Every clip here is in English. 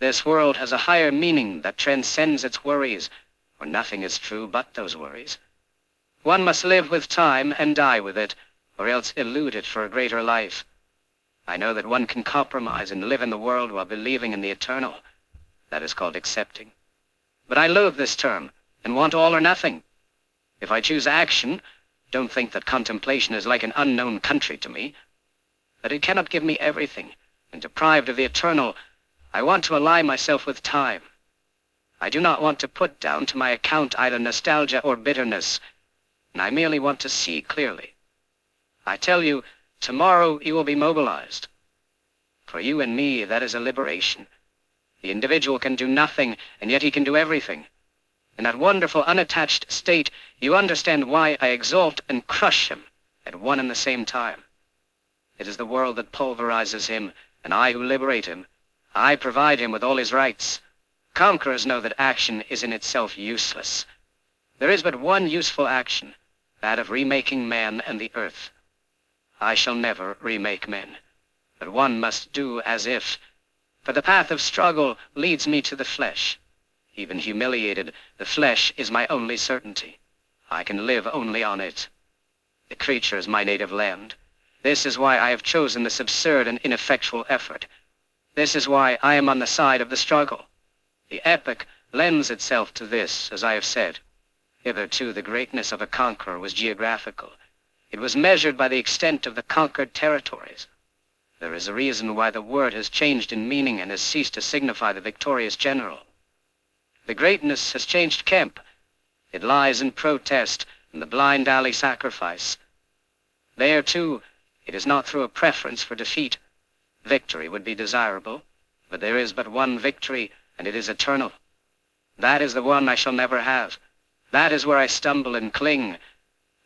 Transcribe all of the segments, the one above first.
This world has a higher meaning that transcends its worries, for nothing is true but those worries. One must live with time and die with it, or else elude it for a greater life. I know that one can compromise and live in the world while believing in the eternal. That is called accepting. But I loathe this term, and want all or nothing. If I choose action, don't think that contemplation is like an unknown country to me. But it cannot give me everything, and deprived of the eternal, I want to ally myself with time. I do not want to put down to my account either nostalgia or bitterness, and I merely want to see clearly. I tell you, tomorrow you will be mobilized. For you and me, that is a liberation. The individual can do nothing, and yet he can do everything. In that wonderful unattached state, you understand why I exalt and crush him at one and the same time. It is the world that pulverizes him, and I who liberate him. I provide him with all his rights. Conquerors know that action is in itself useless. There is but one useful action, that of remaking man and the earth. I shall never remake men, but one must do as if, for the path of struggle leads me to the flesh. Even humiliated, the flesh is my only certainty. I can live only on it. The creature is my native land. This is why I have chosen this absurd and ineffectual effort. This is why I am on the side of the struggle. The epic lends itself to this, as I have said. Hitherto the greatness of a conqueror was geographical. It was measured by the extent of the conquered territories. There is a reason why the word has changed in meaning and has ceased to signify the victorious general. The greatness has changed camp. It lies in protest and the blind alley sacrifice. There, too, it is not through a preference for defeat. Victory would be desirable, but there is but one victory, and it is eternal. That is the one I shall never have. That is where I stumble and cling.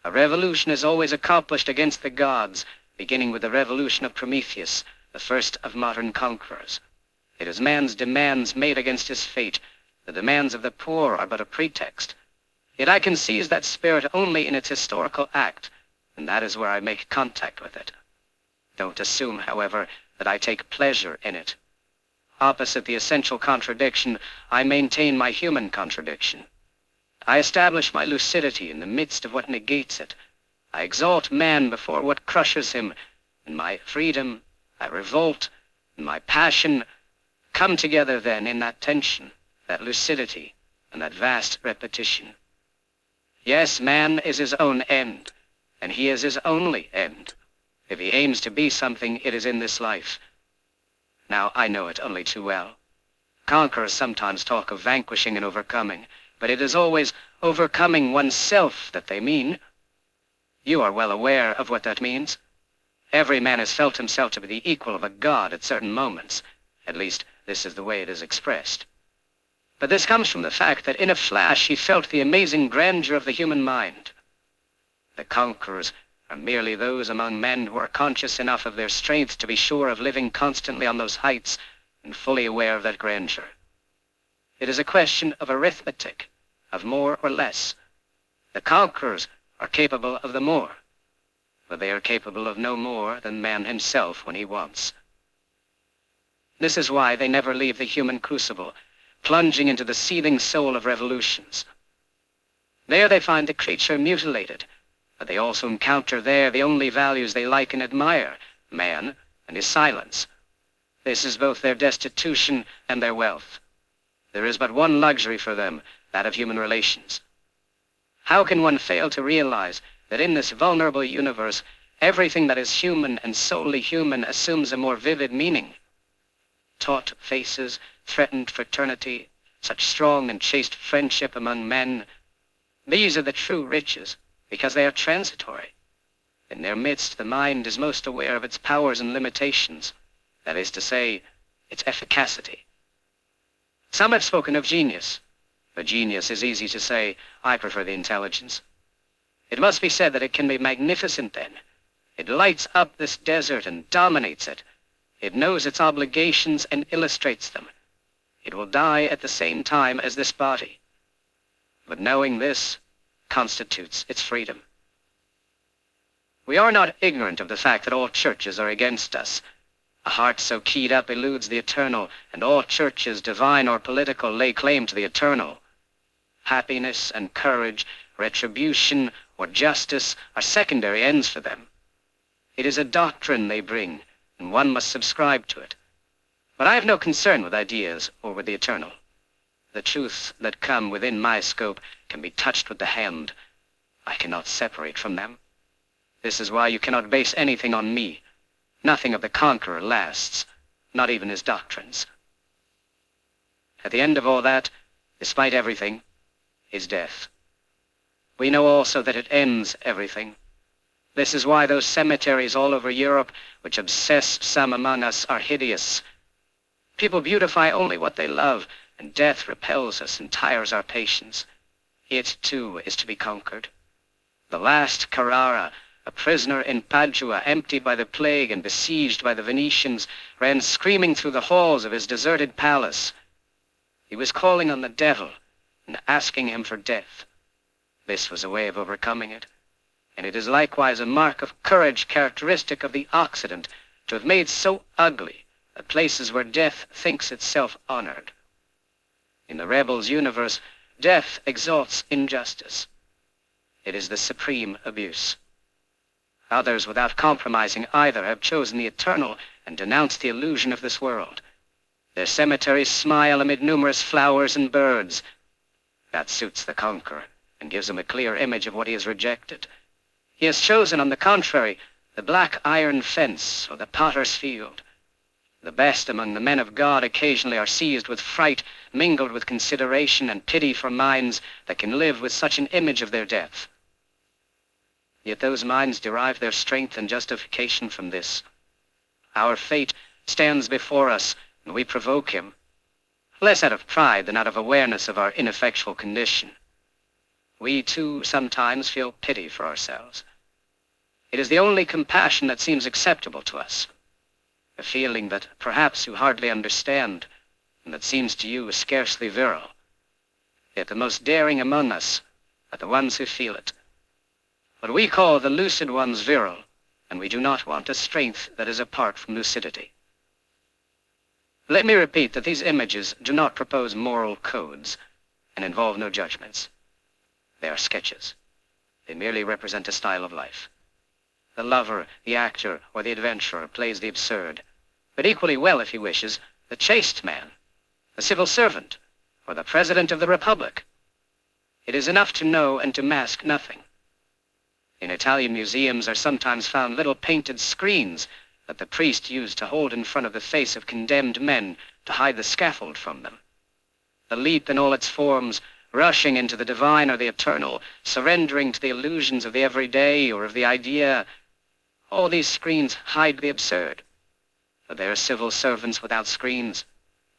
A revolution is always accomplished against the gods, beginning with the revolution of Prometheus, the first of modern conquerors. It is man's demands made against his fate. The demands of the poor are but a pretext. Yet I can seize that spirit only in its historical act, and that is where I make contact with it. Don't assume, however, that I take pleasure in it. Opposite the essential contradiction, I maintain my human contradiction. I establish my lucidity in the midst of what negates it. I exalt man before what crushes him. In my freedom, I revolt, and my passion come together then in that tension, that lucidity, and that vast repetition. Yes, man is his own end, and he is his only end. If he aims to be something, it is in this life. Now, I know it only too well. Conquerors sometimes talk of vanquishing and overcoming, but it is always overcoming oneself that they mean. You are well aware of what that means. Every man has felt himself to be the equal of a god at certain moments. At least, this is the way it is expressed. But this comes from the fact that in a flash he felt the amazing grandeur of the human mind. The conquerors are merely those among men who are conscious enough of their strength to be sure of living constantly on those heights and fully aware of that grandeur. It is a question of arithmetic, of more or less. The conquerors are capable of the more, but they are capable of no more than man himself when he wants. This is why they never leave the human crucible, plunging into the seething soul of revolutions. There they find the creature mutilated, but they also encounter there the only values they like and admire, man and his silence. This is both their destitution and their wealth. There is but one luxury for them, that of human relations. How can one fail to realize that in this vulnerable universe, everything that is human and solely human assumes a more vivid meaning? Taut faces, threatened fraternity, such strong and chaste friendship among men, these are the true riches, because they are transitory. In their midst, the mind is most aware of its powers and limitations, that is to say, its efficacity. Some have spoken of genius. But genius is easy to say. I prefer the intelligence. It must be said that it can be magnificent then. It lights up this desert and dominates it. It knows its obligations and illustrates them. It will die at the same time as this body. But knowing this constitutes its freedom. We are not ignorant of the fact that all churches are against us. A heart so keyed up eludes the eternal, and all churches, divine or political, lay claim to the eternal. Happiness and courage, retribution or justice are secondary ends for them. It is a doctrine they bring, and one must subscribe to it. But I have no concern with ideas or with the eternal. The truths that come within my scope can be touched with the hand. I cannot separate from them. This is why you cannot base anything on me. Nothing of the conqueror lasts, not even his doctrines. At the end of all that, despite everything, is death. We know also that it ends everything. This is why those cemeteries all over Europe, which obsess some among us, are hideous. People beautify only what they love, and death repels us and tires our patience. It, too, is to be conquered. The last Carrara, a prisoner in Padua, emptied by the plague and besieged by the Venetians, ran screaming through the halls of his deserted palace. He was calling on the devil and asking him for death. This was a way of overcoming it, and it is likewise a mark of courage characteristic of the Occident to have made so ugly at places where death thinks itself honored. In the rebel's universe, death exalts injustice. It is the supreme abuse. Others, without compromising either, have chosen the eternal and denounced the illusion of this world. Their cemeteries smile amid numerous flowers and birds. That suits the conqueror and gives him a clear image of what he has rejected. He has chosen, on the contrary, the black iron fence or the potter's field. The best among the men of God occasionally are seized with fright, mingled with consideration and pity for minds that can live with such an image of their death. Yet those minds derive their strength and justification from this. Our fate stands before us, and we provoke him, less out of pride than out of awareness of our ineffectual condition. We, too, sometimes feel pity for ourselves. It is the only compassion that seems acceptable to us, a feeling that perhaps you hardly understand, and that seems to you scarcely virile. Yet the most daring among us are the ones who feel it. What we call the lucid ones virile, and we do not want a strength that is apart from lucidity. Let me repeat that these images do not propose moral codes and involve no judgments. They are sketches. They merely represent a style of life. The lover, the actor, or the adventurer plays the absurd, but equally well, if he wishes, the chaste man, the civil servant, or the president of the republic. It is enough to know and to mask nothing. In Italian museums are sometimes found little painted screens that the priest used to hold in front of the face of condemned men to hide the scaffold from them. The leap in all its forms, rushing into the divine or the eternal, surrendering to the illusions of the everyday or of the idea, all these screens hide the absurd. But there are civil servants without screens,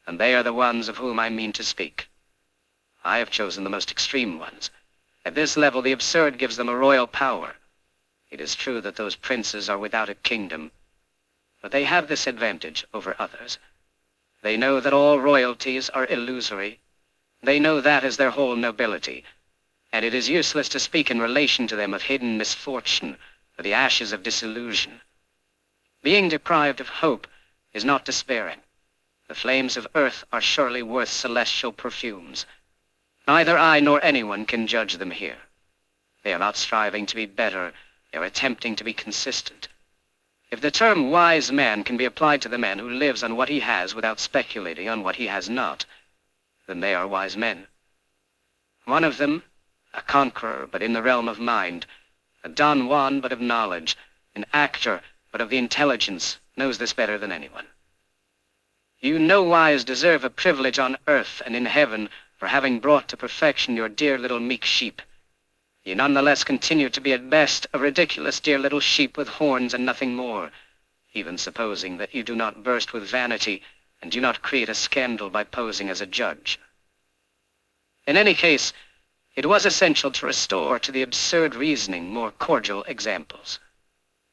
and they are the ones of whom I mean to speak. I have chosen the most extreme ones. At this level, the absurd gives them a royal power. It is true that those princes are without a kingdom, but they have this advantage over others. They know that all royalties are illusory. They know that is their whole nobility, and it is useless to speak in relation to them of hidden misfortune or the ashes of disillusion. Being deprived of hope is not despairing. The flames of earth are surely worth celestial perfumes. Neither I nor anyone can judge them here. They are not striving to be better, they are attempting to be consistent. If the term wise man can be applied to the man who lives on what he has without speculating on what he has not, then they are wise men. One of them, a conqueror but in the realm of mind, a Don Juan but of knowledge, an actor but of the intelligence, knows this better than anyone. You nowise deserve a privilege on earth and in heaven for having brought to perfection your dear little meek sheep. You nonetheless continue to be at best a ridiculous dear little sheep with horns and nothing more, even supposing that you do not burst with vanity and do not create a scandal by posing as a judge. In any case, it was essential to restore to the absurd reasoning more cordial examples.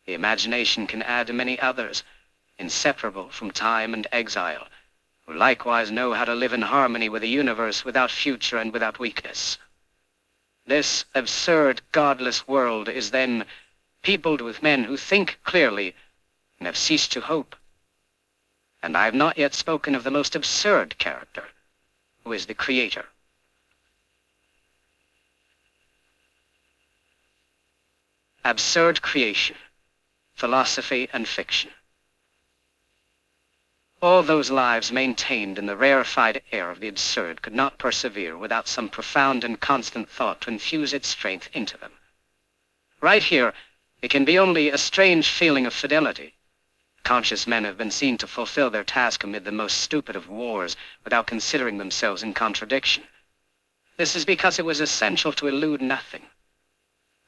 The imagination can add many others, inseparable from time and exile, who likewise know how to live in harmony with the universe without future and without weakness. This absurd, godless world is then peopled with men who think clearly and have ceased to hope. And I have not yet spoken of the most absurd character, who is the creator. Absurd creation, philosophy and fiction. All those lives maintained in the rarefied air of the absurd could not persevere without some profound and constant thought to infuse its strength into them. Right here, it can be only a strange feeling of fidelity. Conscious men have been seen to fulfill their task amid the most stupid of wars without considering themselves in contradiction. This is because it was essential to elude nothing.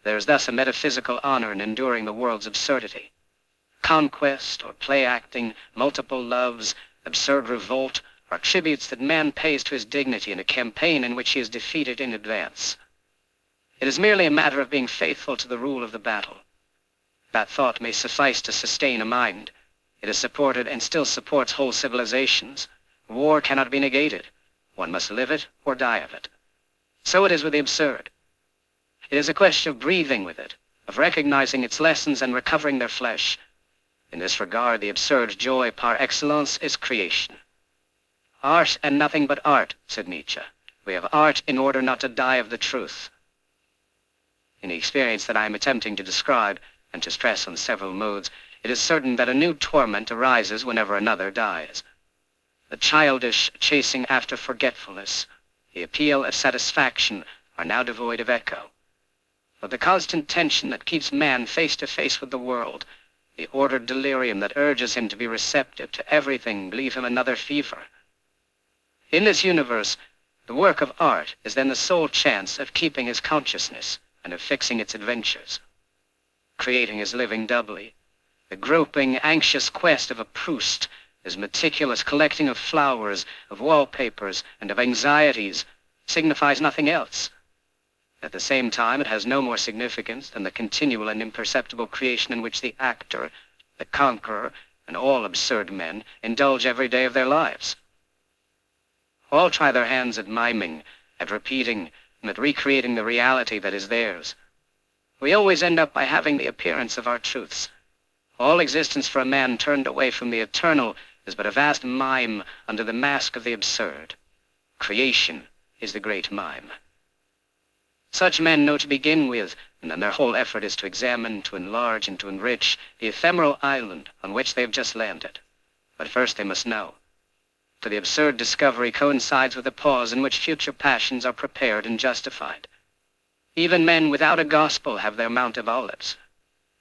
There is thus a metaphysical honor in enduring the world's absurdity. Conquest or play acting, multiple loves, absurd revolt are tributes that man pays to his dignity in a campaign in which he is defeated in advance. It is merely a matter of being faithful to the rule of the battle. That thought may suffice to sustain a mind. It has supported and still supports whole civilizations. War cannot be negated. One must live it or die of it. So it is with the absurd. It is a question of breathing with it, of recognizing its lessons and recovering their flesh. In this regard, the absurd joy par excellence is creation. Art and nothing but art, said Nietzsche. We have art in order not to die of the truth. In the experience that I am attempting to describe, and to stress on several modes, it is certain that a new torment arises whenever another dies. The childish chasing after forgetfulness, the appeal of satisfaction are now devoid of echo. But the constant tension that keeps man face to face with the world, the ordered delirium that urges him to be receptive to everything, leave him another fever. In this universe, the work of art is then the sole chance of keeping his consciousness and of fixing its adventures. Creating is living doubly. The groping, anxious quest of a Proust, his meticulous collecting of flowers, of wallpapers, and of anxieties, signifies nothing else. At the same time, it has no more significance than the continual and imperceptible creation in which the actor, the conqueror, and all absurd men indulge every day of their lives. All try their hands at miming, at repeating, and at recreating the reality that is theirs. We always end up by having the appearance of our truths. All existence for a man turned away from the eternal is but a vast mime under the mask of the absurd. Creation is the great mime. Such men know to begin with, and then their whole effort is to examine, to enlarge, and to enrich the ephemeral island on which they have just landed. But first they must know. For the absurd discovery coincides with a pause in which future passions are prepared and justified. Even men without a gospel have their Mount of Olives,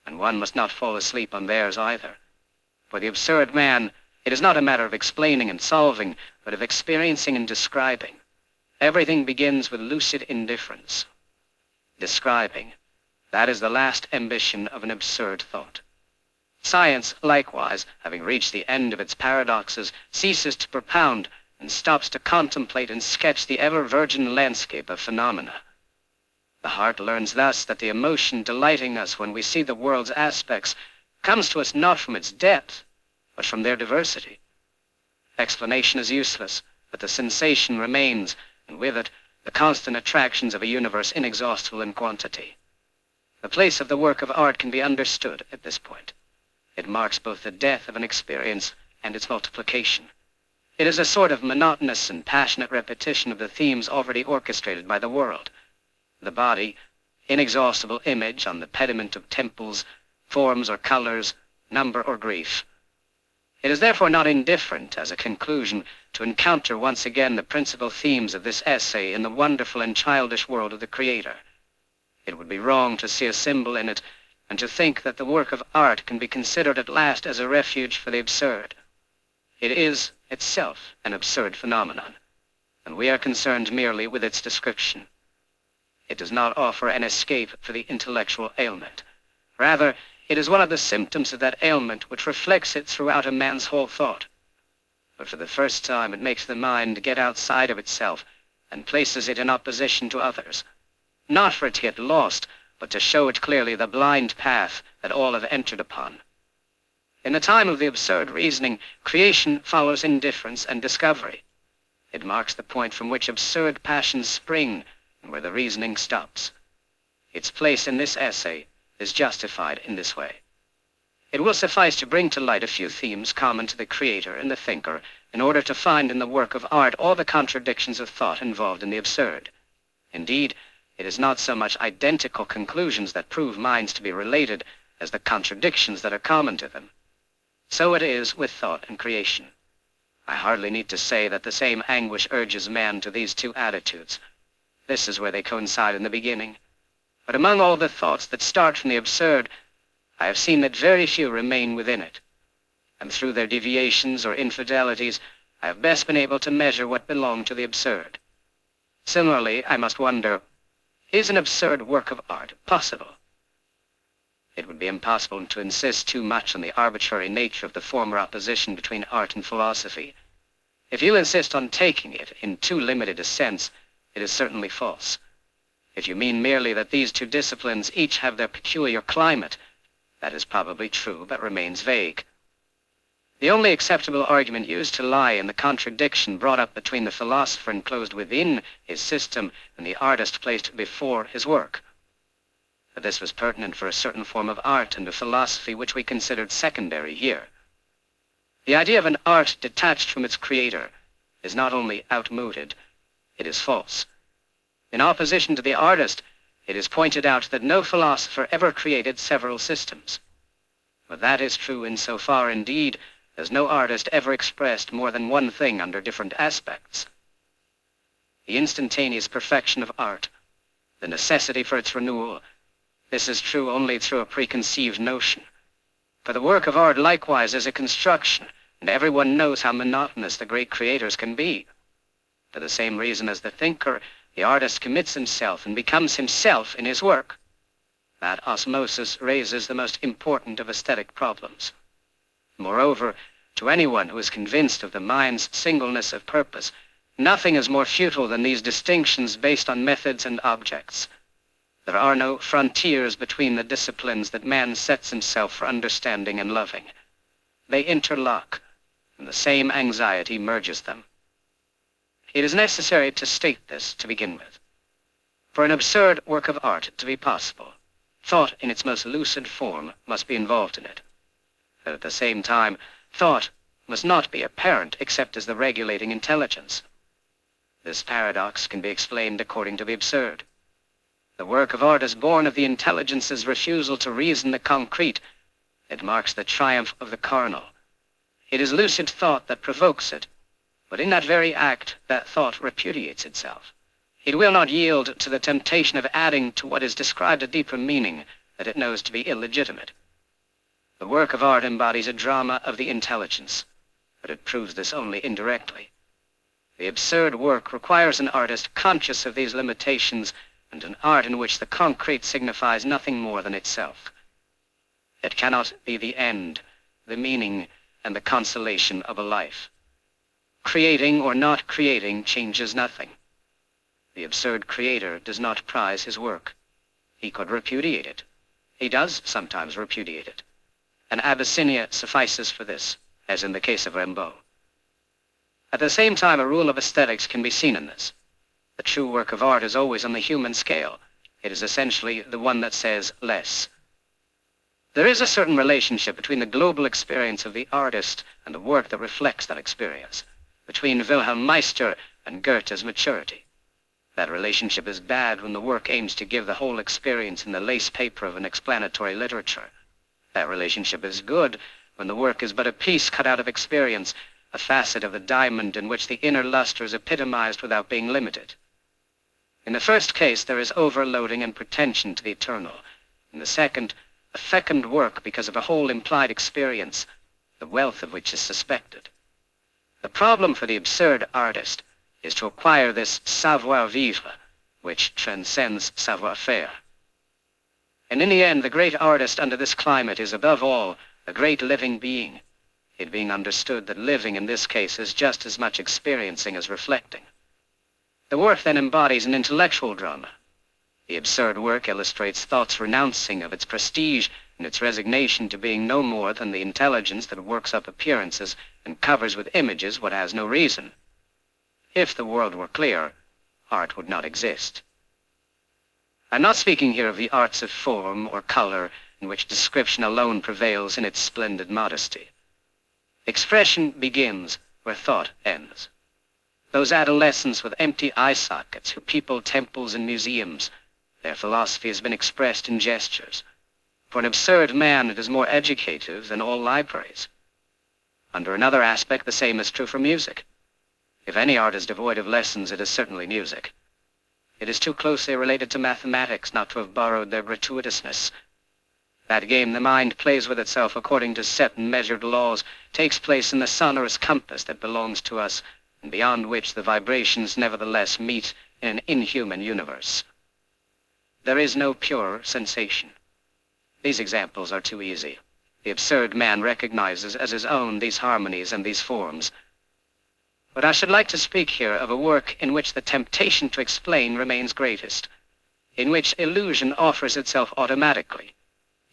and one must not fall asleep on theirs either. For the absurd man, it is not a matter of explaining and solving, but of experiencing and describing. Everything begins with lucid indifference. Describing. That is the last ambition of an absurd thought. Science, likewise, having reached the end of its paradoxes, ceases to propound and stops to contemplate and sketch the ever-virgin landscape of phenomena. The heart learns thus that the emotion delighting us when we see the world's aspects comes to us not from its depth, but from their diversity. Explanation is useless, but the sensation remains, and with it, the constant attractions of a universe inexhaustible in quantity. The place of the work of art can be understood at this point. It marks both the death of an experience and its multiplication. It is a sort of monotonous and passionate repetition of the themes already orchestrated by the world. The body, inexhaustible image on the pediment of temples, forms or colors, number or grief. It is therefore not indifferent, as a conclusion, to encounter once again the principal themes of this essay in the wonderful and childish world of the Creator. It would be wrong to see a symbol in it, and to think that the work of art can be considered at last as a refuge for the absurd. It is itself an absurd phenomenon, and we are concerned merely with its description. It does not offer an escape for the intellectual ailment. Rather, it is one of the symptoms of that ailment which reflects it throughout a man's whole thought. But for the first time it makes the mind get outside of itself and places it in opposition to others, not for it to get lost, but to show it clearly the blind path that all have entered upon. In the time of the absurd reasoning, creation follows indifference and discovery. It marks the point from which absurd passions spring and where the reasoning stops. Its place in this essay is justified in this way. It will suffice to bring to light a few themes common to the creator and the thinker in order to find in the work of art all the contradictions of thought involved in the absurd. Indeed, it is not so much identical conclusions that prove minds to be related as the contradictions that are common to them. So it is with thought and creation. I hardly need to say that the same anguish urges man to these two attitudes. This is where they coincide in the beginning. But among all the thoughts that start from the absurd, I have seen that very few remain within it. And through their deviations or infidelities, I have best been able to measure what belonged to the absurd. Similarly, I must wonder, is an absurd work of art possible? It would be impossible to insist too much on the arbitrary nature of the former opposition between art and philosophy. If you insist on taking it in too limited a sense, it is certainly false. If you mean merely that these two disciplines each have their peculiar climate, that is probably true, but remains vague. The only acceptable argument used to lie in the contradiction brought up between the philosopher enclosed within his system and the artist placed before his work. But this was pertinent for a certain form of art and of philosophy which we considered secondary here. The idea of an art detached from its creator is not only outmoded, it is false. In opposition to the artist, it is pointed out that no philosopher ever created several systems. But that is true insofar, indeed, as no artist ever expressed more than one thing under different aspects. The instantaneous perfection of art, the necessity for its renewal, this is true only through a preconceived notion. For the work of art likewise is a construction, and everyone knows how monotonous the great creators can be. For the same reason as the thinker, the artist commits himself and becomes himself in his work. That osmosis raises the most important of aesthetic problems. Moreover, to anyone who is convinced of the mind's singleness of purpose, nothing is more futile than these distinctions based on methods and objects. There are no frontiers between the disciplines that man sets himself for understanding and loving. They interlock, and the same anxiety merges them. It is necessary to state this to begin with. For an absurd work of art to be possible, thought in its most lucid form must be involved in it. But at the same time, thought must not be apparent except as the regulating intelligence. This paradox can be explained according to the absurd. The work of art is born of the intelligence's refusal to reason the concrete. It marks the triumph of the carnal. It is lucid thought that provokes it, but in that very act, that thought repudiates itself. It will not yield to the temptation of adding to what is described a deeper meaning that it knows to be illegitimate. The work of art embodies a drama of the intelligence, but it proves this only indirectly. The absurd work requires an artist conscious of these limitations and an art in which the concrete signifies nothing more than itself. It cannot be the end, the meaning, and the consolation of a life. Creating or not creating changes nothing. The absurd creator does not prize his work. He could repudiate it. He does sometimes repudiate it. And Abyssinia suffices for this, as in the case of Rimbaud. At the same time, a rule of aesthetics can be seen in this. The true work of art is always on the human scale. It is essentially the one that says less. There is a certain relationship between the global experience of the artist and the work that reflects that experience, between Wilhelm Meister and Goethe's maturity. That relationship is bad when the work aims to give the whole experience in the lace paper of an explanatory literature. That relationship is good when the work is but a piece cut out of experience, a facet of the diamond in which the inner luster is epitomized without being limited. In the first case, there is overloading and pretension to the eternal. In the second, a fecund work because of a whole implied experience, the wealth of which is suspected. The problem for the absurd artist is to acquire this savoir-vivre, which transcends savoir-faire. And in the end, the great artist under this climate is above all a great living being, it being understood that living in this case is just as much experiencing as reflecting. The work then embodies an intellectual drama. The absurd work illustrates thought's renouncing of its prestige and its resignation to being no more than the intelligence that works up appearances and covers with images what has no reason. If the world were clear, art would not exist. I'm not speaking here of the arts of form or color, in which description alone prevails in its splendid modesty. Expression begins where thought ends. Those adolescents with empty eye sockets who people temples and museums, their philosophy has been expressed in gestures. For an absurd man, it is more educative than all libraries. Under another aspect, the same is true for music. If any art is devoid of lessons, it is certainly music. It is too closely related to mathematics not to have borrowed their gratuitousness. That game the mind plays with itself according to set and measured laws takes place in the sonorous compass that belongs to us, and beyond which the vibrations nevertheless meet in an inhuman universe. There is no purer sensation. These examples are too easy. The absurd man recognizes as his own these harmonies and these forms. But I should like to speak here of a work in which the temptation to explain remains greatest, in which illusion offers itself automatically,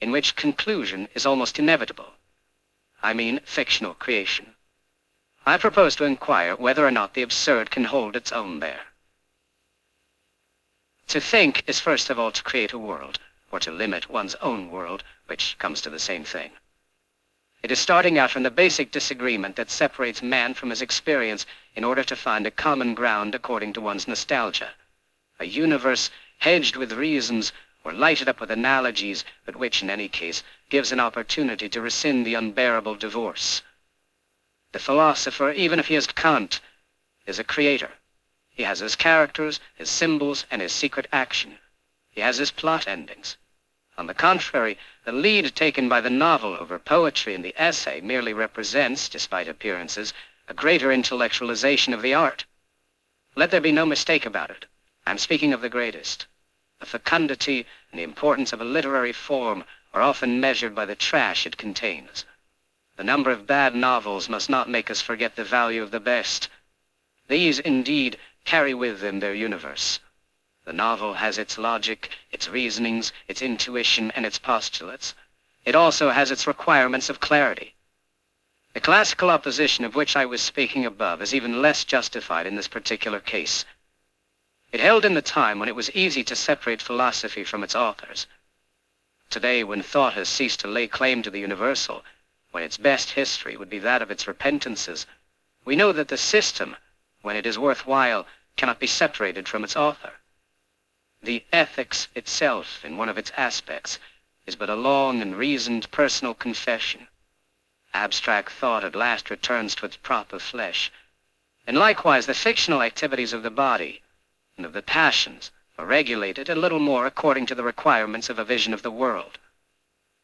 in which conclusion is almost inevitable. I mean fictional creation. I propose to inquire whether or not the absurd can hold its own there. To think is first of all to create a world, or to limit one's own world, which comes to the same thing. It is starting out from the basic disagreement that separates man from his experience in order to find a common ground according to one's nostalgia. A universe hedged with reasons or lighted up with analogies, but which, in any case, gives an opportunity to rescind the unbearable divorce. The philosopher, even if he is Kant, is a creator. He has his characters, his symbols, and his secret action. He has his plot endings. On the contrary, the lead taken by the novel over poetry and the essay merely represents, despite appearances, a greater intellectualization of the art. Let there be no mistake about it. I'm speaking of the greatest. The fecundity and the importance of a literary form are often measured by the trash it contains. The number of bad novels must not make us forget the value of the best. These, indeed, carry with them their universe. The novel has its logic, its reasonings, its intuition, and its postulates. It also has its requirements of clarity. The classical opposition of which I was speaking above is even less justified in this particular case. It held in the time when it was easy to separate philosophy from its authors. Today, when thought has ceased to lay claim to the universal, when its best history would be that of its repentances, we know that the system, when it is worthwhile, cannot be separated from its author. The ethics itself, in one of its aspects, is but a long and reasoned personal confession. Abstract thought at last returns to its proper flesh. And likewise, the fictional activities of the body and of the passions are regulated a little more according to the requirements of a vision of the world.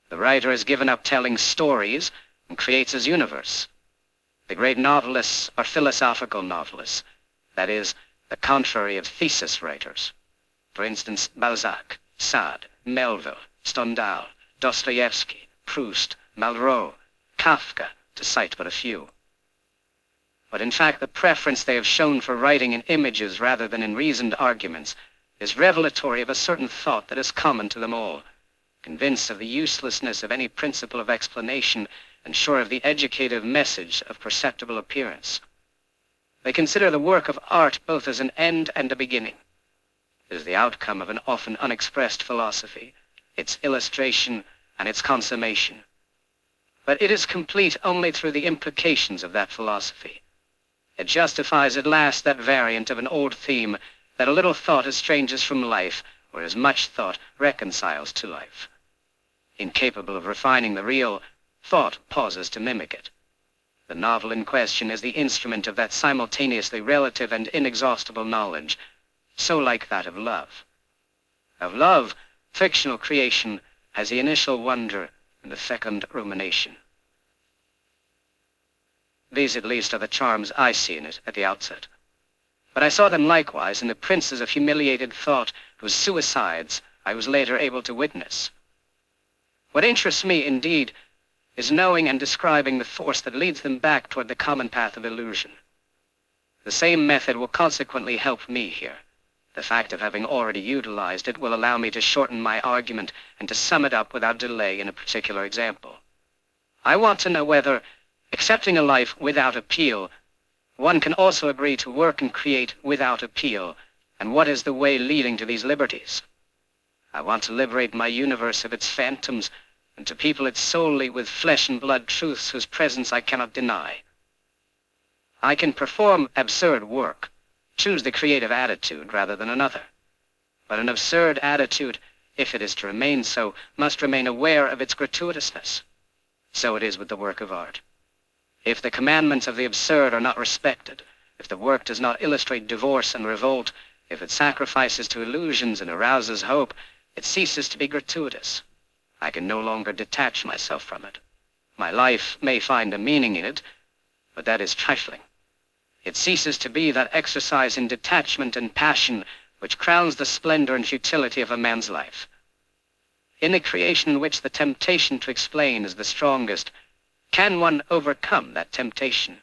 The writer has given up telling stories and creates his universe. The great novelists are philosophical novelists, that is, the contrary of thesis writers. For instance, Balzac, Sade, Melville, Stendhal, Dostoevsky, Proust, Malraux, Kafka, to cite but a few. But in fact, the preference they have shown for writing in images rather than in reasoned arguments is revelatory of a certain thought that is common to them all, convinced of the uselessness of any principle of explanation and sure of the educative message of perceptible appearance. They consider the work of art both as an end and a beginning. It is the outcome of an often unexpressed philosophy, its illustration and its consummation. But it is complete only through the implications of that philosophy. It justifies at last that variant of an old theme that a little thought estranges from life, whereas much thought reconciles to life. Incapable of refining the real, thought pauses to mimic it. The novel in question is the instrument of that simultaneously relative and inexhaustible knowledge, so like that of love. Of love, fictional creation has the initial wonder and the fecund rumination. These at least are the charms I see in it at the outset. But I saw them likewise in the princes of humiliated thought whose suicides I was later able to witness. What interests me, indeed, is knowing and describing the force that leads them back toward the common path of illusion. The same method will consequently help me here. The fact of having already utilized it will allow me to shorten my argument and to sum it up without delay in a particular example. I want to know whether, accepting a life without appeal, one can also agree to work and create without appeal, and what is the way leading to these liberties. I want to liberate my universe of its phantoms and to people it solely with flesh and blood truths whose presence I cannot deny. I can perform absurd work, choose the creative attitude rather than another. But an absurd attitude, if it is to remain so, must remain aware of its gratuitousness. So it is with the work of art. If the commandments of the absurd are not respected, if the work does not illustrate divorce and revolt, if it sacrifices to illusions and arouses hope, it ceases to be gratuitous. I can no longer detach myself from it. My life may find a meaning in it, but that is trifling. It ceases to be that exercise in detachment and passion which crowns the splendor and futility of a man's life. In a creation in which the temptation to explain is the strongest, can one overcome that temptation?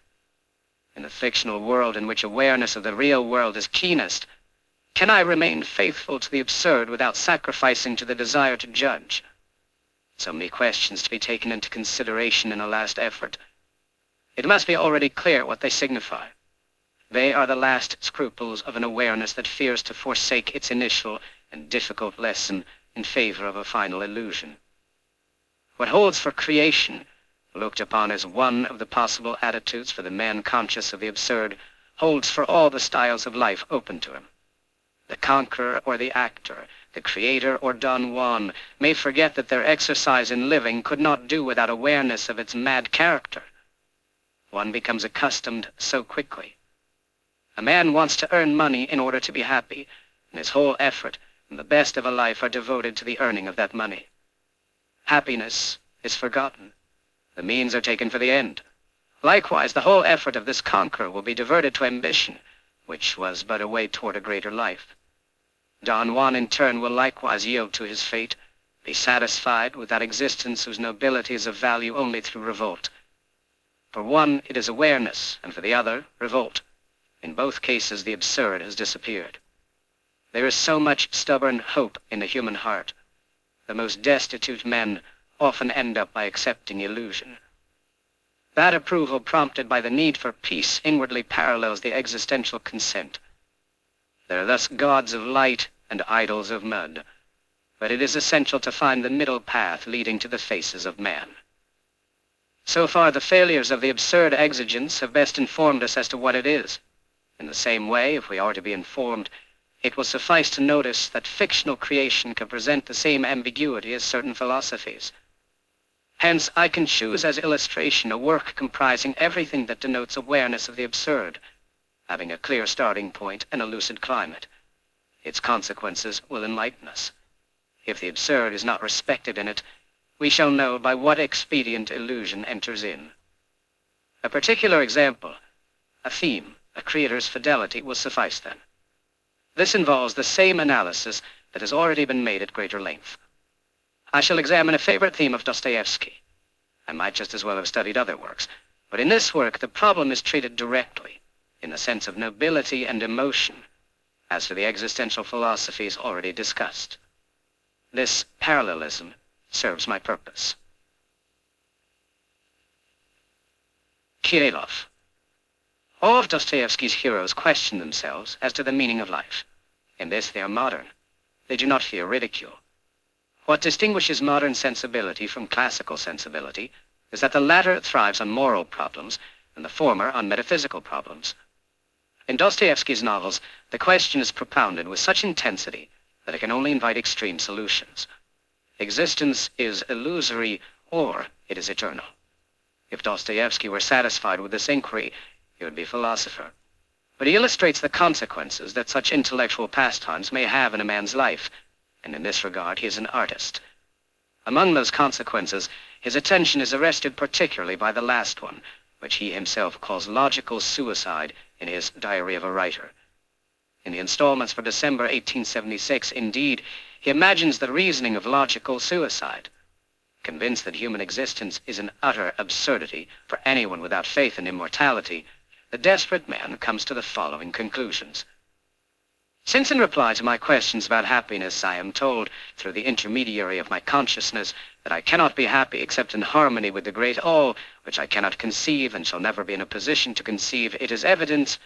In a fictional world in which awareness of the real world is keenest, can I remain faithful to the absurd without sacrificing to the desire to judge? So many questions to be taken into consideration in a last effort. It must be already clear what they signify. They are the last scruples of an awareness that fears to forsake its initial and difficult lesson in favor of a final illusion. What holds for creation, looked upon as one of the possible attitudes for the man conscious of the absurd, holds for all the styles of life open to him. The conqueror or the actor, the creator or Don Juan, may forget that their exercise in living could not do without awareness of its mad character. One becomes accustomed so quickly. A man wants to earn money in order to be happy, and his whole effort and the best of a life are devoted to the earning of that money. Happiness is forgotten. The means are taken for the end. Likewise, the whole effort of this conqueror will be diverted to ambition, which was but a way toward a greater life. Don Juan, in turn, will likewise yield to his fate, be satisfied with that existence whose nobility is of value only through revolt. For one, it is awareness, and for the other, revolt. In both cases, the absurd has disappeared. There is so much stubborn hope in the human heart. The most destitute men often end up by accepting illusion. That approval prompted by the need for peace inwardly parallels the existential consent. There are thus gods of light and idols of mud, but it is essential to find the middle path leading to the faces of man. So far, the failures of the absurd exigence have best informed us as to what it is. In the same way, if we are to be informed, it will suffice to notice that fictional creation can present the same ambiguity as certain philosophies. Hence, I can choose as illustration a work comprising everything that denotes awareness of the absurd, having a clear starting point and a lucid climate. Its consequences will enlighten us. If the absurd is not respected in it, we shall know by what expedient illusion enters in. A particular example, a theme, a creator's fidelity, will suffice then. This involves the same analysis that has already been made at greater length. I shall examine a favorite theme of Dostoevsky. I might just as well have studied other works, but in this work the problem is treated directly, in the sense of nobility and emotion, as to the existential philosophies already discussed. This parallelism serves my purpose. Kirillov. All of Dostoevsky's heroes question themselves as to the meaning of life. In this they are modern. They do not fear ridicule. What distinguishes modern sensibility from classical sensibility is that the latter thrives on moral problems and the former on metaphysical problems. In Dostoevsky's novels, the question is propounded with such intensity that it can only invite extreme solutions. Existence is illusory or it is eternal. If Dostoevsky were satisfied with this inquiry, he would be a philosopher. But he illustrates the consequences that such intellectual pastimes may have in a man's life, and in this regard he is an artist. Among those consequences, his attention is arrested particularly by the last one, which he himself calls logical suicide in his Diary of a Writer. In the installments for December 1876, indeed, he imagines the reasoning of logical suicide. Convinced that human existence is an utter absurdity for anyone without faith in immortality, the desperate man comes to the following conclusions. Since in reply to my questions about happiness, I am told, through the intermediary of my consciousness, that I cannot be happy except in harmony with the great all, which I cannot conceive and shall never be in a position to conceive, it is evident.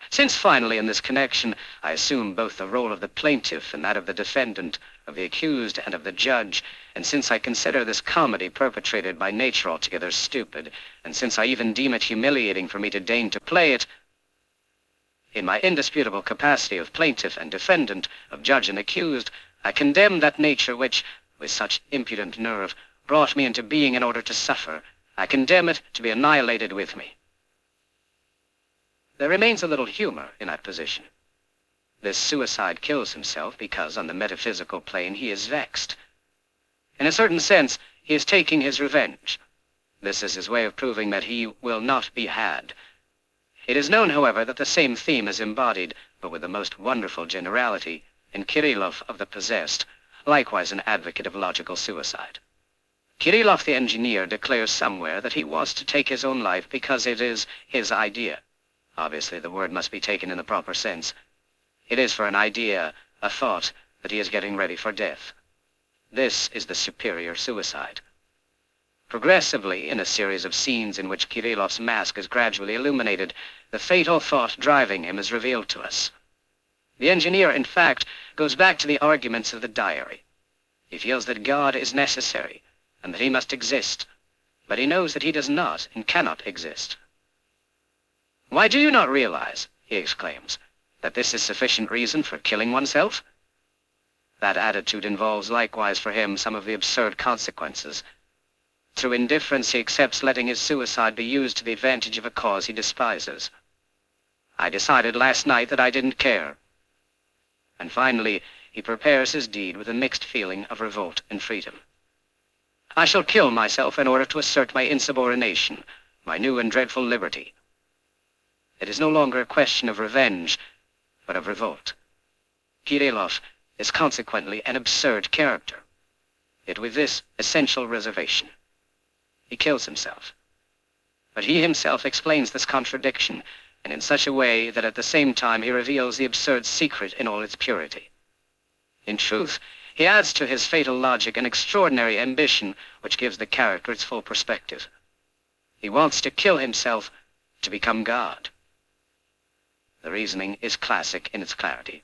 Since finally in this connection I assume both the role of the plaintiff and that of the defendant, of the accused and of the judge, and since I consider this comedy perpetrated by nature altogether stupid, and since I even deem it humiliating for me to deign to play it, in my indisputable capacity of plaintiff and defendant, of judge and accused, I condemn that nature which, with such impudent nerve, brought me into being in order to suffer. I condemn it to be annihilated with me. There remains a little humor in that position. This suicide kills himself because, on the metaphysical plane, he is vexed. In a certain sense, he is taking his revenge. This is his way of proving that he will not be had. It is known, however, that the same theme is embodied, but with the most wonderful generality, in Kirillov of the Possessed, likewise an advocate of logical suicide. Kirillov the engineer declares somewhere that he was to take his own life because it is his idea. Obviously, the word must be taken in the proper sense. It is for an idea, a thought, that he is getting ready for death. This is the superior suicide. Progressively, in a series of scenes in which Kirillov's mask is gradually illuminated, the fatal thought driving him is revealed to us. The engineer, in fact, goes back to the arguments of the diary. He feels that God is necessary, and that he must exist, but he knows that he does not and cannot exist. "Why do you not realize," he exclaims, "that this is sufficient reason for killing oneself?" That attitude involves likewise for him some of the absurd consequences. Through indifference he accepts letting his suicide be used to the advantage of a cause he despises. "I decided last night that I didn't care." And finally, he prepares his deed with a mixed feeling of revolt and freedom. "I shall kill myself in order to assert my insubordination, my new and dreadful liberty." It is no longer a question of revenge, but of revolt. Kirillov is consequently an absurd character, yet with this essential reservation. He kills himself. But he himself explains this contradiction, and in such a way that at the same time he reveals the absurd secret in all its purity. In truth, he adds to his fatal logic an extraordinary ambition which gives the character its full perspective. He wants to kill himself to become God. The reasoning is classic in its clarity.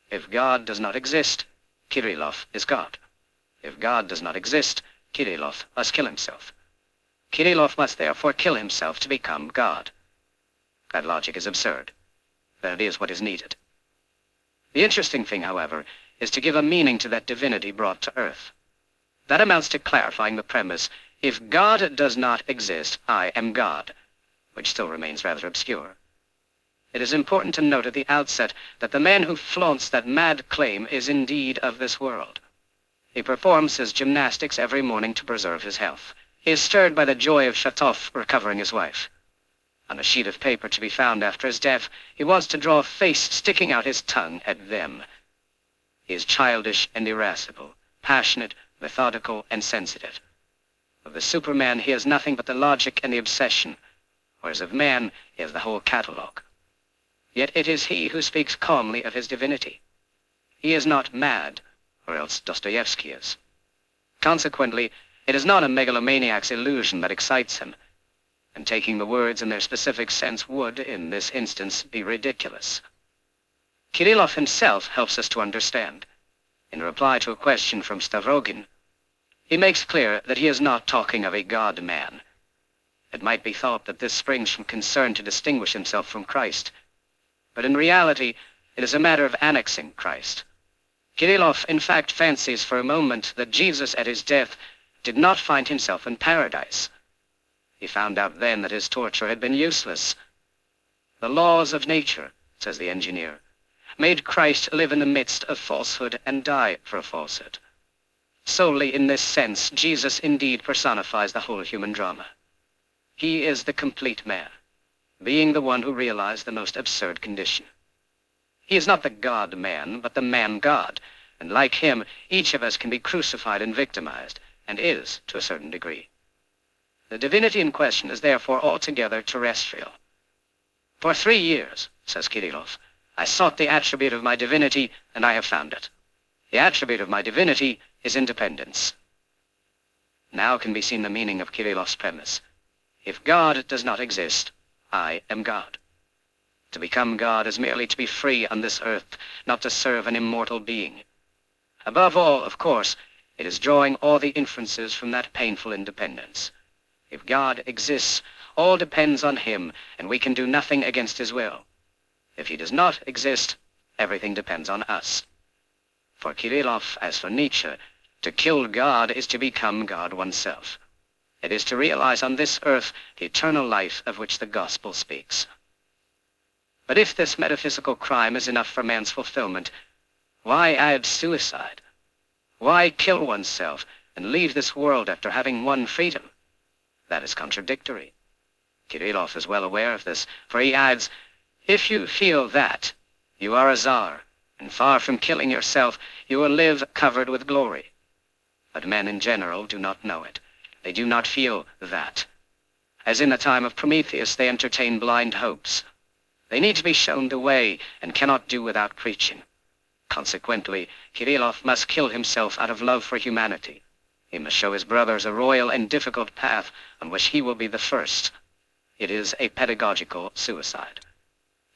If God does not exist, Kirillov is God. If God does not exist, Kirillov must kill himself. Kirillov must therefore kill himself to become God. That logic is absurd, but it is what is needed. The interesting thing, however, is to give a meaning to that divinity brought to earth. That amounts to clarifying the premise, if God does not exist, I am God, which still remains rather obscure. It is important to note at the outset that the man who flaunts that mad claim is indeed of this world. He performs his gymnastics every morning to preserve his health. He is stirred by the joy of Shatov recovering his wife. On a sheet of paper to be found after his death, he wants to draw a face sticking out his tongue at them. He is childish and irascible, passionate, methodical, and sensitive. Of the Superman, he has nothing but the logic and the obsession, whereas of man, he has the whole catalogue. Yet it is he who speaks calmly of his divinity. He is not mad, or else Dostoevsky is. Consequently, it is not a megalomaniac's illusion that excites him, and taking the words in their specific sense would, in this instance, be ridiculous. Kirillov himself helps us to understand. In reply to a question from Stavrogin, he makes clear that he is not talking of a God-man. It might be thought that this springs from concern to distinguish himself from Christ, but in reality, it is a matter of annexing Christ. Kirillov, in fact, fancies for a moment that Jesus at his death did not find himself in paradise. He found out then that his torture had been useless. The laws of nature, says the engineer, made Christ live in the midst of falsehood and die for a falsehood. Solely in this sense, Jesus indeed personifies the whole human drama. He is the complete man, being the one who realized the most absurd condition. He is not the God-man, but the man-God, and like him, each of us can be crucified and victimized, and is to a certain degree. The divinity in question is therefore altogether terrestrial. For 3 years, says Kirillov, I sought the attribute of my divinity, and I have found it. The attribute of my divinity is independence. Now can be seen the meaning of Kirillov's premise. If God does not exist, I am God. To become God is merely to be free on this earth, not to serve an immortal being. Above all, of course, it is drawing all the inferences from that painful independence. If God exists, all depends on him, and we can do nothing against his will. If he does not exist, everything depends on us. For Kirillov, as for Nietzsche, to kill God is to become God oneself. It is to realize on this earth the eternal life of which the gospel speaks. But if this metaphysical crime is enough for man's fulfillment, why add suicide? Why kill oneself and leave this world after having won freedom? That is contradictory. Kirillov is well aware of this, for he adds, if you feel that, you are a czar, and far from killing yourself, you will live covered with glory. But men in general do not know it. They do not feel that. As in the time of Prometheus, they entertain blind hopes. They need to be shown the way, and cannot do without preaching. Consequently, Kirillov must kill himself out of love for humanity. He must show his brothers a royal and difficult path on which he will be the first. It is a pedagogical suicide.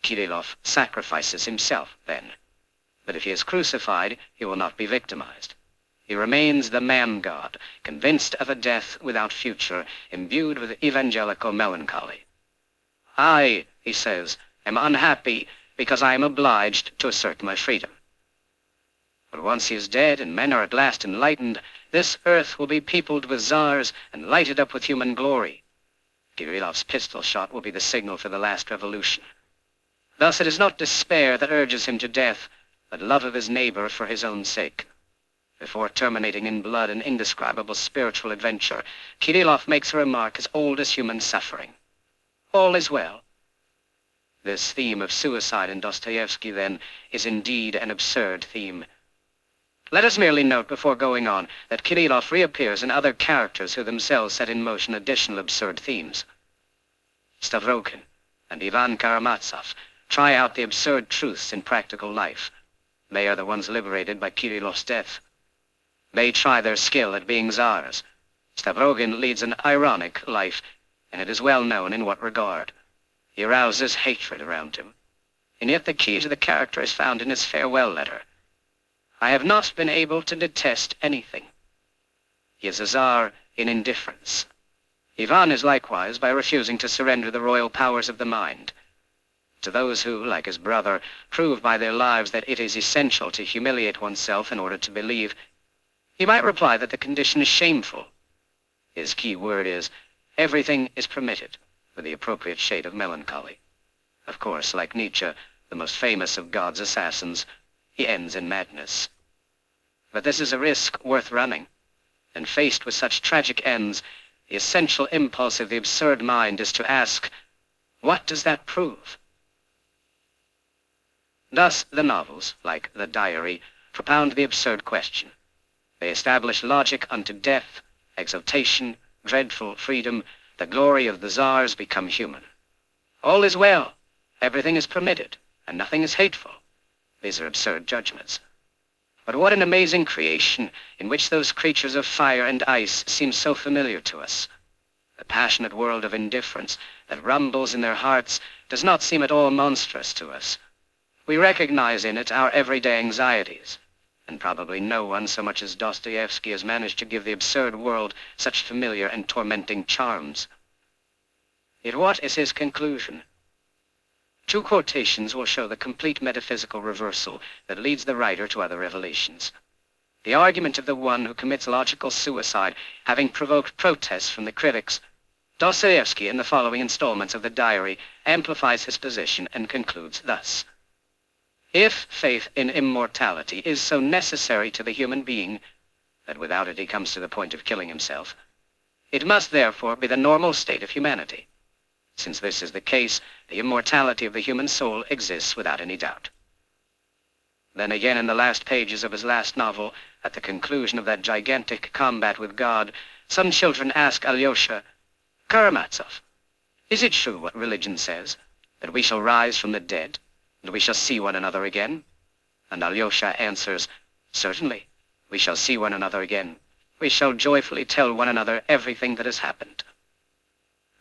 Kirillov sacrifices himself, then. But if he is crucified, he will not be victimized. He remains the man-god, convinced of a death without future, imbued with evangelical melancholy. I, he says, am unhappy because I am obliged to assert my freedom. But once he is dead and men are at last enlightened, this earth will be peopled with czars and lighted up with human glory. Kirillov's pistol shot will be the signal for the last revolution. Thus it is not despair that urges him to death, but love of his neighbor for his own sake. Before terminating in blood an indescribable spiritual adventure, Kirillov makes a remark as old as human suffering. All is well. This theme of suicide in Dostoevsky, then, is indeed an absurd theme. Let us merely note before going on that Kirillov reappears in other characters who themselves set in motion additional absurd themes. Stavrokin and Ivan Karamazov try out the absurd truths in practical life. They are the ones liberated by Kirillov's death. They try their skill at being czars. Stavrokin leads an ironic life, and it is well known in what regard. He arouses hatred around him. And yet the key to the character is found in his farewell letter. I have not been able to detest anything. He is a czar in indifference. Ivan is likewise by refusing to surrender the royal powers of the mind. To those who, like his brother, prove by their lives that it is essential to humiliate oneself in order to believe, he might reply that the condition is shameful. His key word is, everything is permitted, with the appropriate shade of melancholy. Of course, like Nietzsche, the most famous of God's assassins, he ends in madness. But this is a risk worth running, and faced with such tragic ends, the essential impulse of the absurd mind is to ask, what does that prove? Thus, the novels, like the diary, propound the absurd question. They establish logic unto death, exaltation, dreadful freedom, the glory of the czars become human. All is well, everything is permitted, and nothing is hateful. These are absurd judgments. But what an amazing creation in which those creatures of fire and ice seem so familiar to us. The passionate world of indifference that rumbles in their hearts does not seem at all monstrous to us. We recognize in it our everyday anxieties, and probably no one so much as Dostoevsky has managed to give the absurd world such familiar and tormenting charms. Yet what is his conclusion? Two quotations will show the complete metaphysical reversal that leads the writer to other revelations. The argument of the one who commits logical suicide, having provoked protests from the critics, Dostoevsky, in the following installments of the diary, amplifies his position and concludes thus. If faith in immortality is so necessary to the human being that without it he comes to the point of killing himself, it must therefore be the normal state of humanity. Since this is the case, the immortality of the human soul exists without any doubt. Then again in the last pages of his last novel, at the conclusion of that gigantic combat with God, some children ask Alyosha, Karamazov, is it true what religion says, that we shall rise from the dead, and we shall see one another again? And Alyosha answers, certainly, we shall see one another again. We shall joyfully tell one another everything that has happened.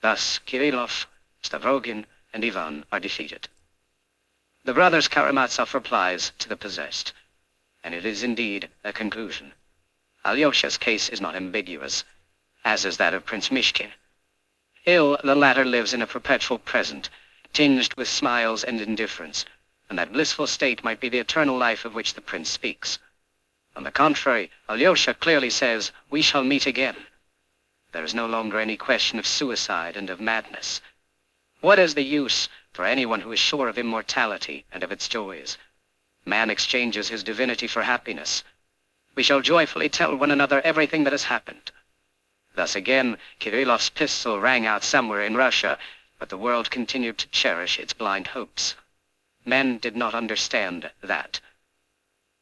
Thus, Kirillov, Stavrokin, and Ivan are defeated. The brothers Karamazov replies to the possessed, and it is indeed a conclusion. Alyosha's case is not ambiguous, as is that of Prince Mishkin. Ill, the latter lives in a perpetual present, tinged with smiles and indifference, and that blissful state might be the eternal life of which the prince speaks. On the contrary, Alyosha clearly says, "We shall meet again." There is no longer any question of suicide and of madness. What is the use for anyone who is sure of immortality and of its joys? Man exchanges his divinity for happiness. We shall joyfully tell one another everything that has happened. Thus again, Kirillov's pistol rang out somewhere in Russia, but the world continued to cherish its blind hopes. Men did not understand that.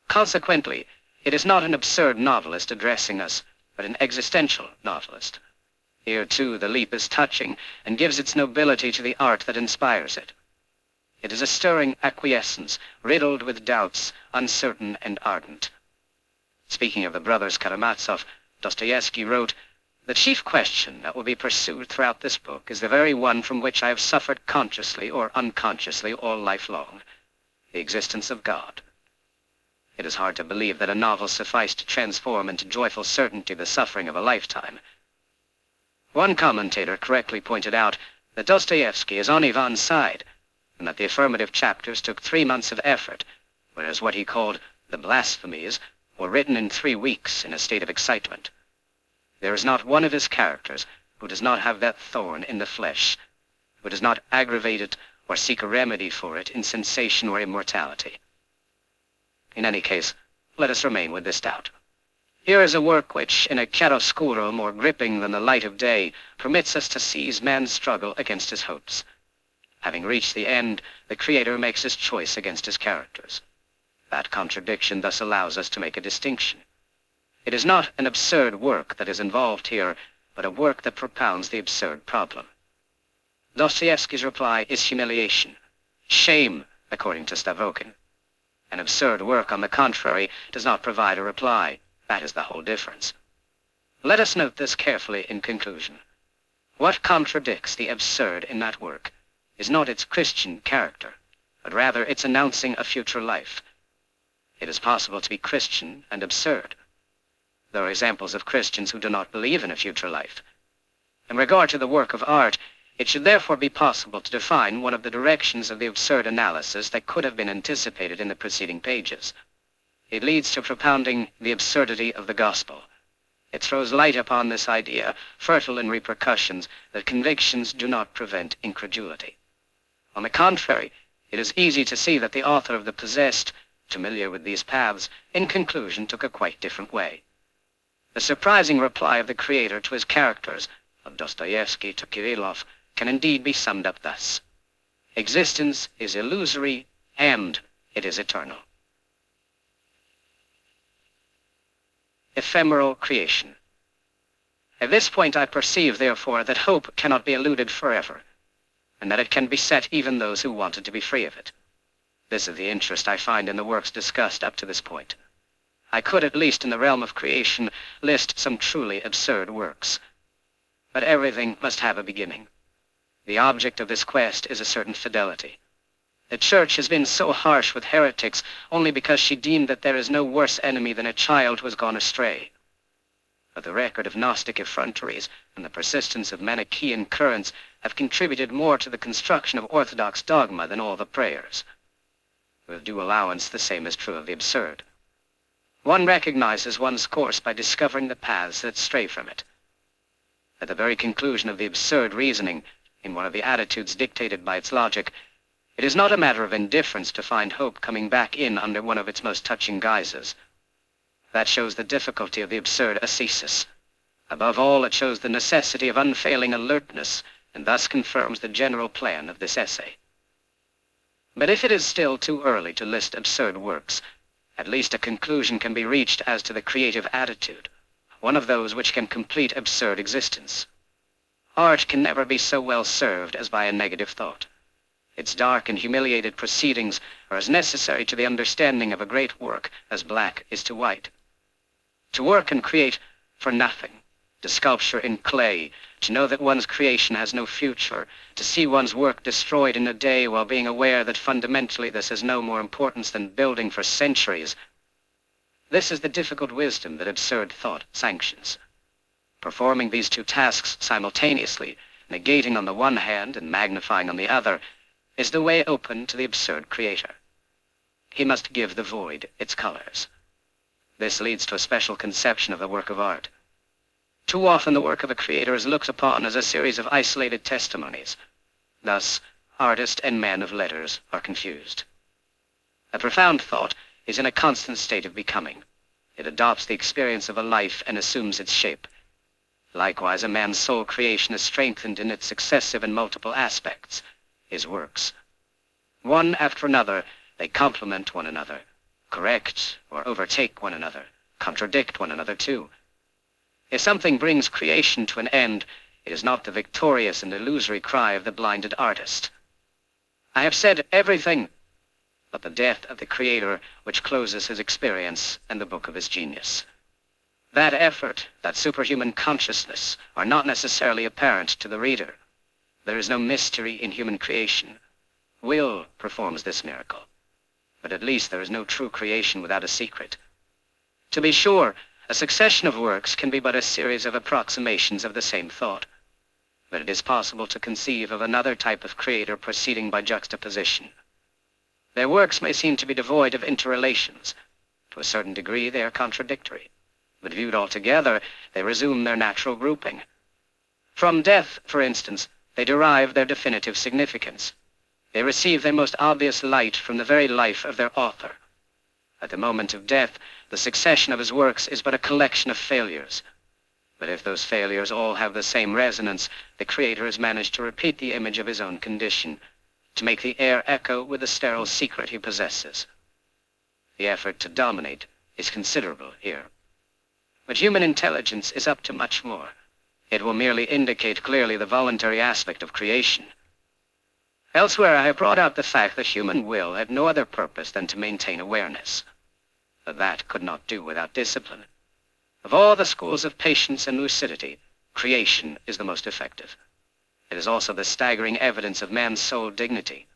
Consequently, it is not an absurd novelist addressing us, but an existential novelist. Here, too, the leap is touching and gives its nobility to the art that inspires it. It is a stirring acquiescence, riddled with doubts, uncertain and ardent. Speaking of the brothers Karamazov, Dostoevsky wrote, "The chief question that will be pursued throughout this book is the very one from which I have suffered consciously or unconsciously all life long, the existence of God." It is hard to believe that a novel sufficed to transform into joyful certainty the suffering of a lifetime. One commentator correctly pointed out that Dostoevsky is on Ivan's side, and that the affirmative chapters took 3 months of effort, whereas what he called the blasphemies were written in 3 weeks in a state of excitement. There is not one of his characters who does not have that thorn in the flesh, who does not aggravate it or seek a remedy for it in sensation or immortality. In any case, let us remain with this doubt. Here is a work which, in a chiaroscuro more gripping than the light of day, permits us to seize man's struggle against his hopes. Having reached the end, the creator makes his choice against his characters. That contradiction thus allows us to make a distinction. It is not an absurd work that is involved here, but a work that propounds the absurd problem. Dostoevsky's reply is humiliation, shame, according to Stavrokin. An absurd work, on the contrary, does not provide a reply. That is the whole difference. Let us note this carefully in conclusion. What contradicts the absurd in that work is not its Christian character, but rather its announcing a future life. It is possible to be Christian and absurd. There are examples of Christians who do not believe in a future life. In regard to the work of art, it should therefore be possible to define one of the directions of the absurd analysis that could have been anticipated in the preceding pages. It leads to propounding the absurdity of the gospel. It throws light upon this idea, fertile in repercussions, that convictions do not prevent incredulity. On the contrary, it is easy to see that the author of The Possessed, familiar with these paths, in conclusion took a quite different way. The surprising reply of the creator to his characters, of Dostoevsky to Kirillov, can indeed be summed up thus: existence is illusory and it is eternal. Ephemeral creation. At this point I perceive, therefore, that hope cannot be eluded forever, and that it can beset even those who wanted to be free of it. This is the interest I find in the works discussed up to this point. I could, at least in the realm of creation, list some truly absurd works. But everything must have a beginning. The object of this quest is a certain fidelity. The Church has been so harsh with heretics only because she deemed that there is no worse enemy than a child who has gone astray. But the record of Gnostic effronteries and the persistence of Manichaean currents have contributed more to the construction of orthodox dogma than all the prayers. With due allowance, the same is true of the absurd. One recognizes one's course by discovering the paths that stray from it. At the very conclusion of the absurd reasoning, in one of the attitudes dictated by its logic, it is not a matter of indifference to find hope coming back in under one of its most touching guises. That shows the difficulty of the absurd ascesis. Above all, it shows the necessity of unfailing alertness, and thus confirms the general plan of this essay. But if it is still too early to list absurd works, at least a conclusion can be reached as to the creative attitude, one of those which can complete absurd existence. Art can never be so well served as by a negative thought. Its dark and humiliated proceedings are as necessary to the understanding of a great work as black is to white. To work and create for nothing, to sculpture in clay, to know that one's creation has no future, to see one's work destroyed in a day while being aware that fundamentally this has no more importance than building for centuries, This is the difficult wisdom that absurd thought sanctions. Performing these two tasks simultaneously, negating on the one hand and magnifying on the other, is the way open to the absurd creator. He must give the void its colors. This leads to a special conception of the work of art. Too often the work of a creator is looked upon as a series of isolated testimonies. Thus, artist and man of letters are confused. A profound thought is in a constant state of becoming. It adopts the experience of a life and assumes its shape. Likewise, a man's sole creation is strengthened in its successive and multiple aspects, his works. One after another, they complement one another, correct or overtake one another, contradict one another too. If something brings creation to an end, it is not the victorious and illusory cry of the blinded artist. I have said everything, but the death of the creator which closes his experience and the book of his genius. That effort, that superhuman consciousness, are not necessarily apparent to the reader. There is no mystery in human creation. Will performs this miracle. But at least there is no true creation without a secret. To be sure, a succession of works can be but a series of approximations of the same thought. But it is possible to conceive of another type of creator proceeding by juxtaposition. Their works may seem to be devoid of interrelations. To a certain degree, they are contradictory. But viewed altogether, they resume their natural grouping. From death, for instance, they derive their definitive significance. They receive their most obvious light from the very life of their author. At the moment of death, the succession of his works is but a collection of failures. But if those failures all have the same resonance, the creator has managed to repeat the image of his own condition, to make the air echo with the sterile secret he possesses. The effort to dominate is considerable here. But human intelligence is up to much more. It will merely indicate clearly the voluntary aspect of creation. Elsewhere, I have brought out the fact that human will had no other purpose than to maintain awareness. But that could not do without discipline. Of all the schools of patience and lucidity, creation is the most effective. It is also the staggering evidence of man's soul dignity.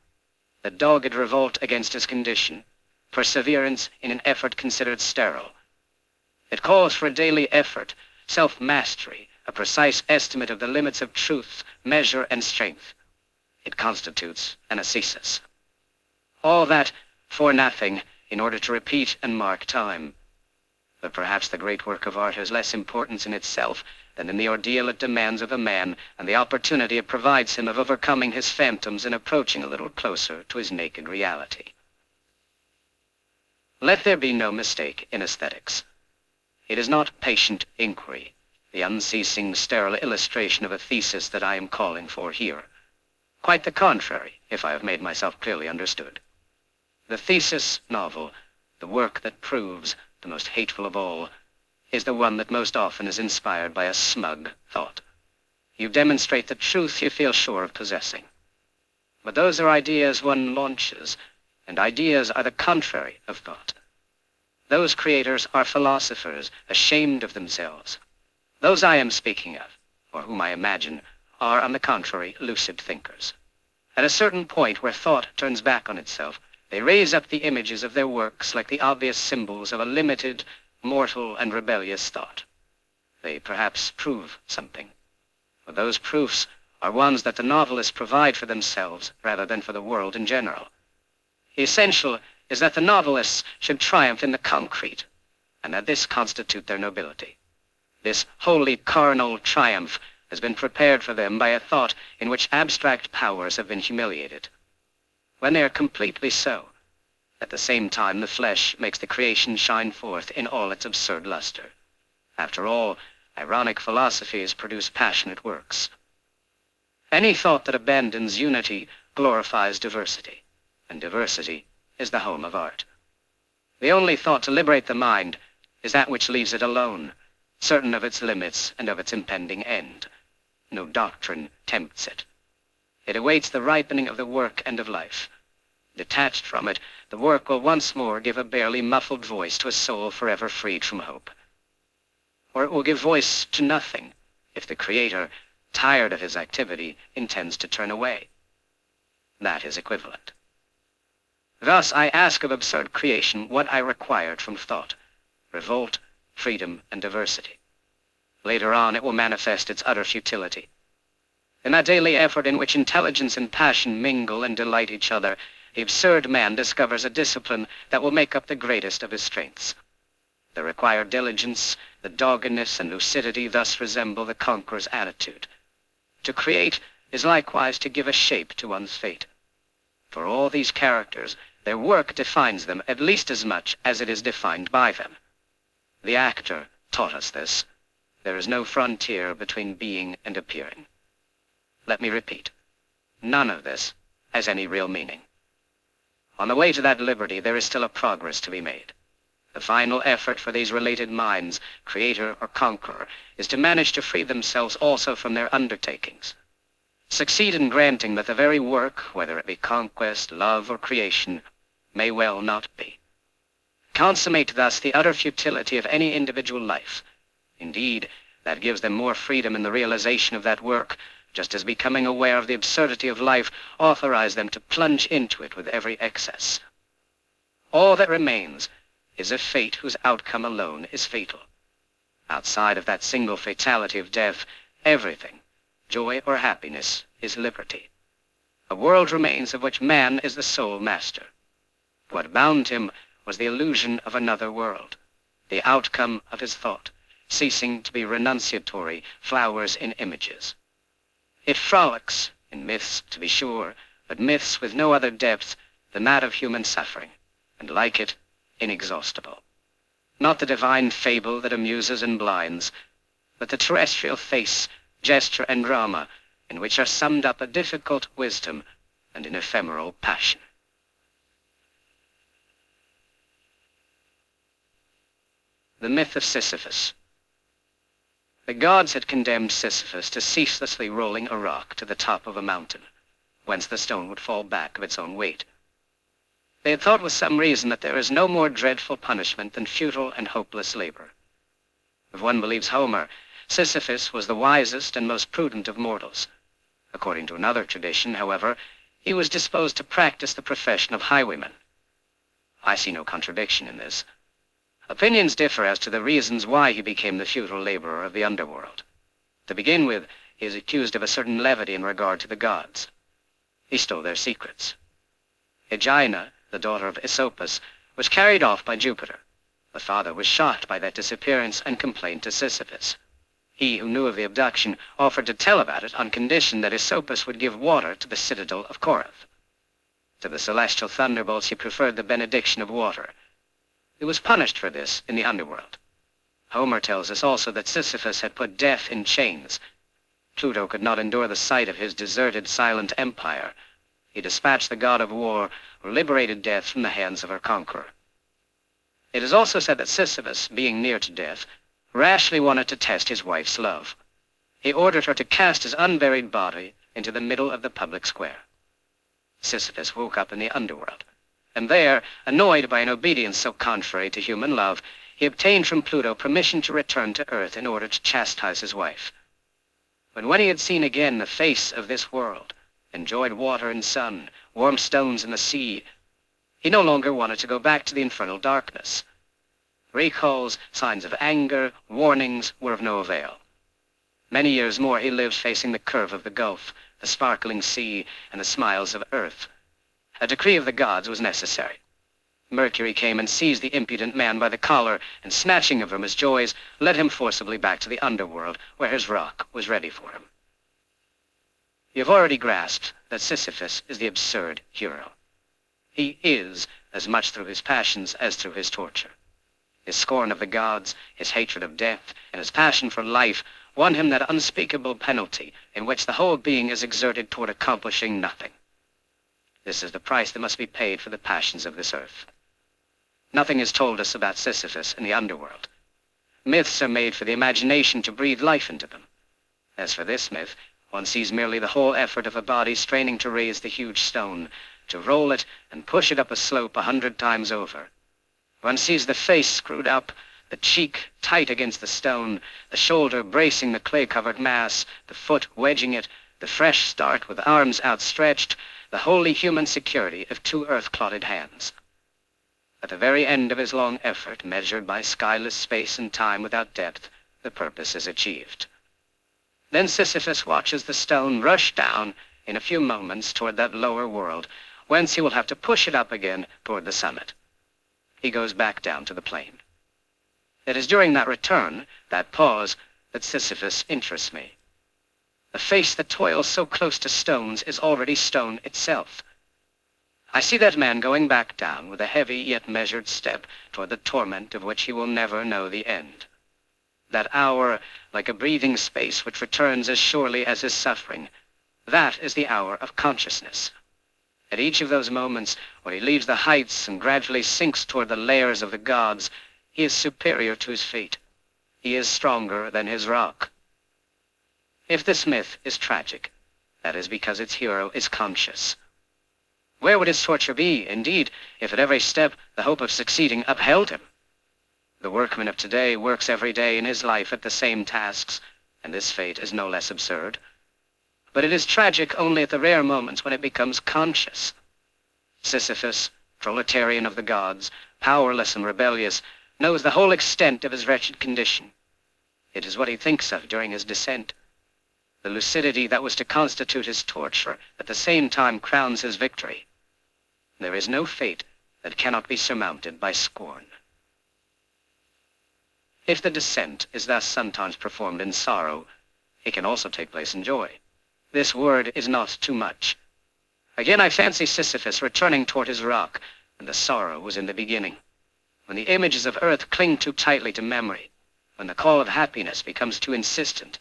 The dogged revolt against his condition, perseverance in an effort considered sterile. It calls for a daily effort, self-mastery, a precise estimate of the limits of truth, measure, and strength. It constitutes an ascesis. All that for nothing, in order to repeat and mark time. But perhaps the great work of art has less importance in itself than in the ordeal it demands of a man and the opportunity it provides him of overcoming his phantoms and approaching a little closer to his naked reality. Let there be no mistake in aesthetics. It is not patient inquiry, the unceasing sterile illustration of a thesis that I am calling for here. Quite the contrary, if I have made myself clearly understood. The thesis novel, the work that proves, the most hateful of all, is the one that most often is inspired by a smug thought. You demonstrate the truth you feel sure of possessing. But those are ideas one launches, and ideas are the contrary of thought. Those creators are philosophers, ashamed of themselves. Those I am speaking of, or whom I imagine, are, on the contrary, lucid thinkers. At a certain point where thought turns back on itself, they raise up the images of their works like the obvious symbols of a limited, mortal, and rebellious thought. They perhaps prove something. But those proofs are ones that the novelists provide for themselves rather than for the world in general. The essential is that the novelists should triumph in the concrete, and that this constitute their nobility. This wholly carnal triumph has been prepared for them by a thought in which abstract powers have been humiliated. When they are completely so, at the same time the flesh makes the creation shine forth in all its absurd luster. After all, ironic philosophies produce passionate works. Any thought that abandons unity glorifies diversity, and diversity is the home of art. The only thought to liberate the mind is that which leaves it alone, certain of its limits and of its impending end. No doctrine tempts it. It awaits the ripening of the work and of life. Detached from it, the work will once more give a barely muffled voice to a soul forever freed from hope. Or it will give voice to nothing if the creator, tired of his activity, intends to turn away. That is equivalent. Thus I ask of absurd creation what I required from thought. revolt, freedom, and diversity. Later on, it will manifest its utter futility. In that daily effort in which intelligence and passion mingle and delight each other, the absurd man discovers a discipline that will make up the greatest of his strengths. The required diligence, the doggedness, and lucidity thus resemble the conqueror's attitude. To create is likewise to give a shape to one's fate. For all these characters, their work defines them at least as much as it is defined by them. The actor taught us this. There is no frontier between being and appearing. Let me repeat, none of this has any real meaning. On the way to that liberty, there is still a progress to be made. The final effort for these related minds, creator or conqueror, is to manage to free themselves also from their undertakings. Succeed in granting that the very work, whether it be conquest, love, or creation, may well not be. Consummate thus the utter futility of any individual life. Indeed, that gives them more freedom in the realization of that work, just as becoming aware of the absurdity of life authorize them to plunge into it with every excess. All that remains is a fate whose outcome alone is fatal. Outside of that single fatality of death, everything, joy or happiness, is liberty. A world remains of which man is the sole master. What bound him was the illusion of another world, the outcome of his thought, ceasing to be renunciatory flowers in images. It frolics in myths, to be sure, but myths with no other depth than that of human suffering, and like it, inexhaustible. Not the divine fable that amuses and blinds, but the terrestrial face, gesture, and drama in which are summed up a difficult wisdom and an ephemeral passion. The myth of Sisyphus. The gods had condemned Sisyphus to ceaselessly rolling a rock to the top of a mountain, whence the stone would fall back of its own weight. They had thought with some reason that there is no more dreadful punishment than futile and hopeless labor. If one believes Homer, Sisyphus was the wisest and most prudent of mortals. According to another tradition, however, he was disposed to practice the profession of highwayman. I see no contradiction in this. Opinions differ as to the reasons why he became the futile laborer of the underworld. To begin with, he is accused of a certain levity in regard to the gods. He stole their secrets. Aegina, the daughter of Aesopus, was carried off by Jupiter. The father was shocked by that disappearance and complained to Sisyphus. He, who knew of the abduction, offered to tell about it on condition that Aesopus would give water to the citadel of Corinth. To the celestial thunderbolts he preferred the benediction of water. He was punished for this in the underworld. Homer tells us also that Sisyphus had put death in chains. Pluto could not endure the sight of his deserted, silent empire. He dispatched the god of war, who liberated death from the hands of her conqueror. It is also said that Sisyphus, being near to death, rashly wanted to test his wife's love. He ordered her to cast his unburied body into the middle of the public square. Sisyphus woke up in the underworld, and there, annoyed by an obedience so contrary to human love, he obtained from Pluto permission to return to earth in order to chastise his wife. But when he had seen again the face of this world, enjoyed water and sun, warm stones and the sea, he no longer wanted to go back to the infernal darkness. Recalls, signs of anger, warnings were of no avail. Many years more he lived facing the curve of the gulf, the sparkling sea, and the smiles of earth. A decree of the gods was necessary. Mercury came and seized the impudent man by the collar, and snatching him from his joys, led him forcibly back to the underworld, where his rock was ready for him. You have already grasped that Sisyphus is the absurd hero. He is, as much through his passions as through his torture. His scorn of the gods, his hatred of death, and his passion for life won him that unspeakable penalty in which the whole being is exerted toward accomplishing nothing. This is the price that must be paid for the passions of this earth. Nothing is told us about Sisyphus in the underworld. Myths are made for the imagination to breathe life into them. As for this myth, one sees merely the whole effort of a body straining to raise the huge stone, to roll it and push it up a slope 100 times over. One sees the face screwed up, the cheek tight against the stone, the shoulder bracing the clay-covered mass, the foot wedging it, the fresh start with arms outstretched, the wholly human security of 2 earth-clotted hands. At the very end of his long effort, measured by skyless space and time without depth, the purpose is achieved. Then Sisyphus watches the stone rush down in a few moments toward that lower world, whence he will have to push it up again toward the summit. He goes back down to the plain. It is during that return, that pause, that Sisyphus interests me. A face that toils so close to stones is already stone itself. I see that man going back down with a heavy yet measured step toward the torment of which he will never know the end. That hour, like a breathing space which returns as surely as his suffering, that is the hour of consciousness. At each of those moments, where he leaves the heights and gradually sinks toward the layers of the gods, he is superior to his fate. He is stronger than his rock. If this myth is tragic, that is because its hero is conscious. Where would his torture be, indeed, if at every step the hope of succeeding upheld him? The workman of today works every day in his life at the same tasks, and this fate is no less absurd. But it is tragic only at the rare moments when it becomes conscious. Sisyphus, proletarian of the gods, powerless and rebellious, knows the whole extent of his wretched condition. It is what he thinks of during his descent. The lucidity that was to constitute his torture at the same time crowns his victory. There is no fate that cannot be surmounted by scorn. If the descent is thus sometimes performed in sorrow, it can also take place in joy. This word is not too much. Again I fancy Sisyphus returning toward his rock, and the sorrow was in the beginning. When the images of earth cling too tightly to memory, when the call of happiness becomes too insistent,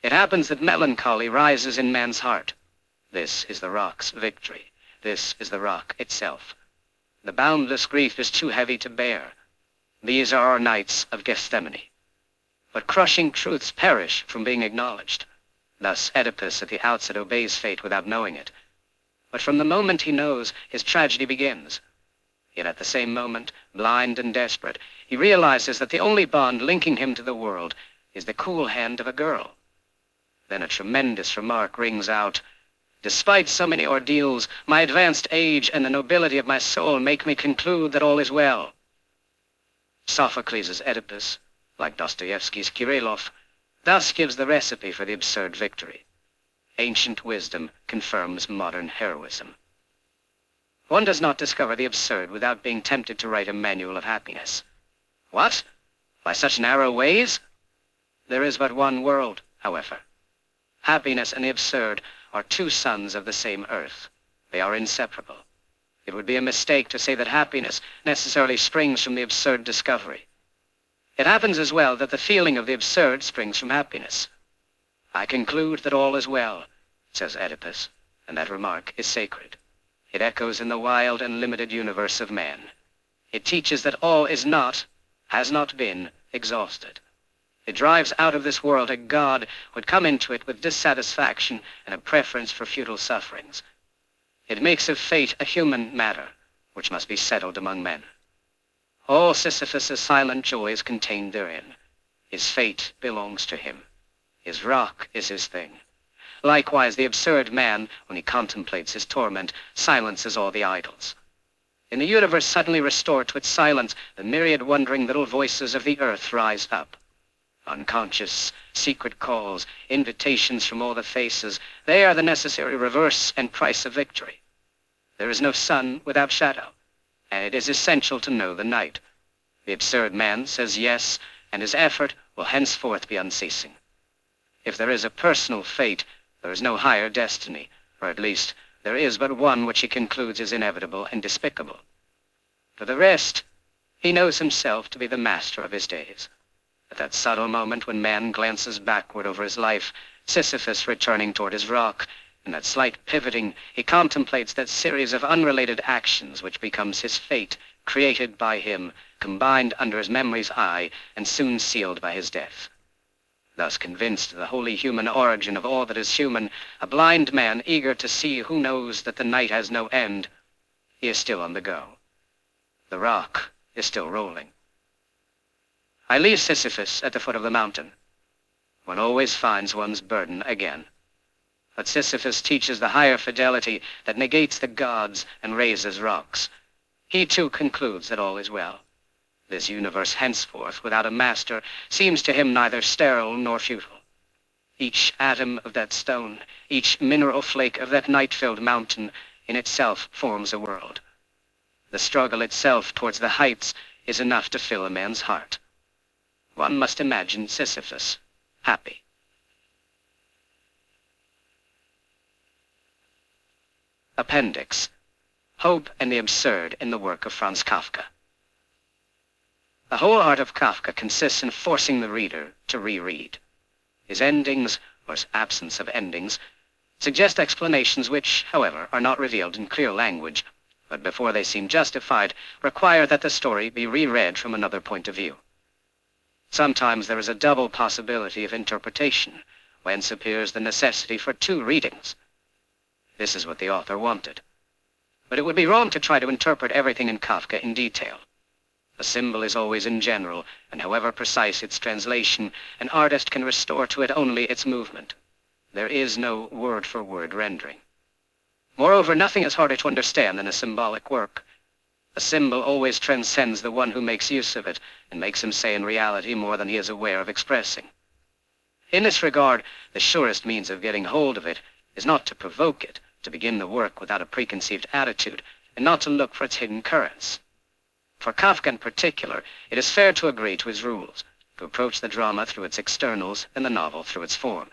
it happens that melancholy rises in man's heart. This is the rock's victory. This is the rock itself. The boundless grief is too heavy to bear. These are our nights of Gethsemane. But crushing truths perish from being acknowledged. Thus Oedipus at the outset obeys fate without knowing it. But from the moment he knows, his tragedy begins. Yet at the same moment, blind and desperate, he realizes that the only bond linking him to the world is the cool hand of a girl. Then a tremendous remark rings out, "Despite so many ordeals, my advanced age and the nobility of my soul make me conclude that all is well." Sophocles' Oedipus, like Dostoevsky's Kirillov, thus gives the recipe for the absurd victory. Ancient wisdom confirms modern heroism. One does not discover the absurd without being tempted to write a manual of happiness. What? By such narrow ways? There is but one world, however. Happiness and the absurd are two sons of the same earth. They are inseparable. It would be a mistake to say that happiness necessarily springs from the absurd discovery. It happens as well that the feeling of the absurd springs from happiness. "I conclude that all is well," says Oedipus, and that remark is sacred. It echoes in the wild and limited universe of man. It teaches that all is not, has not been, exhausted. It drives out of this world a God who would come into it with dissatisfaction and a preference for futile sufferings. It makes of fate a human matter, which must be settled among men. All Sisyphus' silent joy is contained therein. His fate belongs to him. His rock is his thing. Likewise, the absurd man, when he contemplates his torment, silences all the idols. In the universe suddenly restored to its silence, the myriad wondering little voices of the earth rise up. Unconscious, secret calls, invitations from all the faces, they are the necessary reverse and price of victory. There is no sun without shadow, and it is essential to know the night. The absurd man says yes, and his effort will henceforth be unceasing. If there is a personal fate, there is no higher destiny, or at least there is but one which he concludes is inevitable and despicable. For the rest, he knows himself to be the master of his days. At that subtle moment when man glances backward over his life, Sisyphus returning toward his rock, in that slight pivoting, he contemplates that series of unrelated actions which becomes his fate, created by him, combined under his memory's eye, and soon sealed by his death. Thus convinced of the wholly human origin of all that is human, a blind man eager to see who knows that the night has no end, he is still on the go. The rock is still rolling. I leave Sisyphus at the foot of the mountain. One always finds one's burden again. But Sisyphus teaches the higher fidelity that negates the gods and raises rocks. He too concludes that all is well. This universe henceforth, without a master, seems to him neither sterile nor futile. Each atom of that stone, each mineral flake of that night-filled mountain, in itself forms a world. The struggle itself towards the heights is enough to fill a man's heart. One must imagine Sisyphus happy. Appendix: Hope and the absurd in the work of Franz Kafka. The whole art of Kafka consists in forcing the reader to reread. His endings, or his absence of endings, suggest explanations which, however, are not revealed in clear language, but before they seem justified, require that the story be reread from another point of view. Sometimes there is a double possibility of interpretation, whence appears the necessity for two readings. This is what the author wanted. But it would be wrong to try to interpret everything in Kafka in detail. A symbol is always in general, and however precise its translation, an artist can restore to it only its movement. There is no word-for-word rendering. Moreover, nothing is harder to understand than a symbolic work. A symbol always transcends the one who makes use of it, and makes him say in reality more than he is aware of expressing. In this regard, the surest means of getting hold of it is not to provoke it, to begin the work without a preconceived attitude, and not to look for its hidden currents. For Kafka in particular, it is fair to agree to his rules, to approach the drama through its externals and the novel through its form.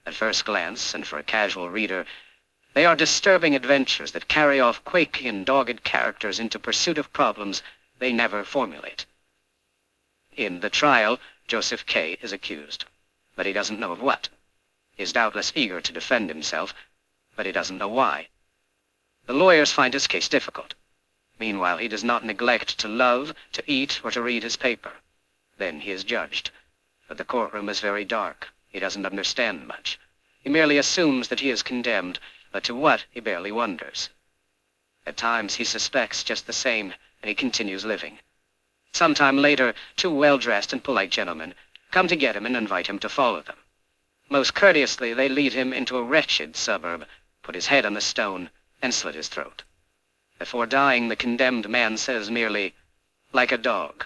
At first glance, and for a casual reader, they are disturbing adventures that carry off quaky and dogged characters into pursuit of problems they never formulate. In The Trial, Joseph K. is accused, but he doesn't know of what. He is doubtless eager to defend himself, but he doesn't know why. The lawyers find his case difficult. Meanwhile, he does not neglect to love, to eat, or to read his paper. Then he is judged. But the courtroom is very dark. He doesn't understand much. He merely assumes that he is condemned, but to what he barely wonders. At times he suspects just the same, and he continues living. Some time later, two well-dressed and polite gentlemen come to get him and invite him to follow them. Most courteously, they lead him into a wretched suburb, put his head on the stone, and slit his throat. Before dying, the condemned man says merely, "Like a dog."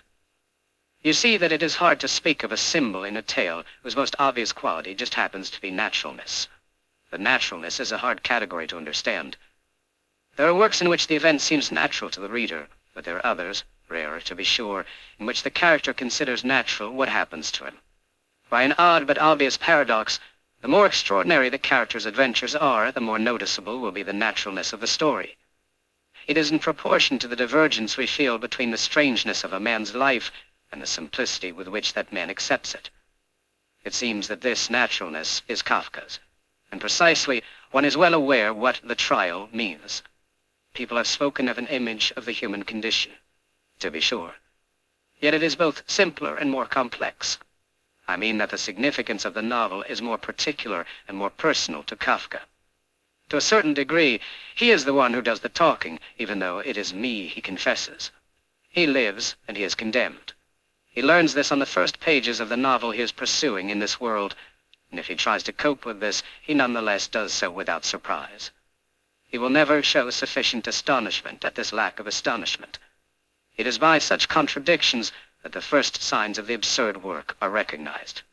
You see that it is hard to speak of a symbol in a tale whose most obvious quality just happens to be naturalness. But naturalness is a hard category to understand. There are works in which the event seems natural to the reader, but there are others, rarer to be sure, in which the character considers natural what happens to him. By an odd but obvious paradox, the more extraordinary the character's adventures are, the more noticeable will be the naturalness of the story. It is in proportion to the divergence we feel between the strangeness of a man's life and the simplicity with which that man accepts it. It seems that this naturalness is Kafka's, and precisely one is well aware what The Trial means. People have spoken of an image of the human condition, to be sure. Yet it is both simpler and more complex. I mean that the significance of the novel is more particular and more personal to Kafka. To a certain degree, he is the one who does the talking, even though it is me he confesses. He lives, and he is condemned. He learns this on the first pages of the novel he is pursuing in this world, and if he tries to cope with this, he nonetheless does so without surprise. He will never show sufficient astonishment at this lack of astonishment. It is by such contradictions that the first signs of the absurd work are recognized.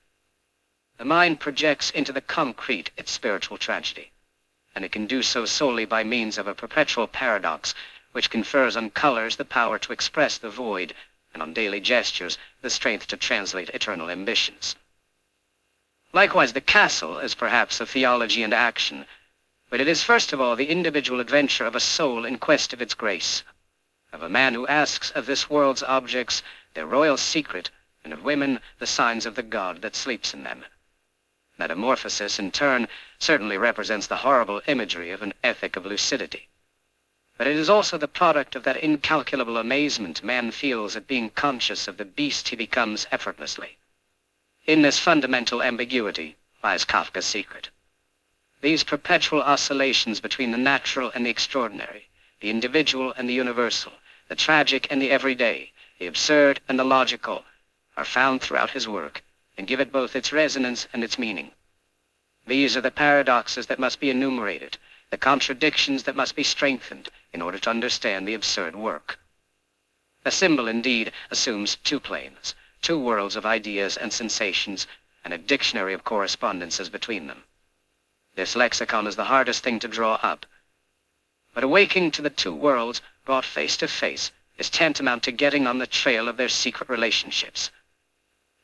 The mind projects into the concrete its spiritual tragedy, and it can do so solely by means of a perpetual paradox which confers on colors the power to express the void, and on daily gestures the strength to translate eternal ambitions. Likewise, the castle is perhaps a theology and action, but it is first of all the individual adventure of a soul in quest of its grace, of a man who asks of this world's objects their royal secret, and of women the signs of the god that sleeps in them. Metamorphosis, in turn, certainly represents the horrible imagery of an ethic of lucidity. But it is also the product of that incalculable amazement man feels at being conscious of the beast he becomes effortlessly. In this fundamental ambiguity lies Kafka's secret. These perpetual oscillations between the natural and the extraordinary, the individual and the universal, the tragic and the everyday, the absurd and the logical, are found throughout his work, and give it both its resonance and its meaning. These are the paradoxes that must be enumerated, the contradictions that must be strengthened, in order to understand the absurd work. A symbol indeed assumes two planes, two worlds of ideas and sensations, and a dictionary of correspondences between them. This lexicon is the hardest thing to draw up. But awaking to the two worlds brought face to face is tantamount to getting on the trail of their secret relationships.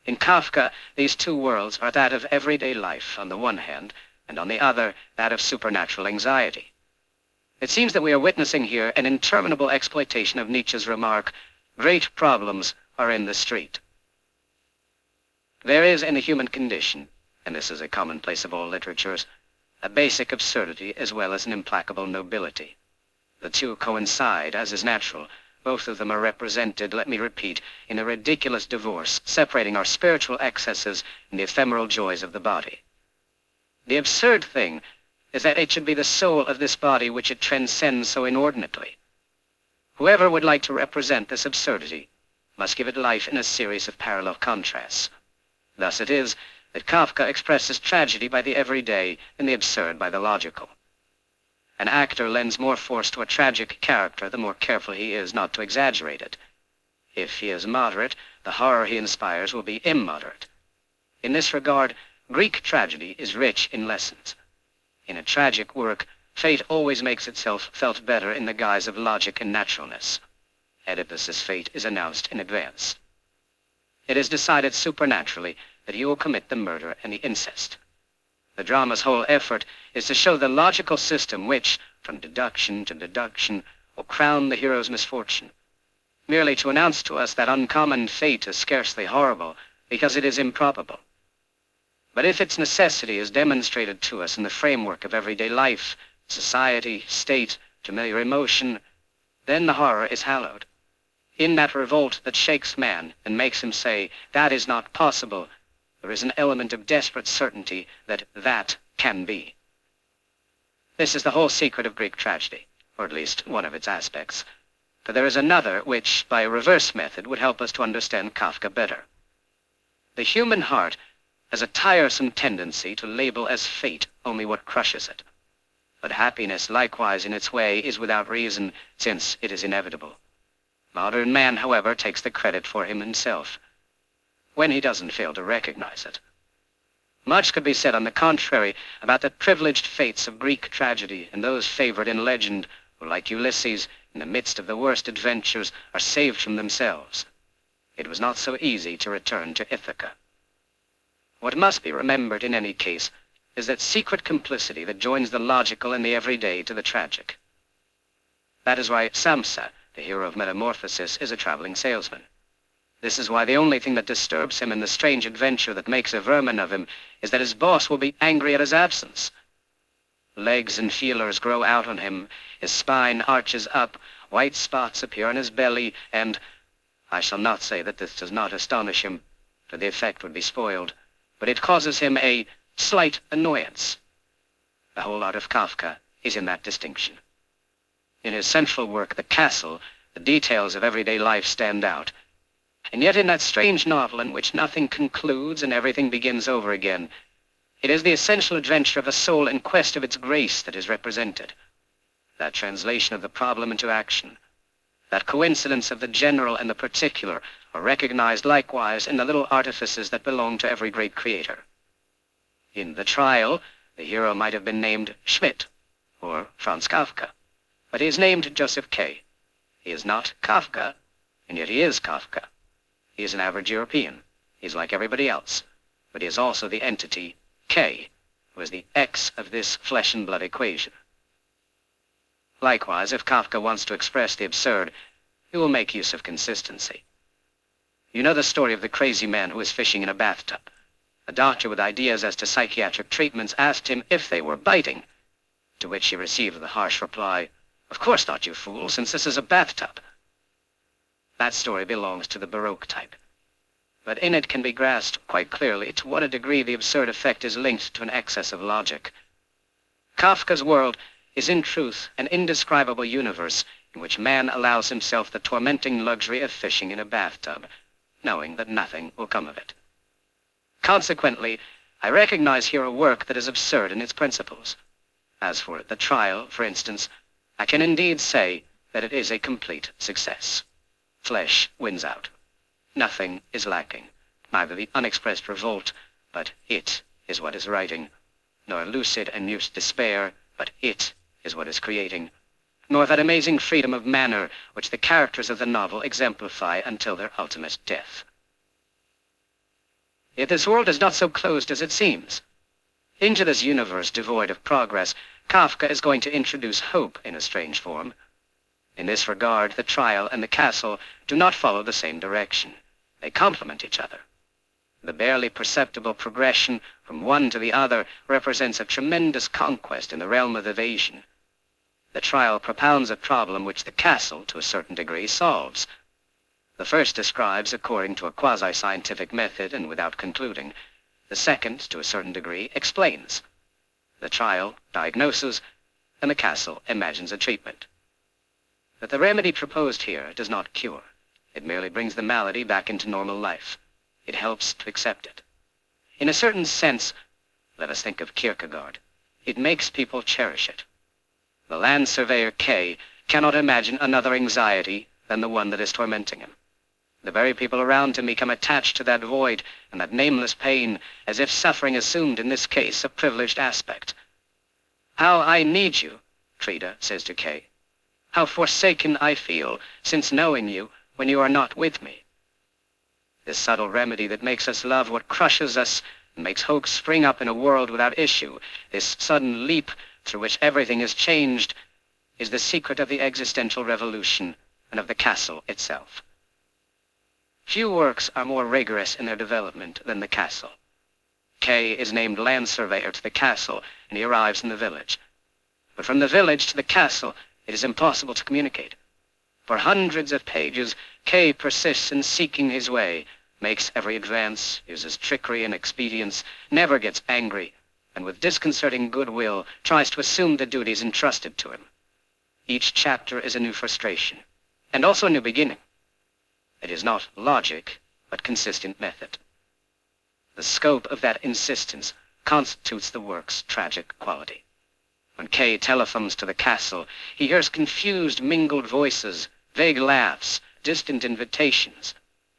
In Kafka, these two worlds are that of everyday life on the one hand, and on the other, that of supernatural anxiety. It seems that we are witnessing here an interminable exploitation of Nietzsche's remark, "Great problems are in the street." There is in the human condition, and this is a commonplace of all literatures, a basic absurdity as well as an implacable nobility. The two coincide, as is natural. Both of them are represented, let me repeat, in a ridiculous divorce, separating our spiritual excesses and the ephemeral joys of the body. The absurd thing is that it should be the soul of this body which it transcends so inordinately. Whoever would like to represent this absurdity must give it life in a series of parallel contrasts. Thus it is that Kafka expresses tragedy by the everyday and the absurd by the logical. An actor lends more force to a tragic character the more careful he is not to exaggerate it. If he is moderate, the horror he inspires will be immoderate. In this regard, Greek tragedy is rich in lessons. In a tragic work, fate always makes itself felt better in the guise of logic and naturalness. Oedipus's fate is announced in advance. It is decided supernaturally that he will commit the murder and the incest. The drama's whole effort is to show the logical system which, from deduction to deduction, will crown the hero's misfortune, merely to announce to us that uncommon fate is scarcely horrible, because it is improbable. But if its necessity is demonstrated to us in the framework of everyday life, society, state, familiar emotion, then the horror is hallowed. In that revolt that shakes man and makes him say, "That is not possible," there is an element of desperate certainty that that can be. This is the whole secret of Greek tragedy, or at least one of its aspects. For there is another which, by a reverse method, would help us to understand Kafka better. The human heart has a tiresome tendency to label as fate only what crushes it. But happiness, likewise, in its way, is without reason, since it is inevitable. Modern man, however, takes the credit for him himself, when he doesn't fail to recognize it. Much could be said on the contrary about the privileged fates of Greek tragedy and those favored in legend who, like Ulysses, in the midst of the worst adventures, are saved from themselves. It was not so easy to return to Ithaca. What must be remembered in any case is that secret complicity that joins the logical and the everyday to the tragic. That is why Samsa, the hero of Metamorphosis, is a traveling salesman. This is why the only thing that disturbs him in the strange adventure that makes a vermin of him is that his boss will be angry at his absence. Legs and feelers grow out on him, his spine arches up, white spots appear on his belly, and I shall not say that this does not astonish him, for the effect would be spoiled, but it causes him a slight annoyance. The whole art of Kafka is in that distinction. In his central work, The Castle, the details of everyday life stand out. And yet in that strange novel in which nothing concludes and everything begins over again, it is the essential adventure of a soul in quest of its grace that is represented. That translation of the problem into action, that coincidence of the general and the particular, are recognized likewise in the little artifices that belong to every great creator. In The Trial, the hero might have been named Schmidt, or Franz Kafka, but he is named Joseph K. He is not Kafka, and yet he is Kafka. He is an average European. He is like everybody else, but he is also the entity K, who is the X of this flesh and blood equation. Likewise, if Kafka wants to express the absurd, he will make use of consistency. You know the story of the crazy man who was fishing in a bathtub. A doctor with ideas as to psychiatric treatments asked him if they were biting, to which he received the harsh reply, "Of course not, you fool, since this is a bathtub." That story belongs to the Baroque type, but in it can be grasped quite clearly to what a degree the absurd effect is linked to an excess of logic. Kafka's world is in truth an indescribable universe in which man allows himself the tormenting luxury of fishing in a bathtub, knowing that nothing will come of it. Consequently, I recognize here a work that is absurd in its principles. As for The Trial, for instance, I can indeed say that it is a complete success. Flesh wins out. Nothing is lacking, neither the unexpressed revolt, but it is what is writing, nor lucid and mute despair, but it is what is creating, nor that amazing freedom of manner which the characters of the novel exemplify until their ultimate death. Yet this world is not so closed as it seems. Into this universe devoid of progress, Kafka is going to introduce hope in a strange form. In this regard, the trial and the castle do not follow the same direction. They complement each other. The barely perceptible progression from one to the other represents a tremendous conquest in the realm of evasion. The trial propounds a problem which the castle, to a certain degree, solves. The first describes according to a quasi-scientific method and without concluding. The second, to a certain degree, explains. The trial diagnoses, and the castle imagines a treatment. But the remedy proposed here does not cure. It merely brings the malady back into normal life. It helps to accept it. In a certain sense, let us think of Kierkegaard, it makes people cherish it. The land surveyor K cannot imagine another anxiety than the one that is tormenting him. The very people around him become attached to that void and that nameless pain, as if suffering assumed in this case a privileged aspect. How I need you, Frida says to K. How forsaken I feel, since knowing you, when you are not with me. This subtle remedy that makes us love what crushes us and makes hope spring up in a world without issue, this sudden leap through which everything is changed, is the secret of the existential revolution and of the castle itself. Few works are more rigorous in their development than the castle. K is named land surveyor to the castle, and he arrives in the village. But from the village to the castle, it is impossible to communicate. For hundreds of pages, K persists in seeking his way, makes every advance, uses trickery and expedients, never gets angry, and with disconcerting goodwill tries to assume the duties entrusted to him. Each chapter is a new frustration, and also a new beginning. It is not logic, but consistent method. The scope of that insistence constitutes the work's tragic quality. When K telephones to the castle, he hears confused, mingled voices, vague laughs, distant invitations.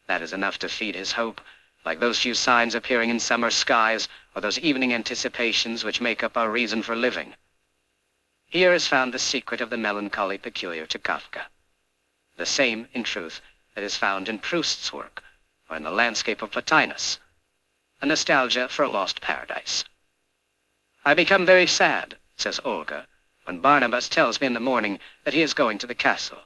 That is enough to feed his hope, like those few signs appearing in summer skies, or those evening anticipations which make up our reason for living. Here is found the secret of the melancholy peculiar to Kafka. The same, in truth, that is found in Proust's work, or in the landscape of Plotinus. A nostalgia for a lost paradise. I become very sad, says Olga, when Barnabas tells me in the morning that he is going to the castle.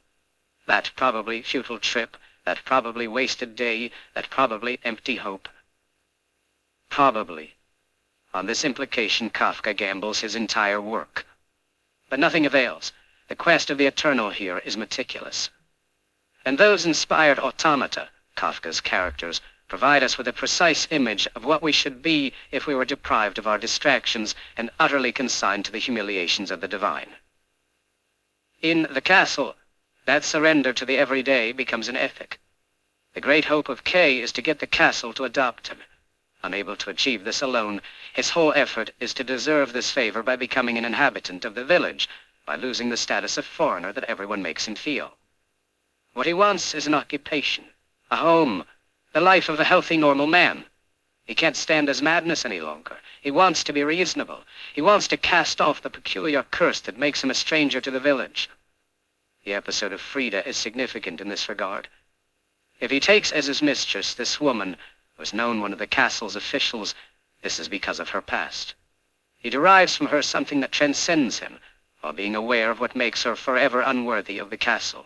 That probably futile trip, that probably wasted day, that probably empty hope. Probably. On this implication, Kafka gambles his entire work. But nothing avails. The quest of the eternal here is meticulous. And those inspired automata, Kafka's characters, provide us with a precise image of what we should be if we were deprived of our distractions and utterly consigned to the humiliations of the divine. In the castle, that surrender to the everyday becomes an ethic. The great hope of K is to get the castle to adopt him. Unable to achieve this alone, his whole effort is to deserve this favor by becoming an inhabitant of the village, by losing the status of foreigner that everyone makes him feel. What he wants is an occupation, a home, the life of a healthy, normal man. He can't stand his madness any longer. He wants to be reasonable. He wants to cast off the peculiar curse that makes him a stranger to the village. The episode of Frida is significant in this regard. If he takes as his mistress this woman who is known one of the castle's officials, this is because of her past. He derives from her something that transcends him, while being aware of what makes her forever unworthy of the castle.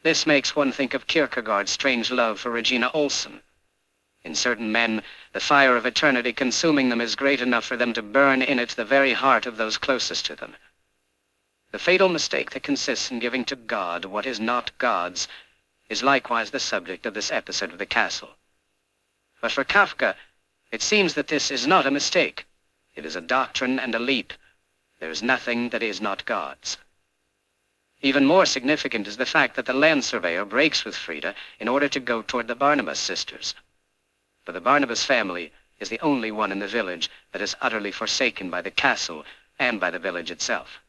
This makes one think of Kierkegaard's strange love for Regina Olsen. In certain men, the fire of eternity consuming them is great enough for them to burn in it the very heart of those closest to them. The fatal mistake that consists in giving to God what is not God's is likewise the subject of this episode of the castle. But for Kafka, it seems that this is not a mistake. It is a doctrine and a leap. There is nothing that is not God's. Even more significant is the fact that the land surveyor breaks with Frida in order to go toward the Barnabas sisters. For the Barnabas family is the only one in the village that is utterly forsaken by the castle and by the village itself.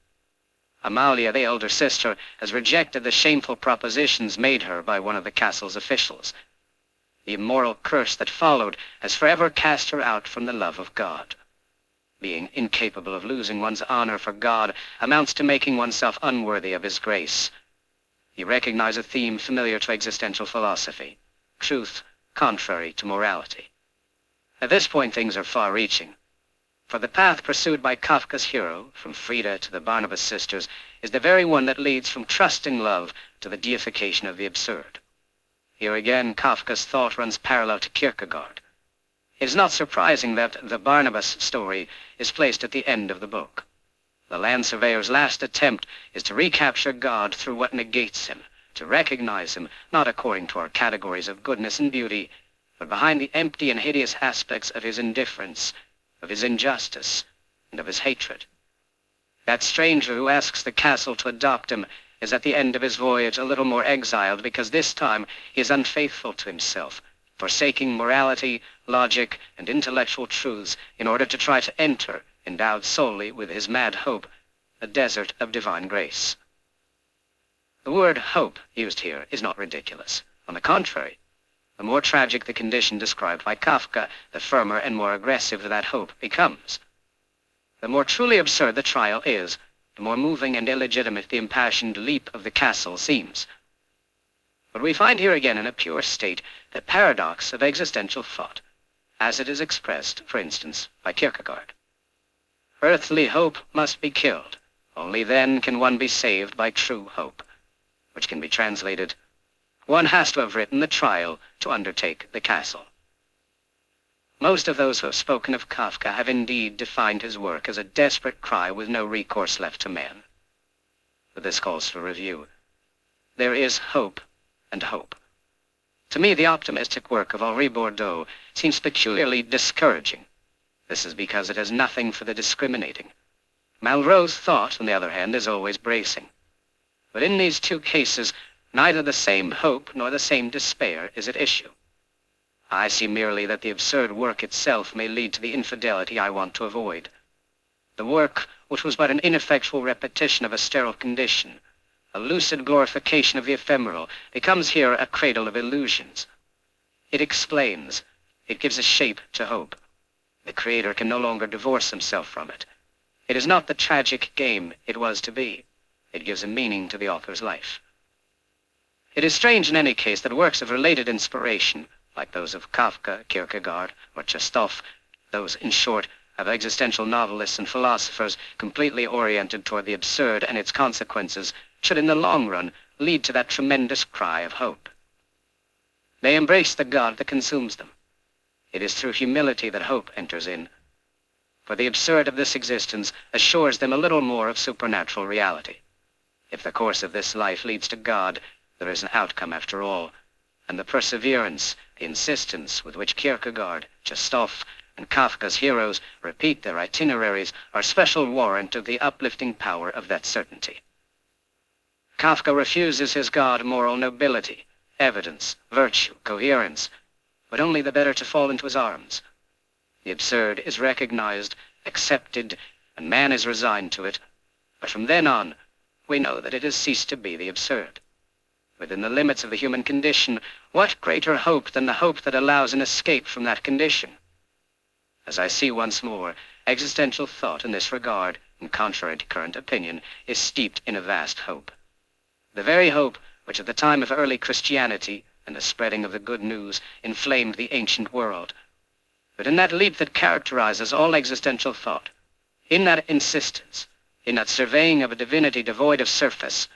Amalia, the elder sister, has rejected the shameful propositions made her by one of the castle's officials. The immoral curse that followed has forever cast her out from the love of God. Being incapable of losing one's honor for God amounts to making oneself unworthy of His grace. You recognize a theme familiar to existential philosophy: truth contrary to morality. At this point, things are far-reaching. For the path pursued by Kafka's hero, from Frida to the Barnabas sisters, is the very one that leads from trusting love to the deification of the absurd. Here again, Kafka's thought runs parallel to Kierkegaard. It is not surprising that the Barnabas story is placed at the end of the book. The land surveyor's last attempt is to recapture God through what negates Him, to recognize Him not according to our categories of goodness and beauty, but behind the empty and hideous aspects of His indifference, of His injustice, and of His hatred. That stranger who asks the castle to adopt him is at the end of his voyage a little more exiled, because this time he is unfaithful to himself, forsaking morality, logic, and intellectual truths in order to try to enter, endowed solely with his mad hope, a desert of divine grace. The word hope used here is not ridiculous. On the contrary, the more tragic the condition described by Kafka, the firmer and more aggressive that hope becomes. The more truly absurd the trial is, the more moving and illegitimate the impassioned leap of the castle seems. But we find here again in a pure state the paradox of existential thought, as it is expressed, for instance, by Kierkegaard. Earthly hope must be killed. Only then can one be saved by true hope, which can be translated: one has to have written the trial to undertake the castle. Most of those who have spoken of Kafka have indeed defined his work as a desperate cry with no recourse left to man. But this calls for review. There is hope and hope. To me, the optimistic work of Henri Bordeaux seems peculiarly discouraging. This is because it has nothing for the discriminating. Malraux's thought, on the other hand, is always bracing. But in these two cases, neither the same hope nor the same despair is at issue. I see merely that the absurd work itself may lead to the infidelity I want to avoid. The work, which was but an ineffectual repetition of a sterile condition, a lucid glorification of the ephemeral, becomes here a cradle of illusions. It explains. It gives a shape to hope. The creator can no longer divorce himself from it. It is not the tragic game it was to be. It gives a meaning to the author's life. It is strange in any case that works of related inspiration, like those of Kafka, Kierkegaard, or Chestov, those, in short, of existential novelists and philosophers completely oriented toward the absurd and its consequences, should in the long run lead to that tremendous cry of hope. They embrace the God that consumes them. It is through humility that hope enters in. For the absurd of this existence assures them a little more of supernatural reality. If the course of this life leads to God, there is an outcome after all, and the perseverance, the insistence with which Kierkegaard, Chestov, and Kafka's heroes repeat their itineraries are special warrant of the uplifting power of that certainty. Kafka refuses his God moral nobility, evidence, virtue, coherence, but only the better to fall into his arms. The absurd is recognized, accepted, and man is resigned to it, but from then on, we know that it has ceased to be the absurd. Within the limits of the human condition, what greater hope than the hope that allows an escape from that condition? As I see once more, existential thought in this regard, and contrary to current opinion, is steeped in a vast hope. The very hope which at the time of early Christianity and the spreading of the good news inflamed the ancient world. But in that leap that characterizes all existential thought, in that insistence, in that surveying of a divinity devoid of surface,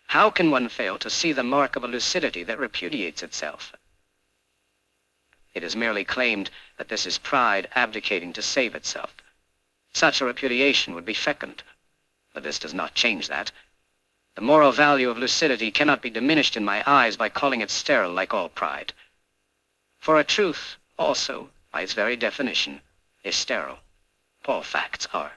how can one fail to see the mark of a lucidity that repudiates itself? It is merely claimed that this is pride abdicating to save itself. Such a repudiation would be fecund, but this does not change that. The moral value of lucidity cannot be diminished in my eyes by calling it sterile like all pride. For a truth, also, by its very definition, is sterile. All facts are.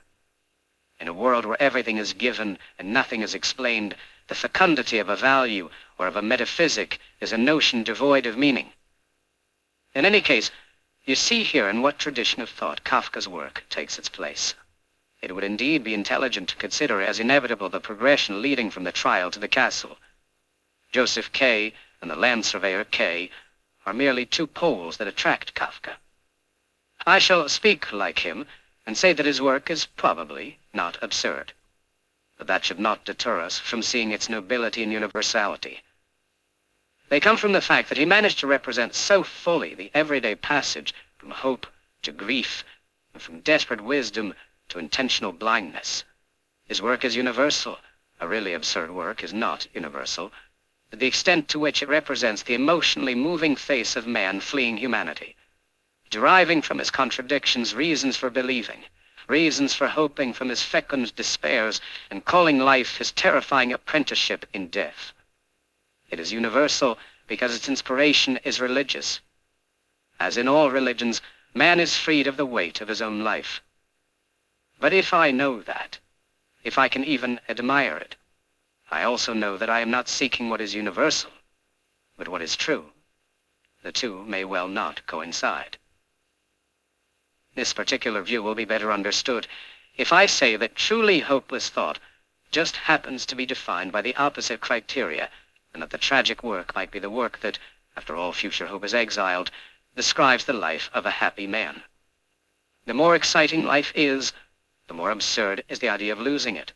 In a world where everything is given and nothing is explained, the fecundity of a value or of a metaphysic is a notion devoid of meaning. In any case, you see here in what tradition of thought Kafka's work takes its place. It would indeed be intelligent to consider as inevitable the progression leading from the trial to the castle. Joseph K. and the land surveyor K. are merely two poles that attract Kafka. I shall speak like him and say that his work is probably not absurd. But that should not deter us from seeing its nobility and universality. They come from the fact that he managed to represent so fully the everyday passage from hope to grief, and from desperate wisdom to intentional blindness. His work is universal. A really absurd work is not universal, to the extent to which it represents the emotionally moving face of man fleeing humanity, deriving from his contradictions reasons for believing, reasons for hoping from his fecund despairs, and calling life his terrifying apprenticeship in death. It is universal because its inspiration is religious. As in all religions, man is freed of the weight of his own life. But if I know that, if I can even admire it, I also know that I am not seeking what is universal, but what is true. The two may well not coincide. This particular view will be better understood if I say that truly hopeless thought just happens to be defined by the opposite criteria, and that the tragic work might be the work that, after all future hope is exiled, describes the life of a happy man. The more exciting life is, the more absurd is the idea of losing it.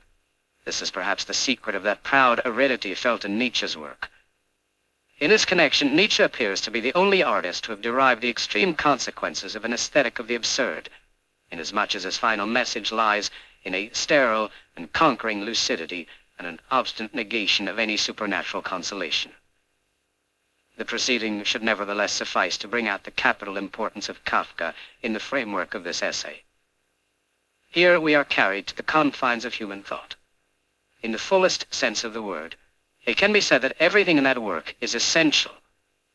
This is perhaps the secret of that proud aridity felt in Nietzsche's work. In this connection, Nietzsche appears to be the only artist to have derived the extreme consequences of an aesthetic of the absurd, inasmuch as his final message lies in a sterile and conquering lucidity and an obstinate negation of any supernatural consolation. The proceeding should nevertheless suffice to bring out the capital importance of Kafka in the framework of this essay. Here we are carried to the confines of human thought. In the fullest sense of the word, it can be said that everything in that work is essential.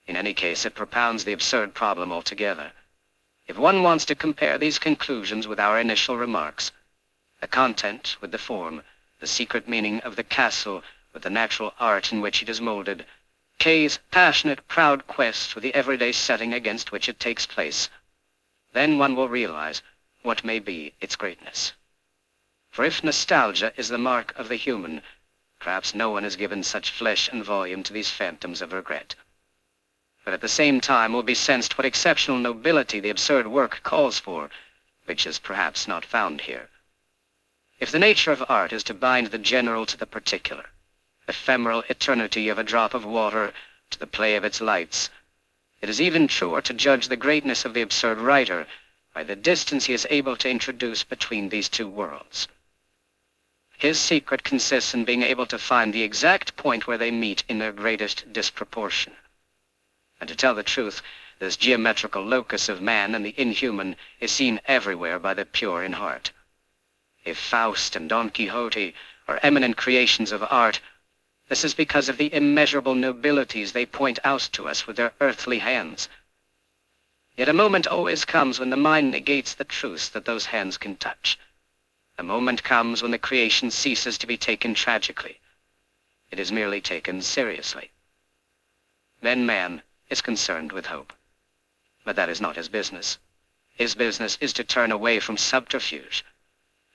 In any case, it propounds the absurd problem altogether. If one wants to compare these conclusions with our initial remarks, the content with the form, the secret meaning of the castle with the natural art in which it is molded, K's passionate, proud quest with the everyday setting against which it takes place, then one will realize what may be its greatness. For if nostalgia is the mark of the human, perhaps no one has given such flesh and volume to these phantoms of regret. But at the same time will be sensed what exceptional nobility the absurd work calls for, which is perhaps not found here. If the nature of art is to bind the general to the particular, ephemeral eternity of a drop of water to the play of its lights, it is even truer to judge the greatness of the absurd writer by the distance he is able to introduce between these two worlds. His secret consists in being able to find the exact point where they meet in their greatest disproportion. And to tell the truth, this geometrical locus of man and the inhuman is seen everywhere by the pure in heart. If Faust and Don Quixote are eminent creations of art, this is because of the immeasurable nobilities they point out to us with their earthly hands. Yet a moment always comes when the mind negates the truths that those hands can touch. A moment comes when the creation ceases to be taken tragically. It is merely taken seriously. Then man is concerned with hope. But that is not his business. His business is to turn away from subterfuge.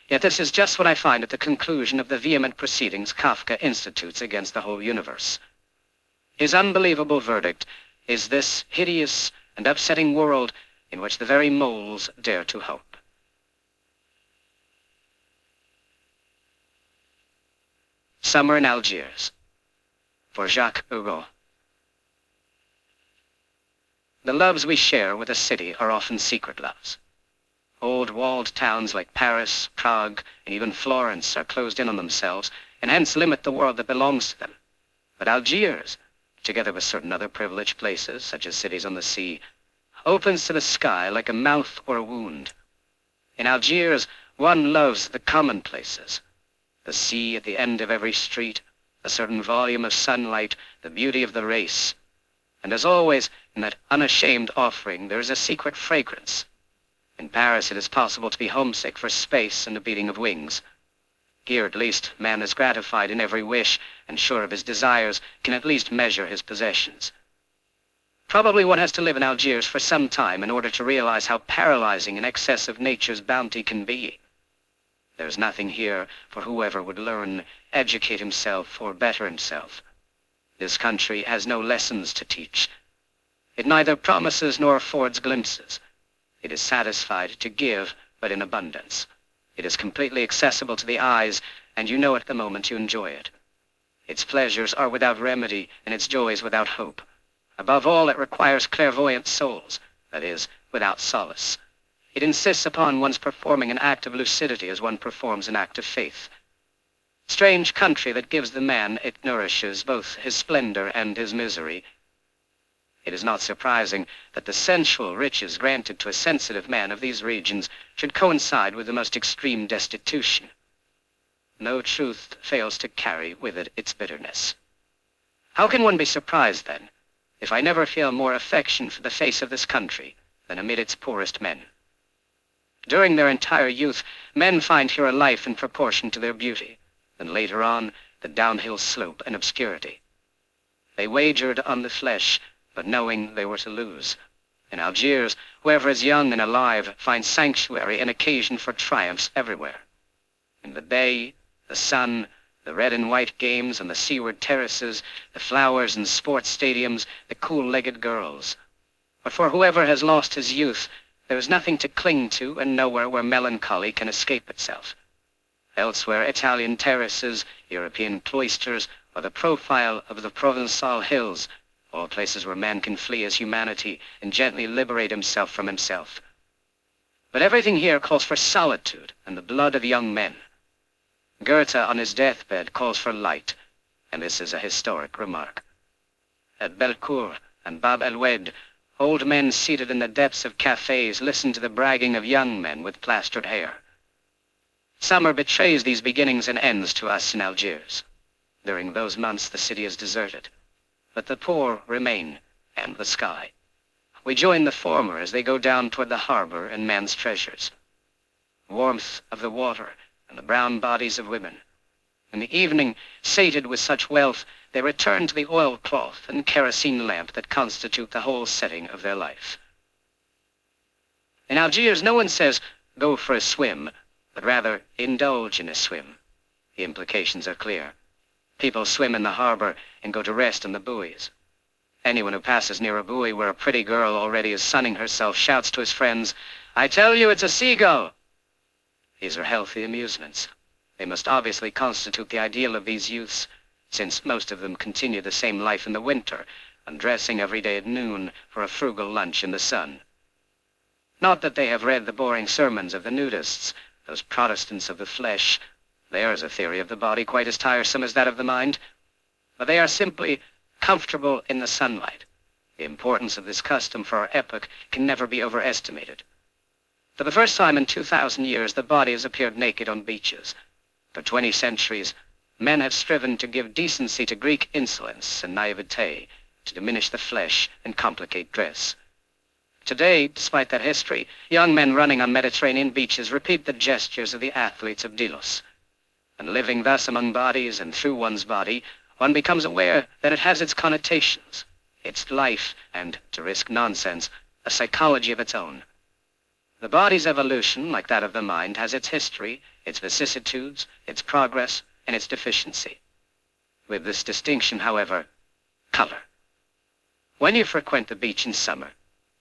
Yet this is just what I find at the conclusion of the vehement proceedings Kafka institutes against the whole universe. His unbelievable verdict is this hideous and upsetting world in which the very moles dare to hope. Summer in Algiers, for Jacques Hugo. The loves we share with a city are often secret loves. Old walled towns like Paris, Prague, and even Florence are closed in on themselves, and hence limit the world that belongs to them. But Algiers, together with certain other privileged places, such as cities on the sea, opens to the sky like a mouth or a wound. In Algiers, one loves the commonplaces. The sea at the end of every street, a certain volume of sunlight, the beauty of the race. And as always, in that unashamed offering, there is a secret fragrance. In Paris, it is possible to be homesick for space and the beating of wings. Here, at least, man is gratified in every wish, and sure of his desires, can at least measure his possessions. Probably one has to live in Algiers for some time in order to realize how paralyzing an excess of nature's bounty can be. There is nothing here for whoever would learn, educate himself, or better himself. This country has no lessons to teach. It neither promises nor affords glimpses. It is satisfied to give, but in abundance. It is completely accessible to the eyes, and you know it the moment you enjoy it. Its pleasures are without remedy, and its joys without hope. Above all, it requires clairvoyant souls, that is, without solace. It insists upon one's performing an act of lucidity as one performs an act of faith. Strange country that gives the man it nourishes both his splendor and his misery. It is not surprising that the sensual riches granted to a sensitive man of these regions should coincide with the most extreme destitution. No truth fails to carry with it its bitterness. How can one be surprised, then, if I never feel more affection for the face of this country than amid its poorest men? During their entire youth, men find here a life in proportion to their beauty, and later on, the downhill slope and obscurity. They wagered on the flesh, but knowing they were to lose. In Algiers, whoever is young and alive finds sanctuary and occasion for triumphs everywhere. In the bay, the sun, the red and white games on the seaward terraces, the flowers and sports stadiums, the cool-legged girls. But for whoever has lost his youth, there is nothing to cling to and nowhere where melancholy can escape itself. Elsewhere, Italian terraces, European cloisters, or the profile of the Provençal hills, all places where man can flee as humanity and gently liberate himself from himself. But everything here calls for solitude and the blood of young men. Goethe on his deathbed calls for light, and this is a historic remark. At Belcourt and Bab el Oued, old men seated in the depths of cafes listen to the bragging of young men with plastered hair. Summer betrays these beginnings and ends to us in Algiers. During those months the city is deserted, but the poor remain, and the sky. We join the former as they go down toward the harbor and man's treasures. Warmth of the water and the brown bodies of women. In the evening, sated with such wealth, they return to the oilcloth and kerosene lamp that constitute the whole setting of their life. In Algiers, no one says, go for a swim, but rather indulge in a swim. The implications are clear. People swim in the harbor and go to rest on the buoys. Anyone who passes near a buoy where a pretty girl already is sunning herself shouts to his friends, I tell you it's a seagull. These are healthy amusements. They must obviously constitute the ideal of these youths, since most of them continue the same life in the winter, undressing every day at noon for a frugal lunch in the sun. Not that they have read the boring sermons of the nudists, those Protestants of the flesh. Theirs a theory of the body quite as tiresome as that of the mind. But they are simply comfortable in the sunlight. The importance of this custom for our epoch can never be overestimated. For the first time in 2,000 years, the body has appeared naked on beaches. For 20 centuries, men have striven to give decency to Greek insolence and naivete, to diminish the flesh and complicate dress. Today, despite that history, young men running on Mediterranean beaches repeat the gestures of the athletes of Delos. And living thus among bodies and through one's body, one becomes aware that it has its connotations, its life, and, to risk nonsense, a psychology of its own. The body's evolution, like that of the mind, has its history, its vicissitudes, its progress, and its deficiency. With this distinction, however, color. When you frequent the beach in summer,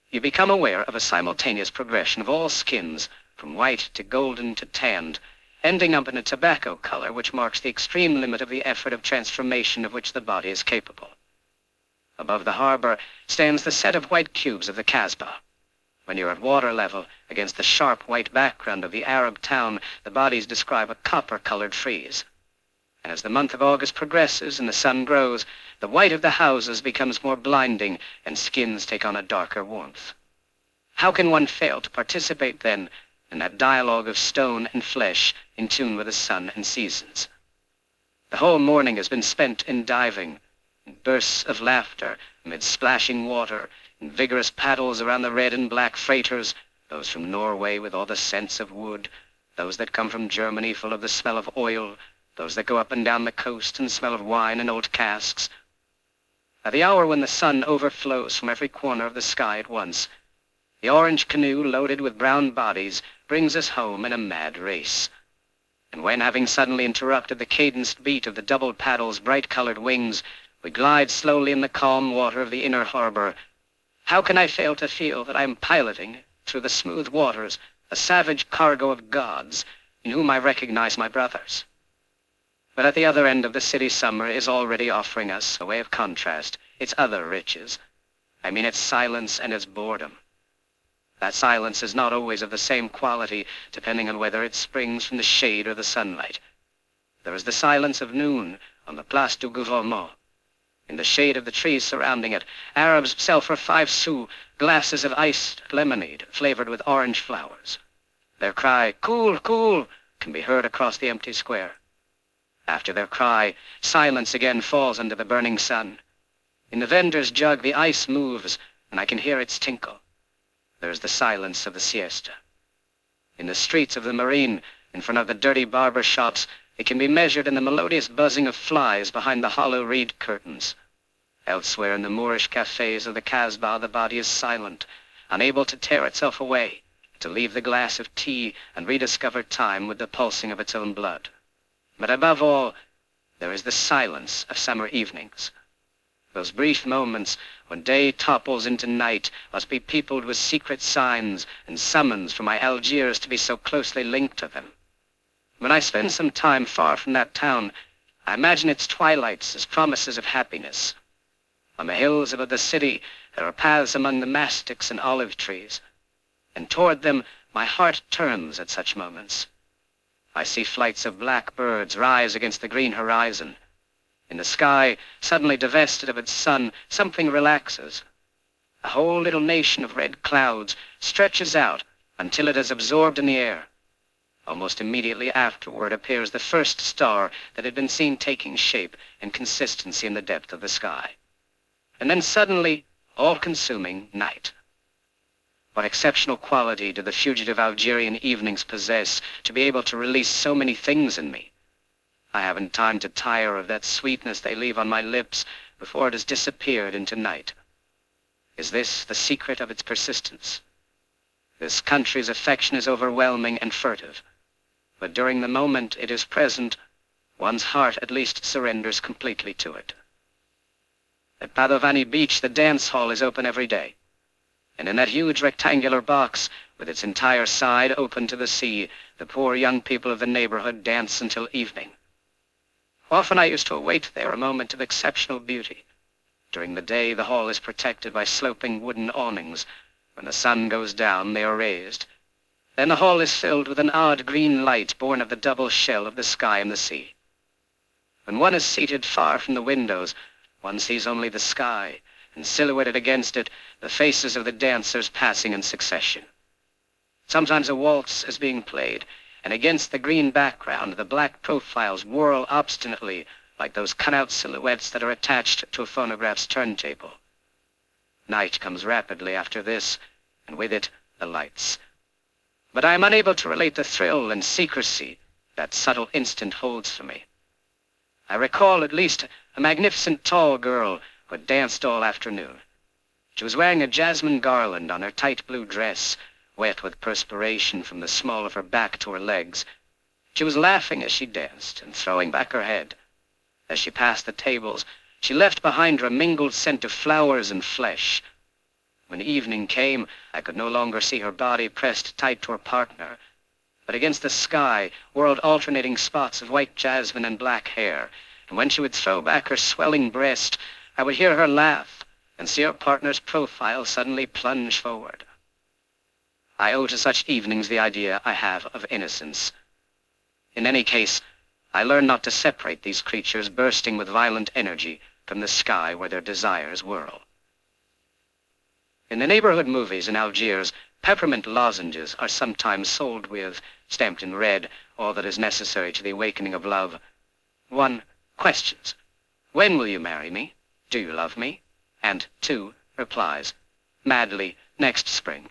you become aware of a simultaneous progression of all skins, from white to golden to tanned, ending up in a tobacco color which marks the extreme limit of the effort of transformation of which the body is capable. Above the harbor stands the set of white cubes of the Kasbah. When you're at water level, against the sharp white background of the Arab town, the bodies describe a copper-colored frieze. And as the month of August progresses and the sun grows, the white of the houses becomes more blinding and skins take on a darker warmth. How can one fail to participate then in that dialogue of stone and flesh in tune with the sun and seasons? The whole morning has been spent in diving, in bursts of laughter amid splashing water, in vigorous paddles around the red and black freighters, those from Norway with all the scents of wood, those that come from Germany full of the smell of oil, those that go up and down the coast and smell of wine and old casks. At the hour when the sun overflows from every corner of the sky at once, the orange canoe loaded with brown bodies brings us home in a mad race. And when, having suddenly interrupted the cadenced beat of the double paddle's bright-colored wings, we glide slowly in the calm water of the inner harbor, how can I fail to feel that I am piloting, through the smooth waters, a savage cargo of gods, in whom I recognize my brothers? But at the other end of the city summer is already offering us, a way of contrast, its other riches. I mean its silence and its boredom. That silence is not always of the same quality, depending on whether it springs from the shade or the sunlight. There is the silence of noon on the Place du Gouvernement. In the shade of the trees surrounding it, Arabs sell for 5 sous glasses of iced lemonade flavored with orange flowers. Their cry, "Cool, cool," can be heard across the empty square. After their cry, silence again falls under the burning sun. In the vendor's jug, the ice moves, and I can hear its tinkle. There is the silence of the siesta. In the streets of the Marine, in front of the dirty barber shops, it can be measured in the melodious buzzing of flies behind the hollow reed curtains. Elsewhere in the Moorish cafes of the Casbah, the body is silent, unable to tear itself away, to leave the glass of tea and rediscover time with the pulsing of its own blood. But above all, there is the silence of summer evenings. Those brief moments when day topples into night must be peopled with secret signs and summons for my Algiers to be so closely linked to them. When I spend some time far from that town, I imagine its twilights as promises of happiness. On the hills above the city, there are paths among the mastics and olive trees, and toward them my heart turns at such moments. I see flights of black birds rise against the green horizon. In the sky, suddenly divested of its sun, something relaxes. A whole little nation of red clouds stretches out until it is absorbed in the air. Almost immediately afterward appears the first star that had been seen taking shape and consistency in the depth of the sky. And then suddenly, all-consuming night. What exceptional quality do the fugitive Algerian evenings possess to be able to release so many things in me? I haven't time to tire of that sweetness they leave on my lips before it has disappeared into night. Is this the secret of its persistence? This country's affection is overwhelming and furtive, but during the moment it is present, one's heart at least surrenders completely to it. At Padovani Beach, the dance hall is open every day. And in that huge rectangular box, with its entire side open to the sea, the poor young people of the neighborhood dance until evening. Often I used to await there a moment of exceptional beauty. During the day, the hall is protected by sloping wooden awnings. When the sun goes down, they are raised. Then the hall is filled with an odd green light born of the double shell of the sky and the sea. When one is seated far from the windows, one sees only the sky, and silhouetted against it, the faces of the dancers passing in succession. Sometimes a waltz is being played, and against the green background, the black profiles whirl obstinately like those cut-out silhouettes that are attached to a phonograph's turntable. Night comes rapidly after this, and with it, the lights. But I am unable to relate the thrill and secrecy that subtle instant holds for me. I recall at least a magnificent tall girl who had danced all afternoon. She was wearing a jasmine garland on her tight blue dress, wet with perspiration from the small of her back to her legs. She was laughing as she danced and throwing back her head. As she passed the tables, she left behind her a mingled scent of flowers and flesh. When evening came, I could no longer see her body pressed tight to her partner, but against the sky whirled alternating spots of white jasmine and black hair, and when she would throw back her swelling breast, I would hear her laugh and see her partner's profile suddenly plunge forward. I owe to such evenings the idea I have of innocence. In any case, I learned not to separate these creatures bursting with violent energy from the sky where their desires whirl. In the neighborhood movies in Algiers, peppermint lozenges are sometimes sold with, stamped in red, all that is necessary to the awakening of love. 1. Questions. When will you marry me? Do you love me? And 2. Replies. Madly, next spring.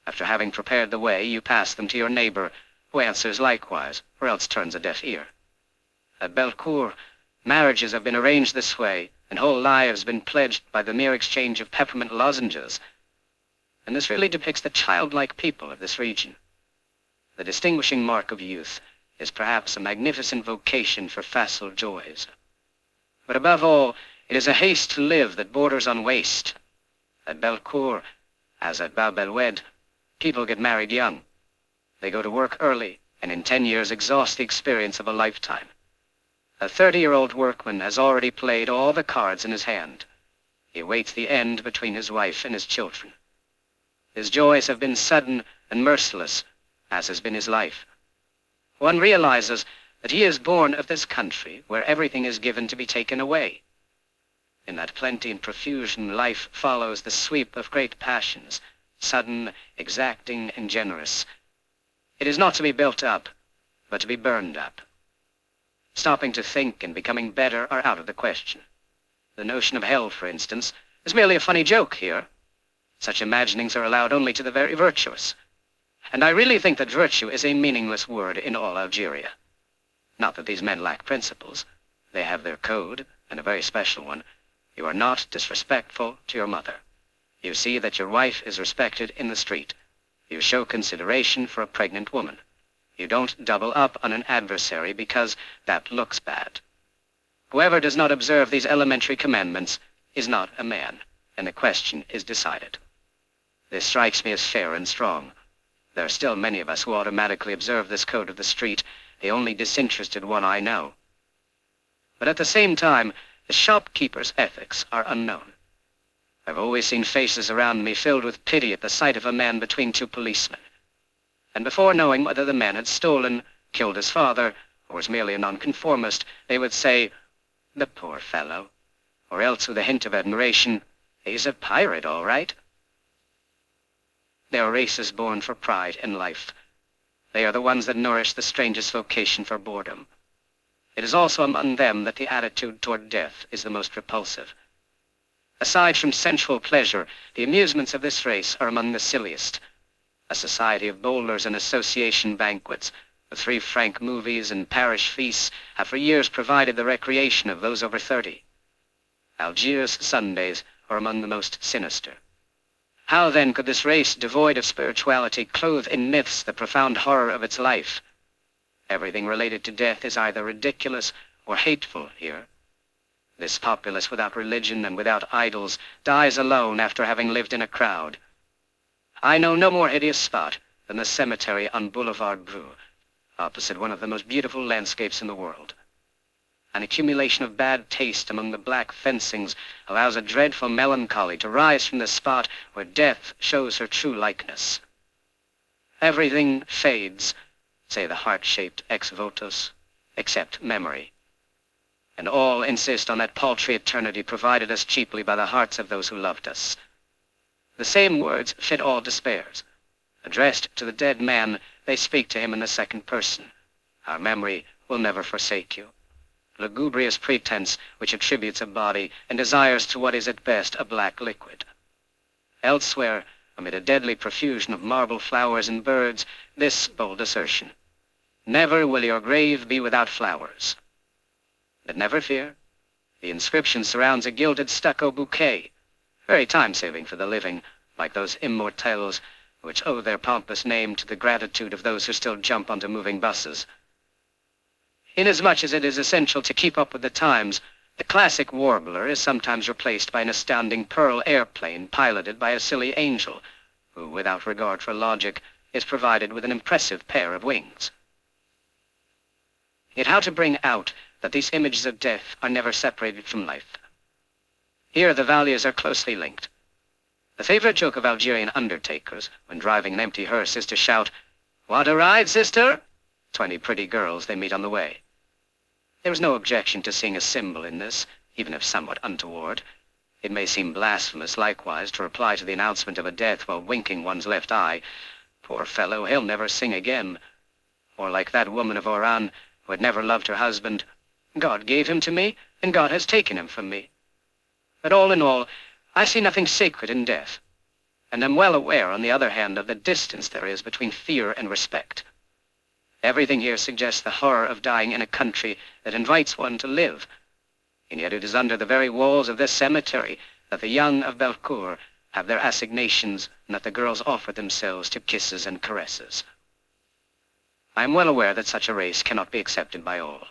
After having prepared the way, you pass them to your neighbor, who answers likewise, or else turns a deaf ear. At Belcourt, marriages have been arranged this way, and whole lives been pledged by the mere exchange of peppermint lozenges. And this really depicts the childlike people of this region. The distinguishing mark of youth is perhaps a magnificent vocation for facile joys. But above all, it is a haste to live that borders on waste. At Belcourt, as at Bab-el-Oued, people get married young. They go to work early, and in 10 years exhaust the experience of a lifetime. A 30-year-old workman has already played all the cards in his hand. He awaits the end between his wife and his children. His joys have been sudden and merciless, as has been his life. One realizes that he is born of this country where everything is given to be taken away. In that plenty and profusion, life follows the sweep of great passions, sudden, exacting, and generous. It is not to be built up, but to be burned up. Stopping to think and becoming better are out of the question. The notion of hell, for instance, is merely a funny joke here. Such imaginings are allowed only to the very virtuous. And I really think that virtue is a meaningless word in all Algeria. Not that these men lack principles. They have their code, and a very special one. You are not disrespectful to your mother. You see that your wife is respected in the street. You show consideration for a pregnant woman. You don't double up on an adversary because that looks bad. Whoever does not observe these elementary commandments is not a man, and the question is decided. This strikes me as fair and strong. There are still many of us who automatically observe this code of the street, the only disinterested one I know. But at the same time, the shopkeeper's ethics are unknown. I've always seen faces around me filled with pity at the sight of a man between two policemen. And before knowing whether the man had stolen, killed his father, or was merely a nonconformist, they would say, "The poor fellow," or else with a hint of admiration, "He's a pirate, all right." They are races born for pride in life. They are the ones that nourish the strangest vocation for boredom. It is also among them that the attitude toward death is the most repulsive. Aside from sensual pleasure, the amusements of this race are among the silliest. A society of bowlers and association banquets, the 3-franc movies and parish feasts have for years provided the recreation of those over 30. Algiers Sundays are among the most sinister. How then could this race, devoid of spirituality, clothe in myths the profound horror of its life? Everything related to death is either ridiculous or hateful here. This populace without religion and without idols dies alone after having lived in a crowd. I know no more hideous spot than the cemetery on Boulevard Bru, opposite one of the most beautiful landscapes in the world. An accumulation of bad taste among the black fencings allows a dreadful melancholy to rise from the spot where death shows her true likeness. Everything fades, say the heart-shaped ex-votos, except memory. And all insist on that paltry eternity provided us cheaply by the hearts of those who loved us. The same words fit all despairs. Addressed to the dead man, they speak to him in the second person. Our memory will never forsake you. Lugubrious pretense which attributes a body and desires to what is at best a black liquid. Elsewhere, amid a deadly profusion of marble flowers and birds, this bold assertion: "Never will your grave be without flowers." But never fear, the inscription surrounds a gilded stucco bouquet, very time-saving for the living, like those immortelles which owe their pompous name to the gratitude of those who still jump onto moving buses. Inasmuch as it is essential to keep up with the times, the classic warbler is sometimes replaced by an astounding pearl airplane piloted by a silly angel, who, without regard for logic, is provided with an impressive pair of wings. Yet how to bring out that these images of death are never separated from life? Here the values are closely linked. The favorite joke of Algerian undertakers, when driving an empty hearse, is to shout, "Want a ride, sister?" 20 pretty girls they meet on the way. There is no objection to seeing a symbol in this, even if somewhat untoward. It may seem blasphemous, likewise, to reply to the announcement of a death while winking one's left eye, "Poor fellow, he'll never sing again." Or like that woman of Oran who had never loved her husband, "God gave him to me, and God has taken him from me." But all in all, I see nothing sacred in death, and am well aware, on the other hand, of the distance there is between fear and respect. Everything here suggests the horror of dying in a country that invites one to live, and yet it is under the very walls of this cemetery that the young of Belcourt have their assignations and that the girls offer themselves to kisses and caresses. I am well aware that such a race cannot be accepted by all.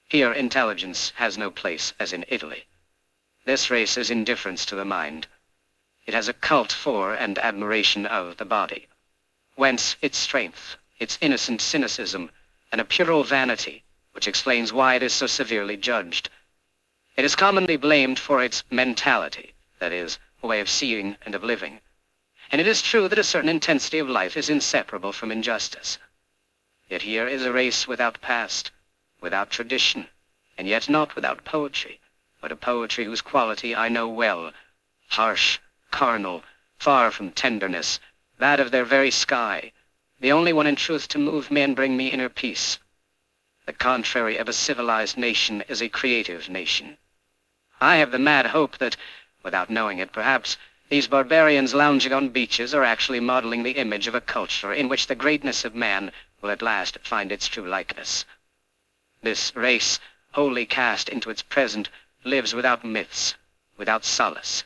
Here intelligence has no place as in Italy. This race is indifference to the mind. It has a cult for and admiration of the body, whence its strength, its innocent cynicism, and a puerile vanity, which explains why it is so severely judged. It is commonly blamed for its mentality, that is, a way of seeing and of living. And it is true that a certain intensity of life is inseparable from injustice. Yet here is a race without past, without tradition, and yet not without poetry, but a poetry whose quality I know well, harsh, carnal, far from tenderness, that of their very sky, the only one in truth to move me and bring me inner peace. The contrary of a civilized nation is a creative nation. I have the mad hope that, without knowing it perhaps, these barbarians lounging on beaches are actually modeling the image of a culture in which the greatness of man will at last find its true likeness. This race, wholly cast into its present, lives without myths, without solace.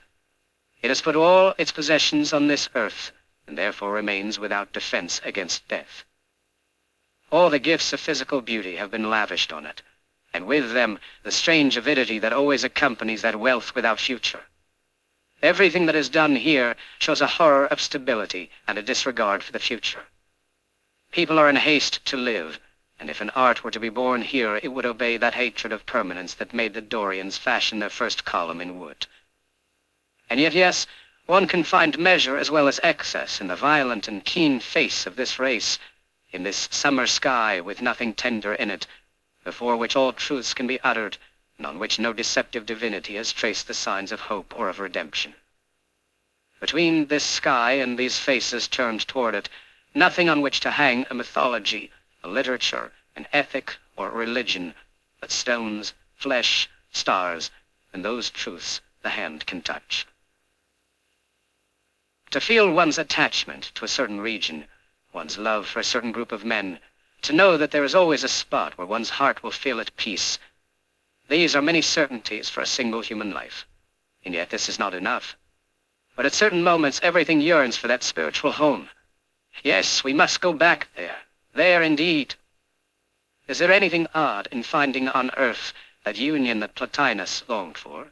It has put all its possessions on this earth, and therefore remains without defense against death. All the gifts of physical beauty have been lavished on it, and with them the strange avidity that always accompanies that wealth without future. Everything that is done here shows a horror of stability and a disregard for the future. People are in haste to live, and if an art were to be born here, it would obey that hatred of permanence that made the Dorians fashion their first column in wood. And yet, yes, one can find measure as well as excess in the violent and keen face of this race, in this summer sky with nothing tender in it, before which all truths can be uttered, and on which no deceptive divinity has traced the signs of hope or of redemption. Between this sky and these faces turned toward it, nothing on which to hang a mythology, a literature, an ethic, or religion, but stones, flesh, stars, and those truths the hand can touch. To feel one's attachment to a certain region, one's love for a certain group of men, to know that there is always a spot where one's heart will feel at peace, these are many certainties for a single human life. And yet this is not enough. But at certain moments everything yearns for that spiritual home. Yes, we must go back there. There indeed. Is there anything odd in finding on earth that union that Plotinus longed for?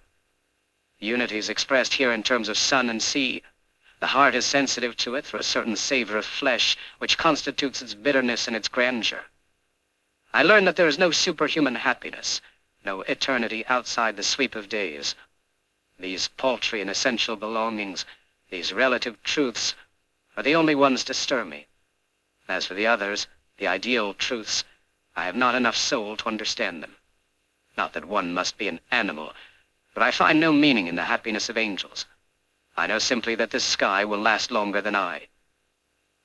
Unity is expressed here in terms of sun and sea. The heart is sensitive to it through a certain savor of flesh, which constitutes its bitterness and its grandeur. I learn that there is no superhuman happiness, no eternity outside the sweep of days. These paltry and essential belongings, these relative truths, are the only ones to stir me. As for the others, the ideal truths, I have not enough soul to understand them. Not that one must be an animal, but I find no meaning in the happiness of angels. I know simply that this sky will last longer than I.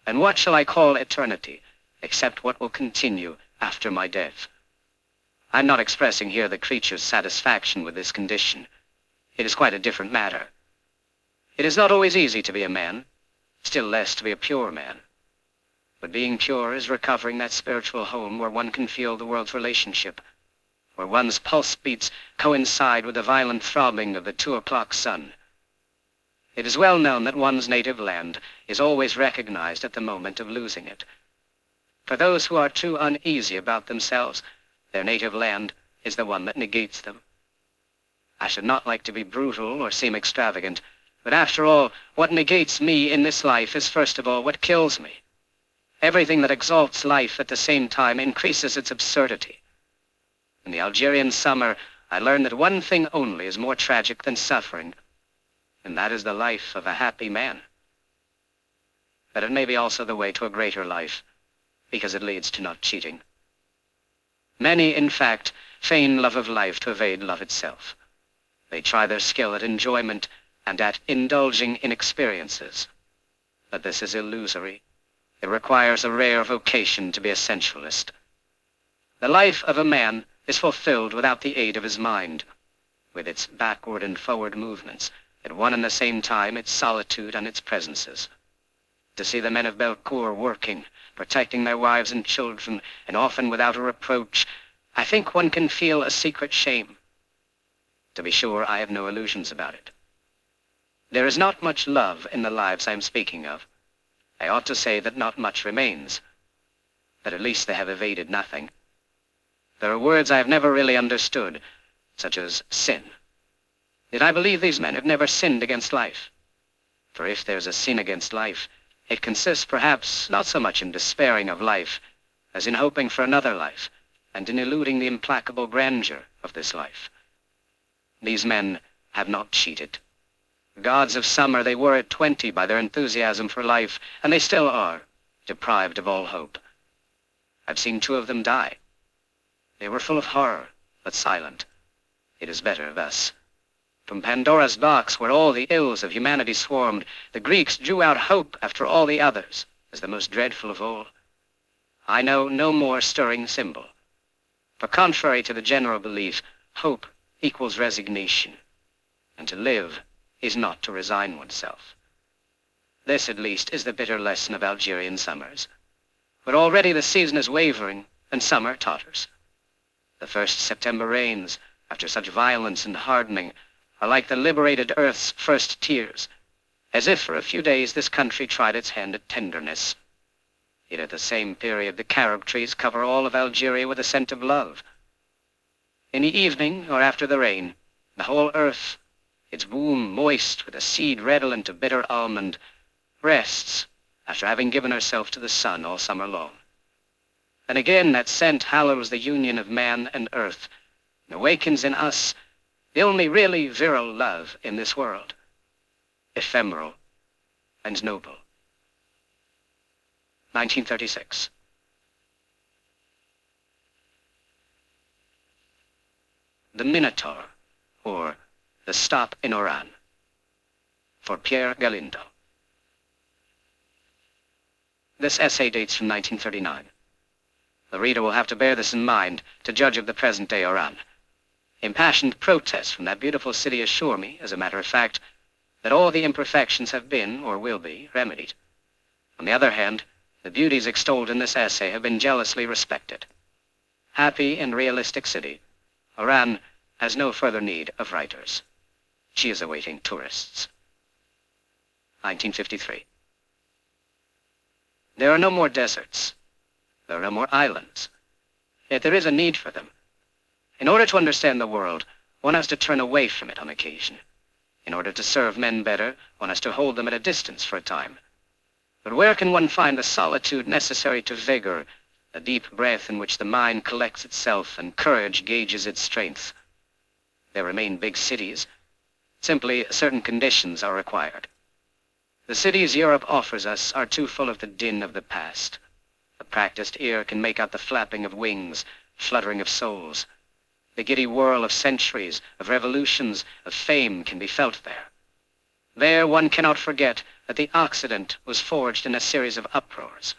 And what shall I call eternity, except what will continue after my death? I'm not expressing here the creature's satisfaction with this condition. It is quite a different matter. It is not always easy to be a man, still less to be a pure man. But being pure is recovering that spiritual home where one can feel the world's relationship, where one's pulse beats coincide with the violent throbbing of the 2 o'clock sun. It is well known that one's native land is always recognized at the moment of losing it. For those who are too uneasy about themselves, their native land is the one that negates them. I should not like to be brutal or seem extravagant, but after all, what negates me in this life is first of all what kills me. Everything that exalts life at the same time increases its absurdity. In the Algerian summer, I learned that one thing only is more tragic than suffering, and that is the life of a happy man. But it may be also the way to a greater life, because it leads to not cheating. Many, in fact, feign love of life to evade love itself. They try their skill at enjoyment and at indulging in experiences. But this is illusory. It requires a rare vocation to be a sensualist. The life of a man is fulfilled without the aid of his mind, with its backward and forward movements, at one and the same time its solitude and its presences. To see the men of Belcourt working, protecting their wives and children, and often without a reproach, I think one can feel a secret shame. To be sure, I have no illusions about it. There is not much love in the lives I am speaking of. I ought to say that not much remains. but at least they have evaded nothing. There are words I have never really understood, such as sin. Yet I believe these men have never sinned against life. For if there's a sin against life, it consists perhaps not so much in despairing of life as in hoping for another life and in eluding the implacable grandeur of this life. These men have not cheated. Gods of summer they were at 20 by their enthusiasm for life, and they still are, deprived of all hope. I've seen 2 of them die. They were full of horror, but silent. It is better thus. From Pandora's box, where all the ills of humanity swarmed, the Greeks drew out hope after all the others, as the most dreadful of all. I know no more stirring symbol. For contrary to the general belief, hope equals resignation, and to live is not to resign oneself. This, at least, is the bitter lesson of Algerian summers. But already the season is wavering, and summer totters. The first September rains, after such violence and hardening, are like the liberated earth's first tears, as if for a few days this country tried its hand at tenderness. Yet at the same period the carob trees cover all of Algeria with a scent of love. In the evening, or after the rain, the whole earth, its womb moist with a seed redolent of bitter almond, rests after having given herself to the sun all summer long. And again that scent hallows the union of man and earth, and awakens in us the only really virile love in this world, ephemeral and noble. 1936. The Minotaur, or The Stop in Oran, for Pierre Galindo. This essay dates from 1939. The reader will have to bear this in mind to judge of the present-day Oran. Impassioned protests from that beautiful city assure me, as a matter of fact, that all the imperfections have been, or will be, remedied. On the other hand, the beauties extolled in this essay have been jealously respected. Happy and realistic city, Oran has no further need of writers. She is awaiting tourists. 1953. There are no more deserts. There are no more islands. Yet there is a need for them. In order to understand the world, one has to turn away from it on occasion. In order to serve men better, one has to hold them at a distance for a time. But where can one find the solitude necessary to vigor, a deep breath in which the mind collects itself and courage gauges its strength? There remain big cities. Simply, certain conditions are required. The cities Europe offers us are too full of the din of the past. A practiced ear can make out the flapping of wings, fluttering of souls. The giddy whirl of centuries, of revolutions, of fame can be felt there. There one cannot forget that the Occident was forged in a series of uproars.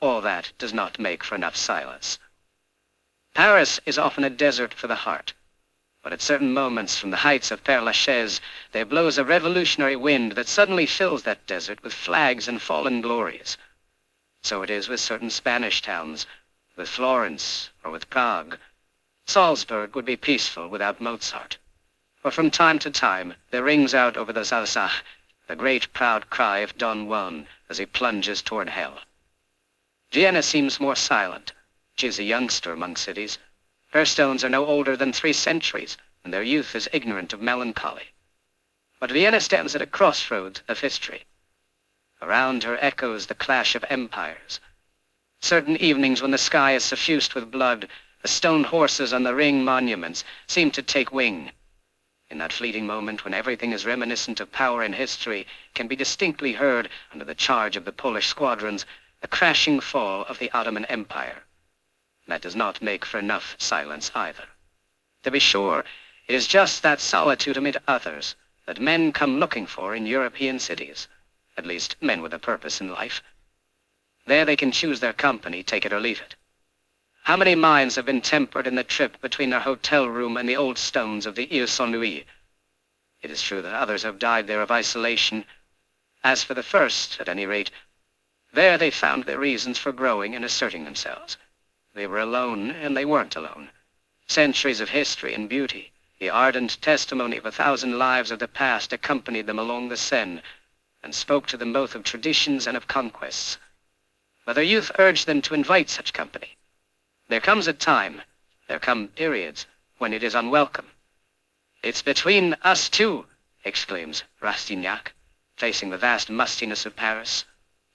All that does not make for enough silence. Paris is often a desert for the heart, but at certain moments from the heights of Père Lachaise there blows a revolutionary wind that suddenly fills that desert with flags and fallen glories. So it is with certain Spanish towns, with Florence or with Prague. Salzburg would be peaceful without Mozart. For from time to time there rings out over the Alsace the great proud cry of Don Juan as he plunges toward hell. Vienna seems more silent. She is a youngster among cities. Her stones are no older than 3 centuries, and their youth is ignorant of melancholy. But Vienna stands at a crossroads of history. Around her echoes the clash of empires. Certain evenings when the sky is suffused with blood, the stone horses on the ring monuments seem to take wing. In that fleeting moment when everything is reminiscent of power and history, can be distinctly heard, under the charge of the Polish squadrons, the crashing fall of the Ottoman Empire. That does not make for enough silence either. To be sure, it is just that solitude amid others that men come looking for in European cities, at least men with a purpose in life. There they can choose their company, take it or leave it. How many minds have been tempered in the trip between their hotel room and the old stones of the Ile Saint-Louis? It is true that others have died there of isolation. As for the first, at any rate, there they found their reasons for growing and asserting themselves. They were alone, and they weren't alone. Centuries of history and beauty, the ardent testimony of 1,000 lives of the past accompanied them along the Seine, and spoke to them both of traditions and of conquests. but their youth urged them to invite such company. There come periods, when it is unwelcome. "It's between us two," exclaims Rastignac, facing the vast mustiness of Paris.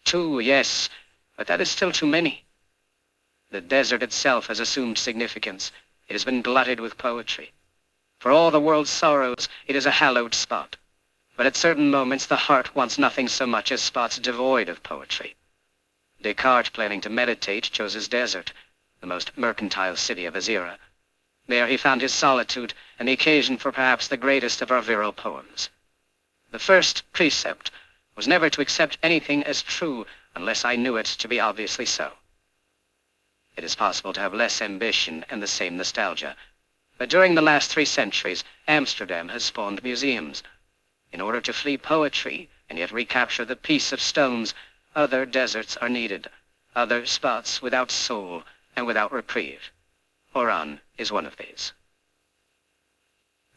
"Two, yes, but that is still too many." The desert itself has assumed significance. It has been glutted with poetry. For all the world's sorrows, it is a hallowed spot. But at certain moments, the heart wants nothing so much as spots devoid of poetry. Descartes, planning to meditate, chose his desert, the most mercantile city of his era. There he found his solitude and the occasion for perhaps the greatest of our virile poems. The first precept was never to accept anything as true unless I knew it to be obviously so. It is possible to have less ambition and the same nostalgia, but during the last 3 centuries, Amsterdam has spawned museums. In order to flee poetry and yet recapture the peace of stones, other deserts are needed, other spots without soul and without reprieve. Oran is one of these.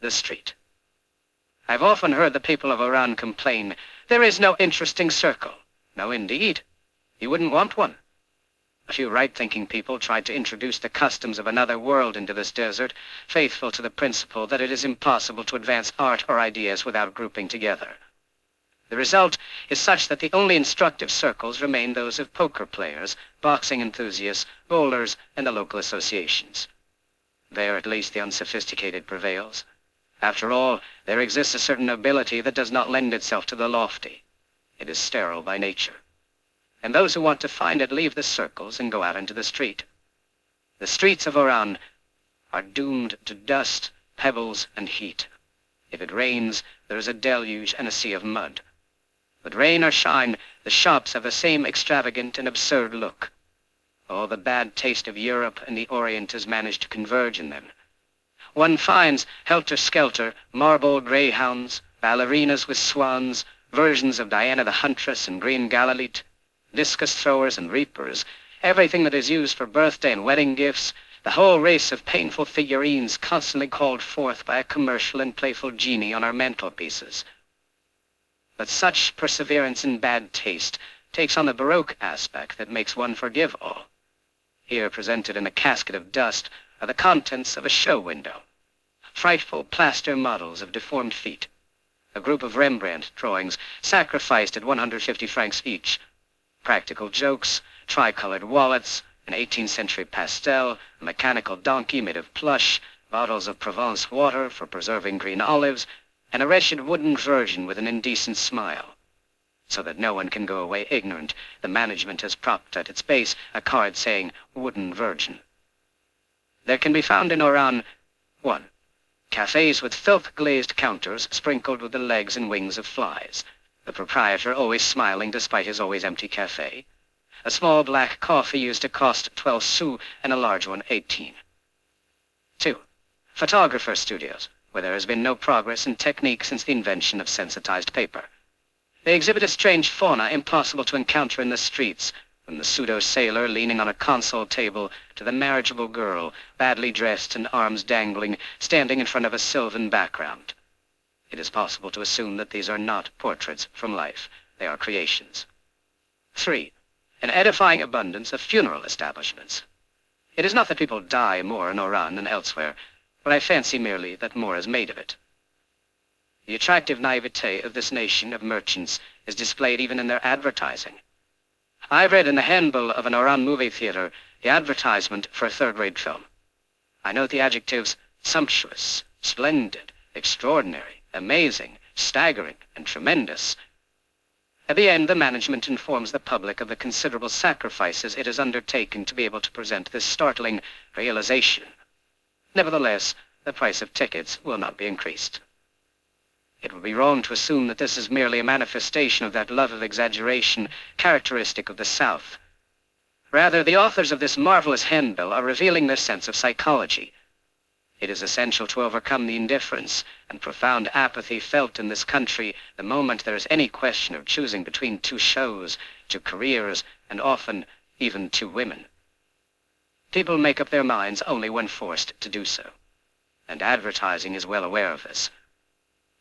The street. I've often heard the people of Oran complain, "There is no interesting circle." No, indeed. You wouldn't want one. A few right-thinking people tried to introduce the customs of another world into this desert, faithful to the principle that it is impossible to advance art or ideas without grouping together. The result is such that the only instructive circles remain those of poker players, boxing enthusiasts, bowlers, and the local associations. There at least the unsophisticated prevails. After all, there exists a certain nobility that does not lend itself to the lofty. It is sterile by nature. And those who want to find it leave the circles and go out into the street. The streets of Oran are doomed to dust, pebbles, and heat. If it rains, there is a deluge and a sea of mud. But rain or shine, the shops have the same extravagant and absurd look. All the bad taste of Europe and the Orient has managed to converge in them. One finds, helter-skelter, marble greyhounds, ballerinas with swans, versions of Diana the Huntress and Green Galileet, discus throwers and reapers, everything that is used for birthday and wedding gifts, the whole race of painful figurines constantly called forth by a commercial and playful genie on our mantelpieces. But such perseverance in bad taste takes on the Baroque aspect that makes one forgive all. Here, presented in a casket of dust, are the contents of a show window. Frightful plaster models of deformed feet. A group of Rembrandt drawings sacrificed at 150 francs each. Practical jokes, tricolored wallets, an 18th century pastel, a mechanical donkey made of plush, bottles of Provence water for preserving green olives, and a wretched wooden virgin with an indecent smile. So that no one can go away ignorant, the management has propped at its base a card saying, "Wooden Virgin." There can be found in Oran, 1. Cafes with filth-glazed counters sprinkled with the legs and wings of flies, the proprietor always smiling despite his always empty cafe. A small black coffee used to cost 12 sous and a large one 18. 2. Photographer studios, where there has been no progress in technique since the invention of sensitized paper. They exhibit a strange fauna impossible to encounter in the streets, from the pseudo-sailor leaning on a console table to the marriageable girl, badly dressed and arms dangling, standing in front of a sylvan background. It is possible to assume that these are not portraits from life. They are creations. 3. An edifying abundance of funeral establishments. It is not that people die more in Oran than elsewhere, but I fancy merely that more is made of it. The attractive naivete of this nation of merchants is displayed even in their advertising. I've read in the handbill of an Oran movie theater the advertisement for a third-rate film. I note the adjectives sumptuous, splendid, extraordinary, amazing, staggering, and tremendous. At the end, the management informs the public of the considerable sacrifices it has undertaken to be able to present this startling realization. Nevertheless, the price of tickets will not be increased. It would be wrong to assume that this is merely a manifestation of that love of exaggeration characteristic of the South. Rather, the authors of this marvelous handbill are revealing their sense of psychology. It is essential to overcome the indifference and profound apathy felt in this country the moment there is any question of choosing between 2 shows, 2 careers, and often even 2 women. People make up their minds only when forced to do so, and advertising is well aware of this.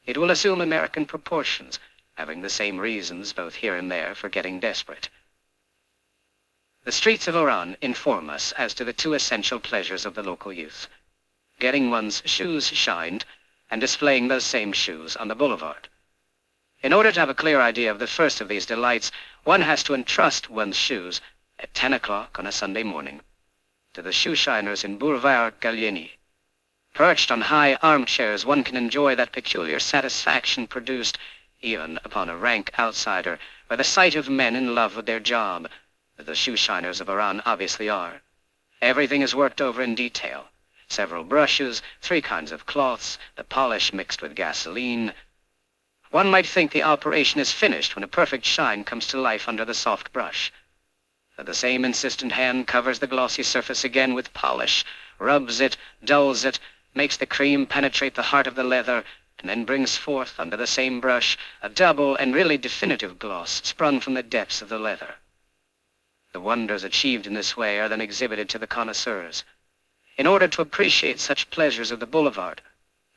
It will assume American proportions, having the same reasons both here and there for getting desperate. The streets of Oran inform us as to the two essential pleasures of the local youth: getting one's shoes shined and displaying those same shoes on the boulevard. In order to have a clear idea of the first of these delights, one has to entrust one's shoes at 10 o'clock on a Sunday morning to the shoe shiners in Boulevard Gallieni. Perched on high armchairs, one can enjoy that peculiar satisfaction produced, even upon a rank outsider, by the sight of men in love with their job, as the shoe shiners of Oran obviously are. Everything is worked over in detail. Several brushes, 3 kinds of cloths, the polish mixed with gasoline. One might think the operation is finished when a perfect shine comes to life under the soft brush. But the same insistent hand covers the glossy surface again with polish, rubs it, dulls it, makes the cream penetrate the heart of the leather, and then brings forth, under the same brush, a double and really definitive gloss sprung from the depths of the leather. The wonders achieved in this way are then exhibited to the connoisseurs. In order to appreciate such pleasures of the boulevard,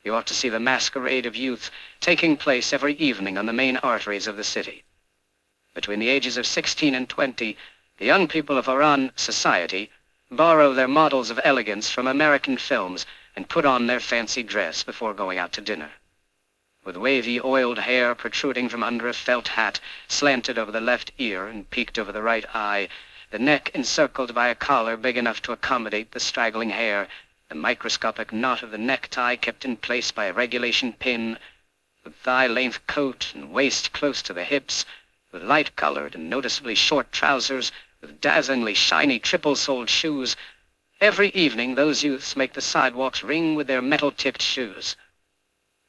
you ought to see the masquerade of youth taking place every evening on the main arteries of the city. Between the ages of 16 and 20, the young people of Oran society borrow their models of elegance from American films and put on their fancy dress before going out to dinner. With wavy, oiled hair protruding from under a felt hat, slanted over the left ear and peaked over the right eye, the neck encircled by a collar big enough to accommodate the straggling hair, the microscopic knot of the necktie kept in place by a regulation pin, with thigh-length coat and waist close to the hips, with light-colored and noticeably short trousers, with dazzlingly shiny triple-soled shoes. Every evening those youths make the sidewalks ring with their metal-tipped shoes.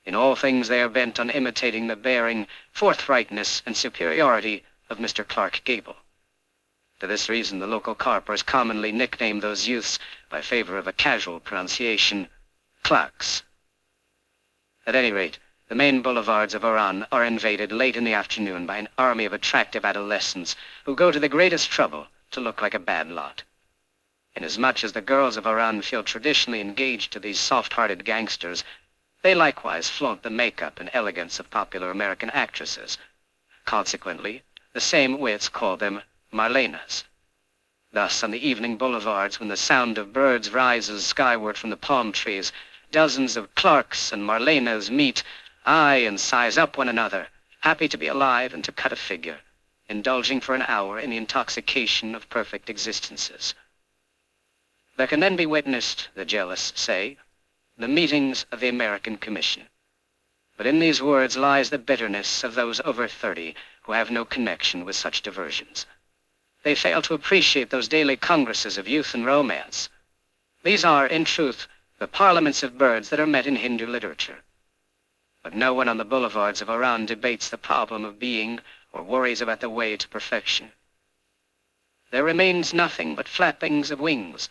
In all things they are bent on imitating the bearing, forthrightness, and superiority of Mr. Clark Gable. For this reason, the local carpers commonly nickname those youths, by favor of a casual pronunciation, Clarks. At any rate, the main boulevards of Oran are invaded late in the afternoon by an army of attractive adolescents who go to the greatest trouble to look like a bad lot. Inasmuch as the girls of Oran feel traditionally engaged to these soft-hearted gangsters, they likewise flaunt the makeup and elegance of popular American actresses. Consequently, the same wits call them Marlenas. Thus, on the evening boulevards, when the sound of birds rises skyward from the palm trees, dozens of Clarks and Marlenas meet, eye and size up one another, happy to be alive and to cut a figure, indulging for an hour in the intoxication of perfect existences. There can then be witnessed, the jealous say, the meetings of the American Commission. But in these words lies the bitterness of those over 30 who have no connection with such diversions. They fail to appreciate those daily congresses of youth and romance. These are, in truth, the parliaments of birds that are met in Hindu literature. But no one on the boulevards of Oran debates the problem of being or worries about the way to perfection. There remains nothing but flappings of wings,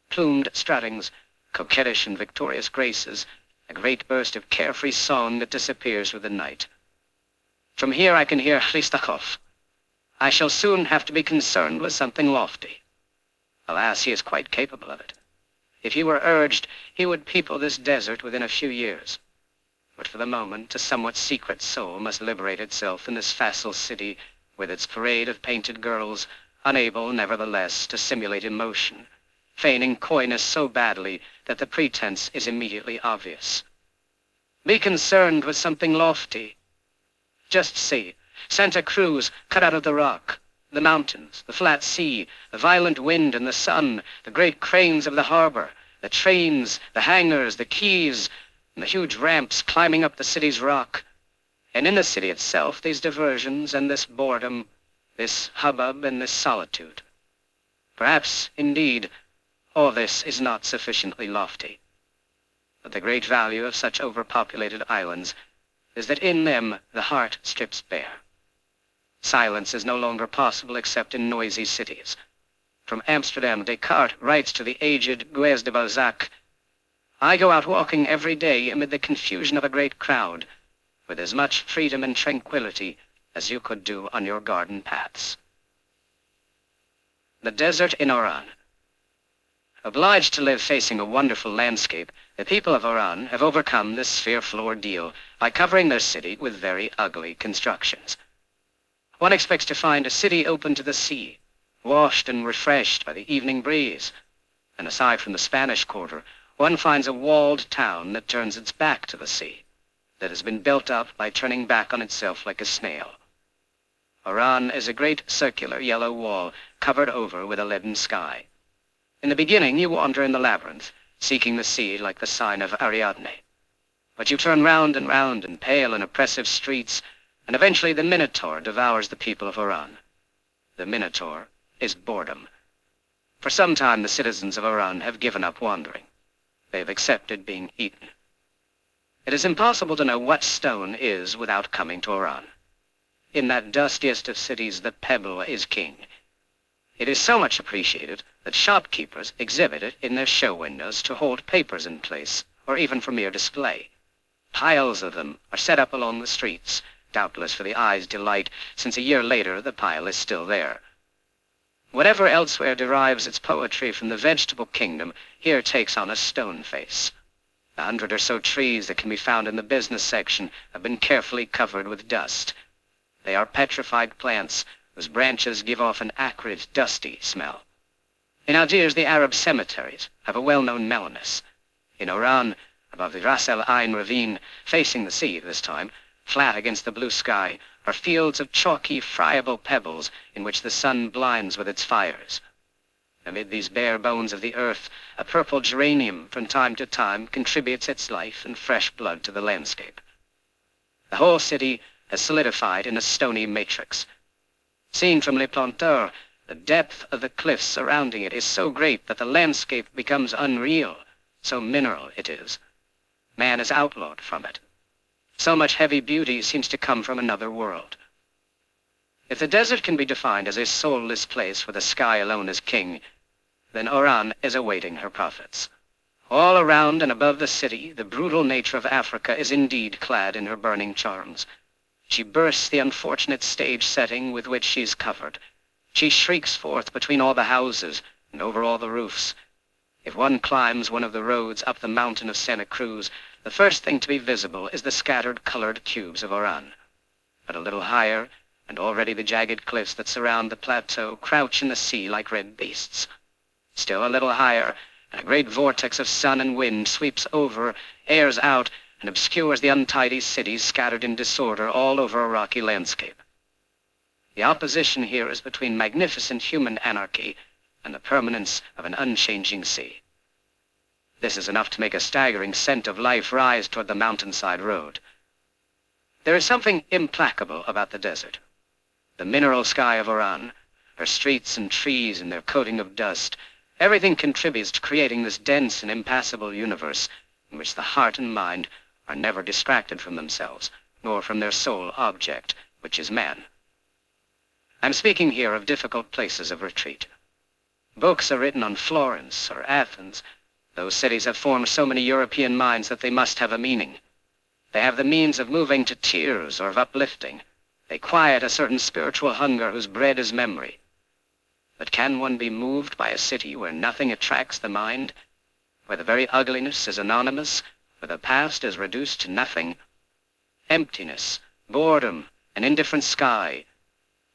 plumed struttings, coquettish and victorious graces, a great burst of carefree song that disappears with the night. From here I can hear Hristakov. I shall soon have to be concerned with something lofty. Alas, he is quite capable of it. If he were urged, he would people this desert within a few years. But for the moment, a somewhat secret soul must liberate itself in this facile city with its parade of painted girls, unable, nevertheless, to simulate emotion, feigning coyness so badly that the pretense is immediately obvious. Be concerned with something lofty. Just see, Santa Cruz cut out of the rock, the mountains, the flat sea, the violent wind and the sun, the great cranes of the harbor, the trains, the hangars, the quays, and the huge ramps climbing up the city's rock. And in the city itself, these diversions and this boredom, this hubbub and this solitude. Perhaps, indeed, all this is not sufficiently lofty. But the great value of such overpopulated islands is that in them the heart strips bare. Silence is no longer possible except in noisy cities. From Amsterdam, Descartes writes to the aged Guez de Balzac, I go out walking every day amid the confusion of a great crowd, with as much freedom and tranquility as you could do on your garden paths. The desert in Oran. Obliged to live facing a wonderful landscape, the people of Oran have overcome this fearful ordeal by covering their city with very ugly constructions. One expects to find a city open to the sea, washed and refreshed by the evening breeze. And aside from the Spanish Quarter, one finds a walled town that turns its back to the sea, that has been built up by turning back on itself like a snail. Oran is a great circular yellow wall covered over with a leaden sky. In the beginning you wander in the labyrinth, seeking the sea like the sign of Ariadne. But you turn round in pale and oppressive streets, and eventually the Minotaur devours the people of Oran. The Minotaur is boredom. For some time the citizens of Oran have given up wandering. They have accepted being eaten. It is impossible to know what stone is without coming to Oran. In that dustiest of cities, the pebble is king. It is so much appreciated that shopkeepers exhibit it in their show windows to hold papers in place, or even for mere display. Piles of them are set up along the streets, doubtless for the eye's delight, since a year later the pile is still there. Whatever elsewhere derives its poetry from the vegetable kingdom, here takes on a stone face. 100 or so trees that can be found in the business section have been carefully covered with dust. They are petrified plants whose branches give off an acrid, dusty smell. In Algiers, the Arab cemeteries have a well-known mellowness. In Oran, above the Ras El Ain ravine, facing the sea this time, flat against the blue sky, are fields of chalky, friable pebbles in which the sun blinds with its fires. Amid these bare bones of the earth, a purple geranium from time to time contributes its life and fresh blood to the landscape. The whole city has solidified in a stony matrix. Seen from Les Planteurs, the depth of the cliffs surrounding it is so great that the landscape becomes unreal, so mineral it is. Man is outlawed from it. So much heavy beauty seems to come from another world. If the desert can be defined as a soulless place where the sky alone is king, then Oran is awaiting her prophets. All around and above the city, the brutal nature of Africa is indeed clad in her burning charms. She bursts the unfortunate stage setting with which she is covered. She shrieks forth between all the houses and over all the roofs. If one climbs one of the roads up the mountain of Santa Cruz, the first thing to be visible is the scattered colored cubes of Oran. But a little higher, and already the jagged cliffs that surround the plateau crouch in the sea like red beasts. Still a little higher, and a great vortex of sun and wind sweeps over, airs out, and obscures the untidy cities scattered in disorder all over a rocky landscape. The opposition here is between magnificent human anarchy and the permanence of an unchanging sea. This is enough to make a staggering scent of life rise toward the mountainside road. There is something implacable about the desert. The mineral sky of Oran, her streets and trees and their coating of dust, everything contributes to creating this dense and impassable universe in which the heart and mind are never distracted from themselves, nor from their sole object, which is man. I'm speaking here of difficult places of retreat. Books are written on Florence or Athens. Those cities have formed so many European minds that they must have a meaning. They have the means of moving to tears or of uplifting. They quiet a certain spiritual hunger whose bread is memory. But can one be moved by a city where nothing attracts the mind, where the very ugliness is anonymous, where the past is reduced to nothing? Emptiness, boredom, an indifferent sky.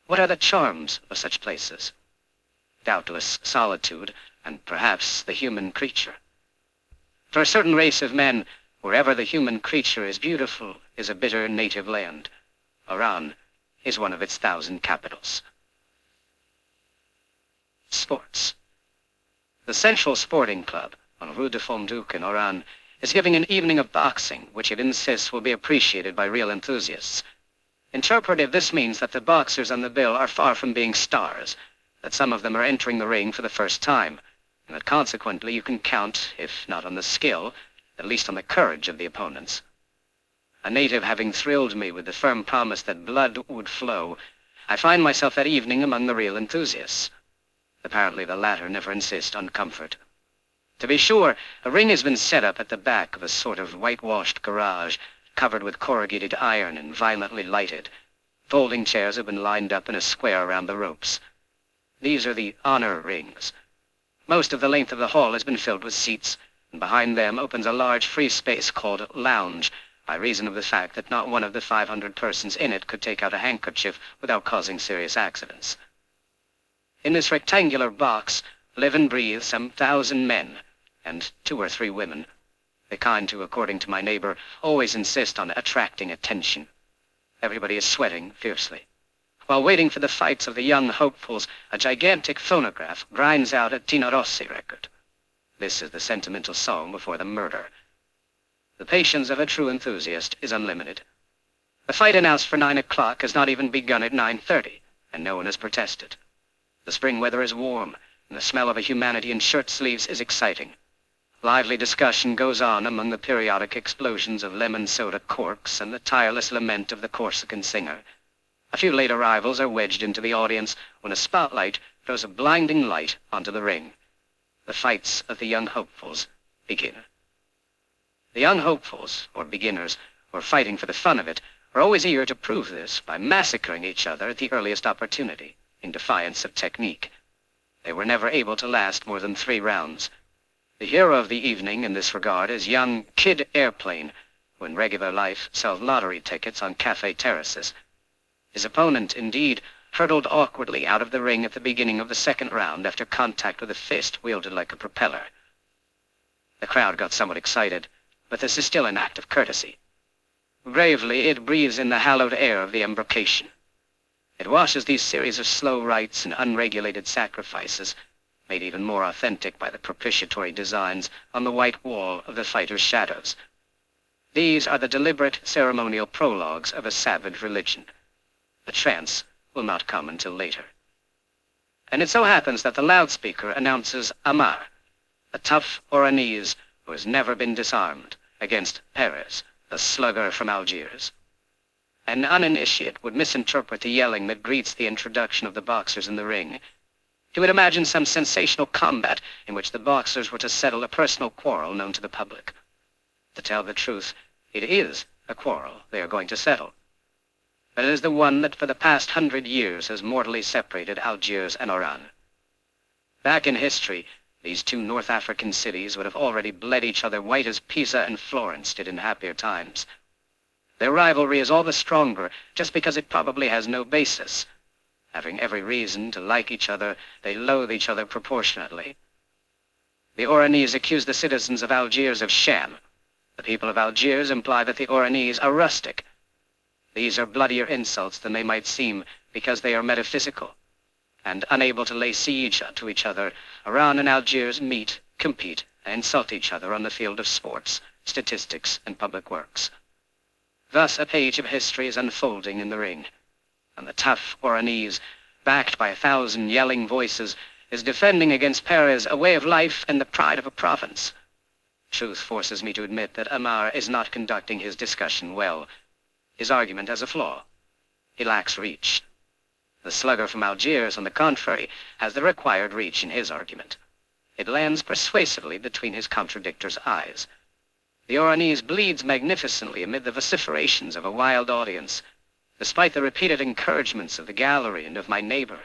What are the charms of such places? Doubtless solitude, and perhaps the human creature. For a certain race of men, wherever the human creature is beautiful is a bitter native land. Oran is one of its 1,000 capitals. Sports. The Central Sporting Club on Rue de Fonduc in Oran is giving an evening of boxing, which it insists will be appreciated by real enthusiasts. Interpretive, this means that the boxers on the bill are far from being stars, that some of them are entering the ring for the first time, and that consequently you can count, if not on the skill, at least on the courage of the opponents. A native having thrilled me with the firm promise that blood would flow, I find myself that evening among the real enthusiasts. Apparently the latter never insist on comfort. To be sure, a ring has been set up at the back of a sort of whitewashed garage, covered with corrugated iron and violently lighted. Folding chairs have been lined up in a square around the ropes. These are the honor rings. Most of the length of the hall has been filled with seats, and behind them opens a large free space called lounge, by reason of the fact that not one of the 500 persons in it could take out a handkerchief without causing serious accidents. In this rectangular box live and breathe some 1,000 men, and 2 or 3 women, the kind who, according to my neighbor, always insist on attracting attention. Everybody is sweating fiercely. While waiting for the fights of the young hopefuls, a gigantic phonograph grinds out a Tino Rossi record. This is the sentimental song before the murder. The patience of a true enthusiast is unlimited. The fight announced for 9 o'clock has not even begun at 9:30, and no one has protested. The spring weather is warm, and the smell of a humanity in shirt sleeves is exciting. Lively discussion goes on among the periodic explosions of lemon soda corks and the tireless lament of the Corsican singer. A few late arrivals are wedged into the audience when a spotlight throws a blinding light onto the ring. The fights of the young hopefuls begin. The young hopefuls, or beginners, or fighting for the fun of it, are always eager to prove this by massacring each other at the earliest opportunity, in defiance of technique. They were never able to last more than 3 rounds. The hero of the evening in this regard is young Kid Airplane, who in regular life sells lottery tickets on cafe terraces. His opponent, indeed, hurtled awkwardly out of the ring at the beginning of the 2nd round after contact with a fist wielded like a propeller. The crowd got somewhat excited, but this is still an act of courtesy. Bravely, it breathes in the hallowed air of the embrocation. It washes these series of slow rites and unregulated sacrifices, made even more authentic by the propitiatory designs on the white wall of the fighters' shadows. These are the deliberate ceremonial prologues of a savage religion. The trance will not come until later. And it so happens that the loudspeaker announces Amar, a tough Oranese who has never been disarmed, against Perez, the slugger from Algiers. An uninitiate would misinterpret the yelling that greets the introduction of the boxers in the ring. He would imagine some sensational combat in which the boxers were to settle a personal quarrel known to the public. To tell the truth, it is a quarrel they are going to settle. But it is the one that for the past 100 years has mortally separated Algiers and Oran. Back in history, these 2 North African cities would have already bled each other white as Pisa and Florence did in happier times. Their rivalry is all the stronger just because it probably has no basis. Having every reason to like each other, they loathe each other proportionately. The Oranese accuse the citizens of Algiers of sham. The people of Algiers imply that the Oranese are rustic. These are bloodier insults than they might seem because they are metaphysical, and unable to lay siege to each other, Oran and Algiers meet, compete, and insult each other on the field of sports, statistics, and public works. Thus a page of history is unfolding in the ring, and the tough Oranese, backed by 1,000 yelling voices, is defending against Perez a way of life and the pride of a province. Truth forces me to admit that Amar is not conducting his discussion well. His argument has a flaw. He lacks reach. The slugger from Algiers, on the contrary, has the required reach in his argument. It lands persuasively between his contradictor's eyes. The Oranese bleeds magnificently amid the vociferations of a wild audience. Despite the repeated encouragements of the gallery and of my neighbor,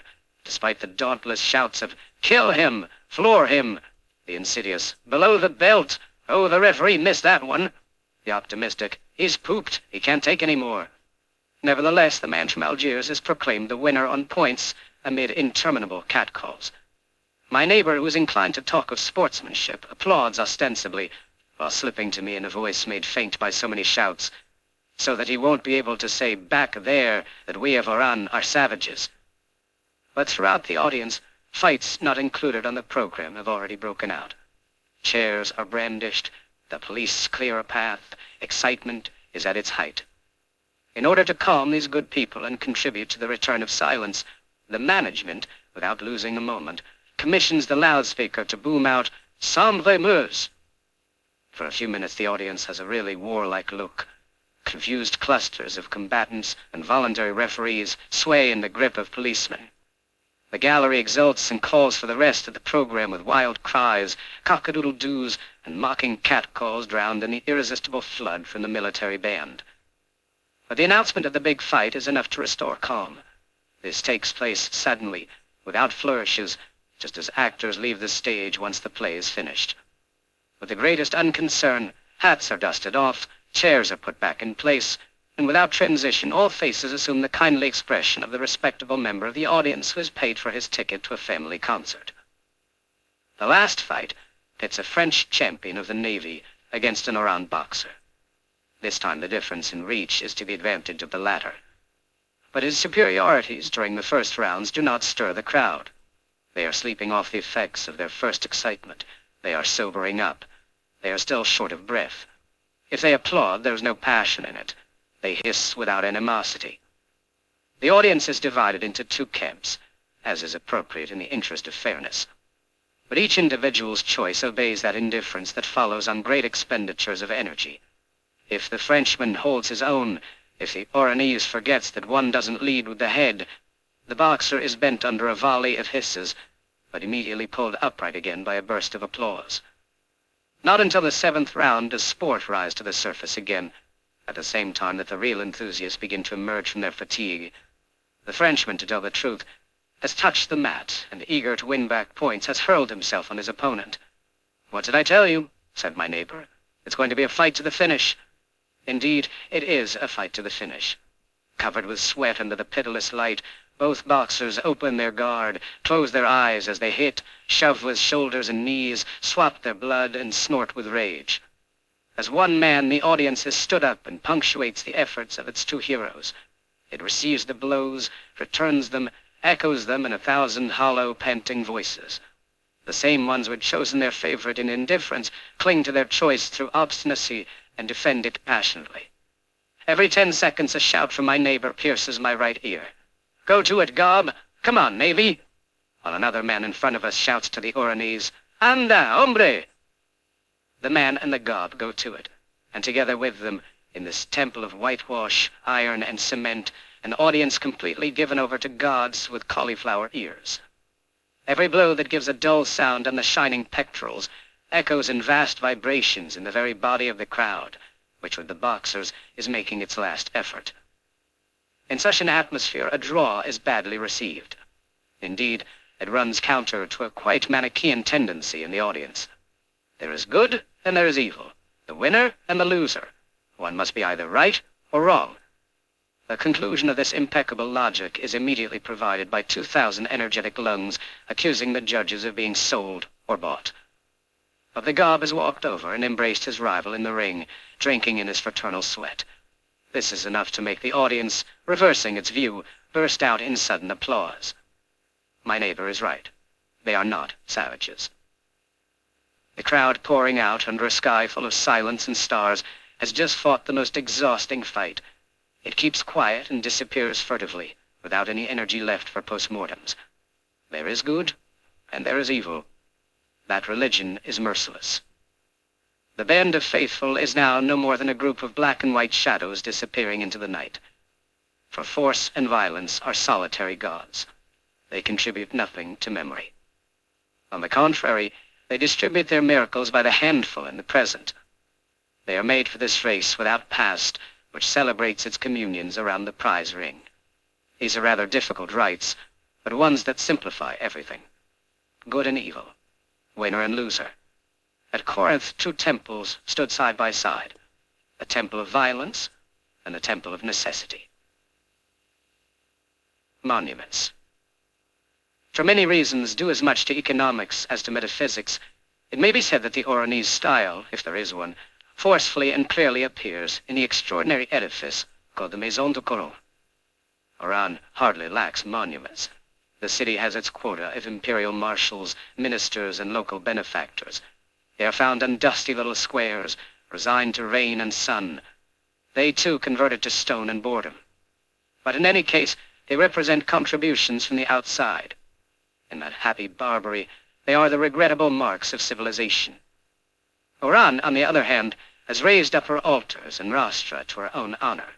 despite the dauntless shouts of, "Kill him! Floor him!" the insidious, "Below the belt! Oh, the referee missed that one!" the optimistic, "He's pooped, he can't take any more." Nevertheless, the man from Algiers is proclaimed the winner on points amid interminable catcalls. My neighbor, who is inclined to talk of sportsmanship, applauds ostensibly, while slipping to me in a voice made faint by so many shouts, so that he won't be able to say back there that we of Oran are savages. But throughout the audience, fights not included on the program have already broken out. Chairs are brandished, the police clear a path, excitement is at its height. In order to calm these good people and contribute to the return of silence, the management, without losing a moment, commissions the loudspeaker to boom out, "Sambre Meuse." For a few minutes the audience has a really warlike look. Confused clusters of combatants and voluntary referees sway in the grip of policemen. The gallery exults and calls for the rest of the program with wild cries, cock-a-doodle-doos, and mocking catcalls drowned in the irresistible flood from the military band. But the announcement of the big fight is enough to restore calm. This takes place suddenly, without flourishes, just as actors leave the stage once the play is finished. With the greatest unconcern, hats are dusted off, chairs are put back in place, and without transition, all faces assume the kindly expression of the respectable member of the audience who has paid for his ticket to a family concert. The last fight pits a French champion of the Navy against an Oran boxer. This time the difference in reach is to the advantage of the latter. But his superiorities during the first rounds do not stir the crowd. They are sleeping off the effects of their first excitement. They are sobering up. They are still short of breath. If they applaud, there is no passion in it. They hiss without animosity. The audience is divided into two camps, as is appropriate in the interest of fairness. But each individual's choice obeys that indifference that follows on great expenditures of energy. If the Frenchman holds his own, if the Oranese forgets that one doesn't lead with the head, the boxer is bent under a volley of hisses, but immediately pulled upright again by a burst of applause. Not until the 7th round does sport rise to the surface again, at the same time that the real enthusiasts begin to emerge from their fatigue. The Frenchman, to tell the truth, has touched the mat, and eager to win back points, has hurled himself on his opponent. "What did I tell you?" said my neighbor. "It's going to be a fight to the finish." Indeed, it is a fight to the finish. Covered with sweat under the pitiless light, both boxers open their guard, close their eyes as they hit, shove with shoulders and knees, swap their blood, and snort with rage. As one man, the audience has stood up and punctuates the efforts of its two heroes. It receives the blows, returns them, echoes them in 1,000 hollow, panting voices. The same ones who had chosen their favorite in indifference cling to their choice through obstinacy and defend it passionately. Every 10 seconds a shout from my neighbor pierces my right ear. "Go to it, Gob! Come on, Navy!" While another man in front of us shouts to the Oranese, "Anda, hombre!" The man and the Gob go to it, and together with them, in this temple of whitewash, iron, and cement, an audience completely given over to gods with cauliflower ears. Every blow that gives a dull sound on the shining pectorals echoes in vast vibrations in the very body of the crowd, which with the boxers is making its last effort. In such an atmosphere, a draw is badly received. Indeed, it runs counter to a quite Manichaean tendency in the audience. There is good and there is evil, the winner and the loser. One must be either right or wrong. The conclusion of this impeccable logic is immediately provided by 2,000 energetic lungs accusing the judges of being sold or bought. But the Gob has walked over and embraced his rival in the ring, drinking in his fraternal sweat. This is enough to make the audience, reversing its view, burst out in sudden applause. My neighbor is right. They are not savages. The crowd pouring out under a sky full of silence and stars has just fought the most exhausting fight. It keeps quiet and disappears furtively, without any energy left for postmortems. There is good, and there is evil. That religion is merciless. The band of faithful is now no more than a group of black and white shadows disappearing into the night. For force and violence are solitary gods. They contribute nothing to memory. On the contrary, they distribute their miracles by the handful in the present. They are made for this race without past, which celebrates its communions around the prize ring. These are rather difficult rites, but ones that simplify everything. Good and evil, winner and loser. At Corinth, 2 temples stood side by side, a temple of violence and a temple of necessity. Monuments. For many reasons due as much to economics as to metaphysics, it may be said that the Oranese style, if there is one, forcefully and clearly appears in the extraordinary edifice called the Maison du Coron. Oran hardly lacks monuments. The city has its quota of imperial marshals, ministers, and local benefactors. They are found in dusty little squares, resigned to rain and sun. They, too, converted to stone and boredom. But in any case, they represent contributions from the outside. In that happy Barbary, they are the regrettable marks of civilization. Oran, on the other hand, has raised up her altars and rostra to her own honor.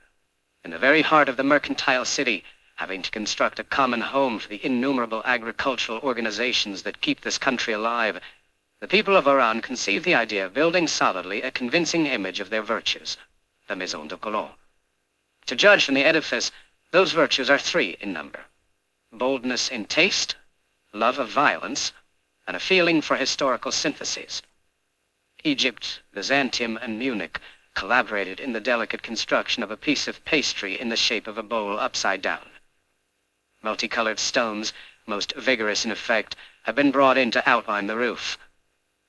In the very heart of the mercantile city, having to construct a common home for the innumerable agricultural organizations that keep this country alive, the people of Oran conceived the idea of building solidly a convincing image of their virtues, the Maison du Coron. To judge from the edifice, those virtues are 3 in number: boldness in taste, love of violence, and a feeling for historical syntheses. Egypt, Byzantium, and Munich collaborated in the delicate construction of a piece of pastry in the shape of a bowl upside down. Multicolored stones, most vigorous in effect, have been brought in to outline the roof.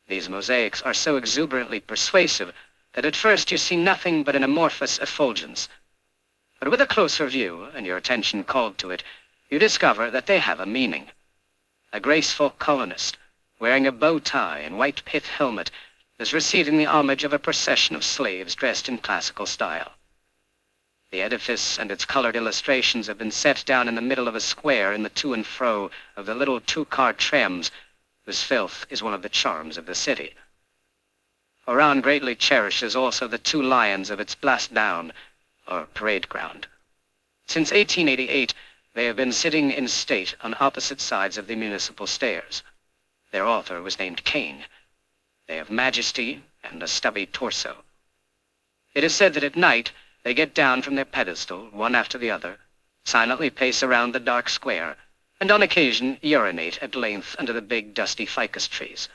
These mosaics are so exuberantly persuasive that at first you see nothing but an amorphous effulgence. But with a closer view, and your attention called to it, you discover that they have a meaning. A graceful colonist, wearing a bow tie and white pith helmet, is receiving the homage of a procession of slaves dressed in classical style. The edifice and its colored illustrations have been set down in the middle of a square in the to and fro of the little two-car trams, whose filth is one of the charms of the city. Oran greatly cherishes also the two lions of its place down, or parade ground. Since 1888, they have been sitting in state on opposite sides of the municipal stairs. Their author was named Cain. They have majesty and a stubby torso. It is said that at night they get down from their pedestal, one after the other, silently pace around the dark square, and on occasion urinate at length under the big dusty ficus trees.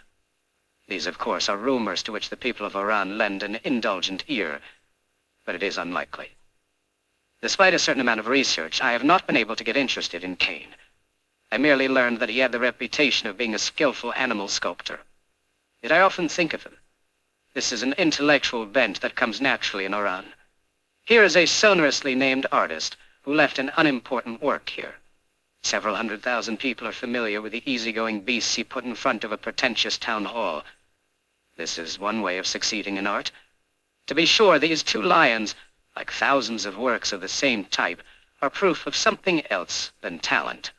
These, of course, are rumors to which the people of Oran lend an indulgent ear, but it is unlikely. Despite a certain amount of research, I have not been able to get interested in Cain. I merely learned that he had the reputation of being a skillful animal sculptor. Yet I often think of him. This is an intellectual bent that comes naturally in Oran. Here is a sonorously named artist who left an unimportant work here. Several 100,000 people are familiar with the easygoing beasts he put in front of a pretentious town hall. This is one way of succeeding in art. To be sure, these two lions, like thousands of works of the same type, are proof of something else than talent.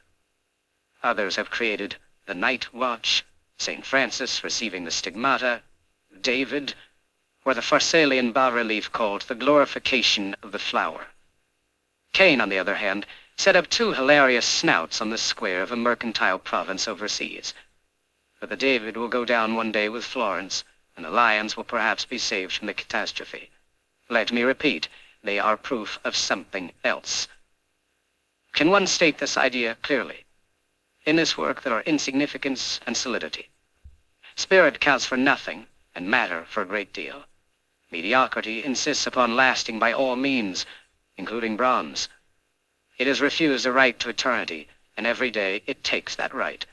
Others have created the Night Watch, St. Francis receiving the stigmata, David, or the Pharsalian bas-relief called the Glorification of the Flower. Cain, on the other hand, set up two hilarious snouts on the square of a mercantile province overseas. But the David will go down one day with Florence, and the lions will perhaps be saved from the catastrophe. Let me repeat, they are proof of something else. Can one state this idea clearly? In this work there are insignificance and solidity. Spirit counts for nothing, and matter for a great deal. Mediocrity insists upon lasting by all means, including bronze. It has refused a right to eternity, and every day it takes that right.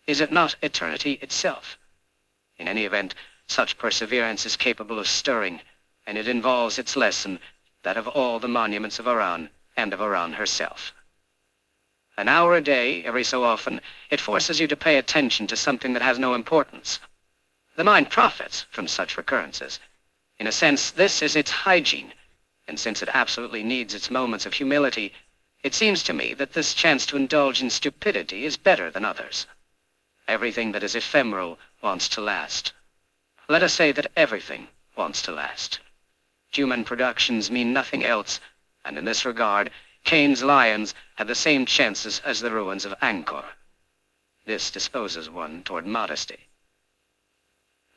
Is it not eternity itself? In any event, such perseverance is capable of stirring, and it involves its lesson, that of all the monuments of Oran, and of Oran herself. An hour a day, every so often, it forces you to pay attention to something that has no importance. The mind profits from such recurrences. In a sense, this is its hygiene, and since it absolutely needs its moments of humility, it seems to me that this chance to indulge in stupidity is better than others. Everything that is ephemeral wants to last. Let us say that everything wants to last. Human productions mean nothing else, and in this regard, Cain's lions have the same chances as the ruins of Angkor. This disposes one toward modesty.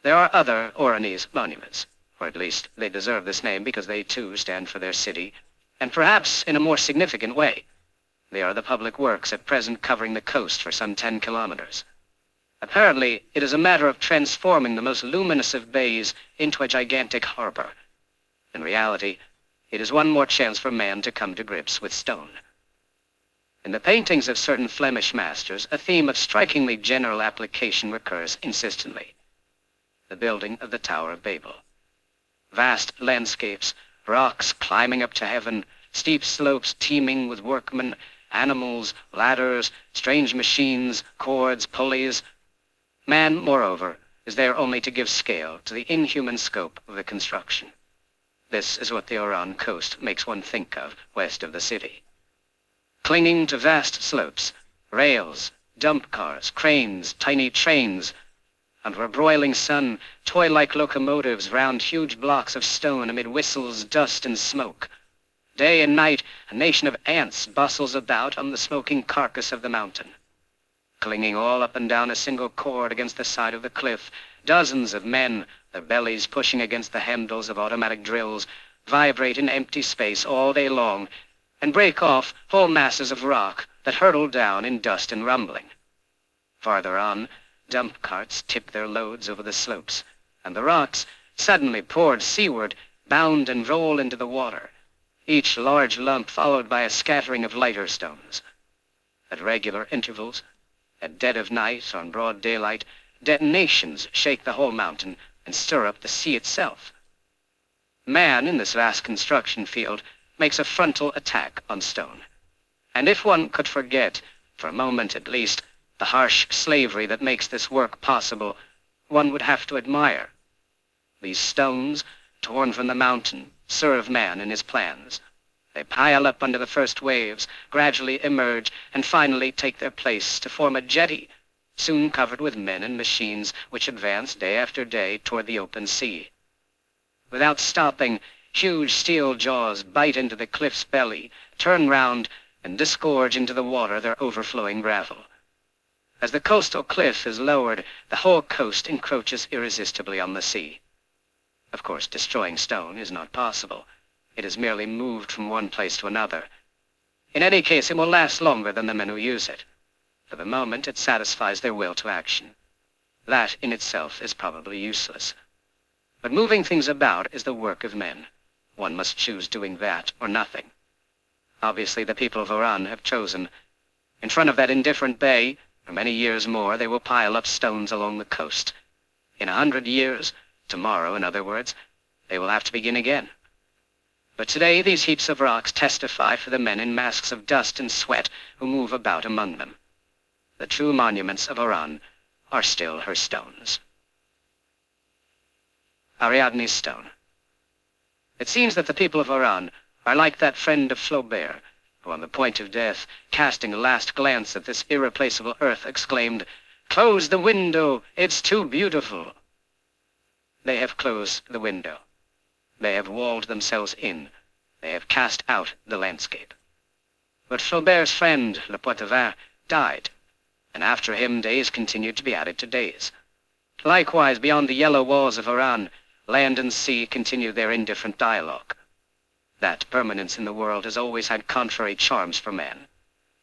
There are other Oranese monuments, or at least they deserve this name because they too stand for their city, and perhaps in a more significant way. They are the public works at present covering the coast for some 10 kilometers. Apparently, it is a matter of transforming the most luminous of bays into a gigantic harbor. In reality, it is one more chance for man to come to grips with stone. In the paintings of certain Flemish masters, a theme of strikingly general application recurs insistently: the building of the Tower of Babel. Vast landscapes, rocks climbing up to heaven, steep slopes teeming with workmen, animals, ladders, strange machines, cords, pulleys. Man, moreover, is there only to give scale to the inhuman scope of the construction. This is what the Oran coast makes one think of west of the city. Clinging to vast slopes, rails, dump cars, cranes, tiny trains. Under a broiling sun, toy-like locomotives round huge blocks of stone amid whistles, dust, and smoke. Day and night, a nation of ants bustles about on the smoking carcass of the mountain. Clinging all up and down a single cord against the side of the cliff, dozens of men, their bellies pushing against the handles of automatic drills, vibrate in empty space all day long, and break off whole masses of rock that hurtle down in dust and rumbling. Farther on, dump carts tip their loads over the slopes, and the rocks, suddenly poured seaward, bound and roll into the water, each large lump followed by a scattering of lighter stones. At regular intervals, at dead of night, on broad daylight, detonations shake the whole mountain and stir up the sea itself. Man, in this vast construction field, makes a frontal attack on stone. And if one could forget, for a moment at least, the harsh slavery that makes this work possible, one would have to admire. These stones, torn from the mountain, serve man in his plans. They pile up under the first waves, gradually emerge, and finally take their place to form a jetty, soon covered with men and machines which advance day after day toward the open sea. Without stopping, huge steel jaws bite into the cliff's belly, turn round, and disgorge into the water their overflowing gravel. As the coastal cliff is lowered, the whole coast encroaches irresistibly on the sea. Of course, destroying stone is not possible. It is merely moved from one place to another. In any case, it will last longer than the men who use it. For the moment, it satisfies their will to action. That in itself is probably useless. But moving things about is the work of men. One must choose doing that or nothing. Obviously, the people of Oran have chosen. In front of that indifferent bay, for many years more, they will pile up stones along the coast. In 100 years, tomorrow, in other words, they will have to begin again. But today, these heaps of rocks testify for the men in masks of dust and sweat who move about among them. The true monuments of Oran are still her stones. Ariadne's stone. It seems that the people of Oran are like that friend of Flaubert, who on the point of death, casting a last glance at this irreplaceable earth, exclaimed, "Close the window, it's too beautiful." They have closed the window. They have walled themselves in. They have cast out the landscape. But Flaubert's friend, Le Poitevin, died, and after him days continued to be added to days. Likewise, beyond the yellow walls of Oran, land and sea continue their indifferent dialogue. That permanence in the world has always had contrary charms for man.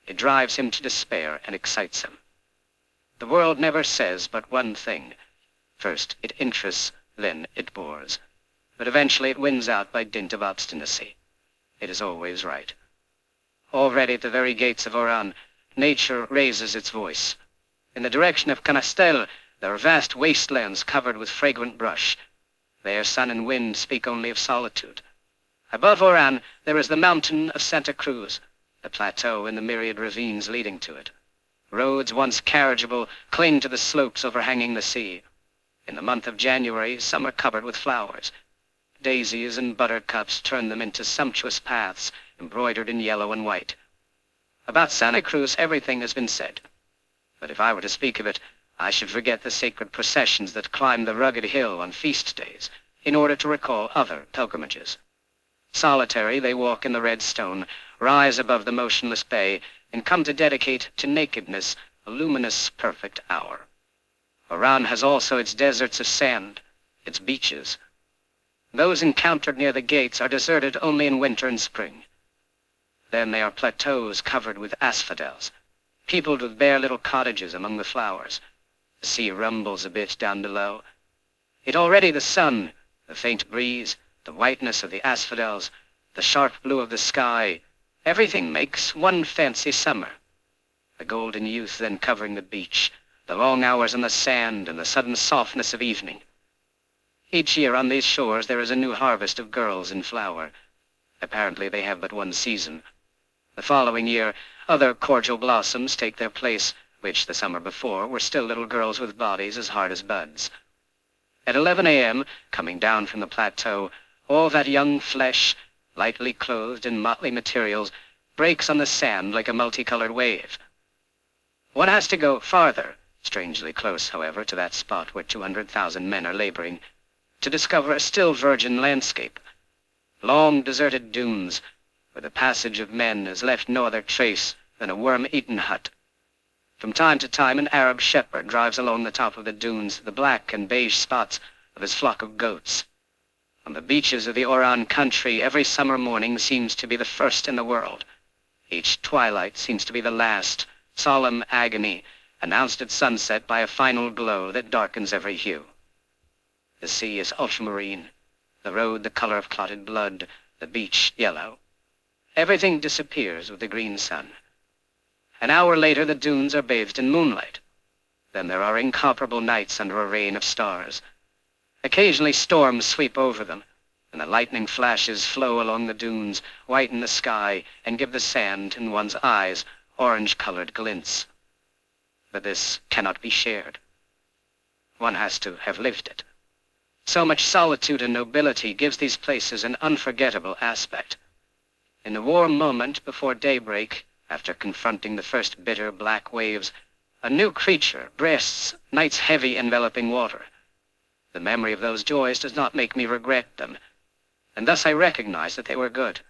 It drives him to despair and excites him. The world never says but one thing. First it interests, then it bores. But eventually it wins out by dint of obstinacy. It is always right. Already at the very gates of Oran, nature raises its voice. In the direction of Canastel, there are vast wastelands covered with fragrant brush. There sun and wind speak only of solitude. Above Oran, there is the mountain of Santa Cruz, the plateau and the myriad ravines leading to it. Roads once carriageable cling to the slopes overhanging the sea. In the month of January, some are covered with flowers. Daisies and buttercups turn them into sumptuous paths, embroidered in yellow and white. About Santa Cruz, everything has been said. But if I were to speak of it, I should forget the sacred processions that climb the rugged hill on feast days, in order to recall other pilgrimages. Solitary, they walk in the red stone, rise above the motionless bay, and come to dedicate to nakedness a luminous, perfect hour. Oran has also its deserts of sand, its beaches. Those encountered near the gates are deserted only in winter and spring. Then there are plateaus covered with asphodels, peopled with bare little cottages among the flowers. The sea rumbles a bit down below. Yet already the sun, the faint breeze, the whiteness of the asphodels, the sharp blue of the sky, everything makes one fancy summer. The golden youth then covering the beach, the long hours on the sand, and the sudden softness of evening. Each year on these shores there is a new harvest of girls in flower. Apparently they have but one season. The following year, other cordial blossoms take their place, which the summer before were still little girls with bodies as hard as buds. At 11 a.m., coming down from the plateau, all that young flesh, lightly clothed in motley materials, breaks on the sand like a multicolored wave. One has to go farther, strangely close, however, to that spot where 200,000 men are laboring, to discover a still virgin landscape. Long deserted dunes, where the passage of men has left no other trace than a worm-eaten hut. From time to time, an Arab shepherd drives along the top of the dunes the black and beige spots of his flock of goats. On the beaches of the Oran country, every summer morning seems to be the first in the world. Each twilight seems to be the last, solemn agony, announced at sunset by a final glow that darkens every hue. The sea is ultramarine, the road the color of clotted blood, the beach yellow. Everything disappears with the green sun. An hour later, the dunes are bathed in moonlight. Then there are incomparable nights under a rain of stars. Occasionally storms sweep over them, and the lightning flashes flow along the dunes, whiten the sky, and give the sand in one's eyes orange-colored glints. But this cannot be shared. One has to have lived it. So much solitude and nobility gives these places an unforgettable aspect. In the warm moment before daybreak, after confronting the first bitter black waves, a new creature breasts night's heavy enveloping water. The memory of those joys does not make me regret them, and thus I recognize that they were good.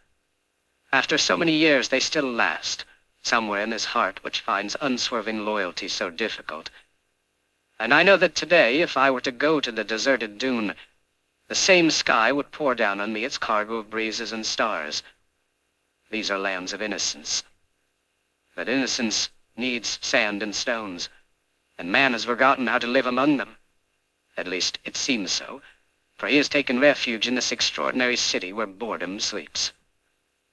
After so many years, they still last, somewhere in this heart which finds unswerving loyalty so difficult. And I know that today, if I were to go to the deserted dune, the same sky would pour down on me its cargo of breezes and stars. These are lands of innocence. But innocence needs sand and stones, and man has forgotten how to live among them. At least it seems so, for he has taken refuge in this extraordinary city where boredom sleeps.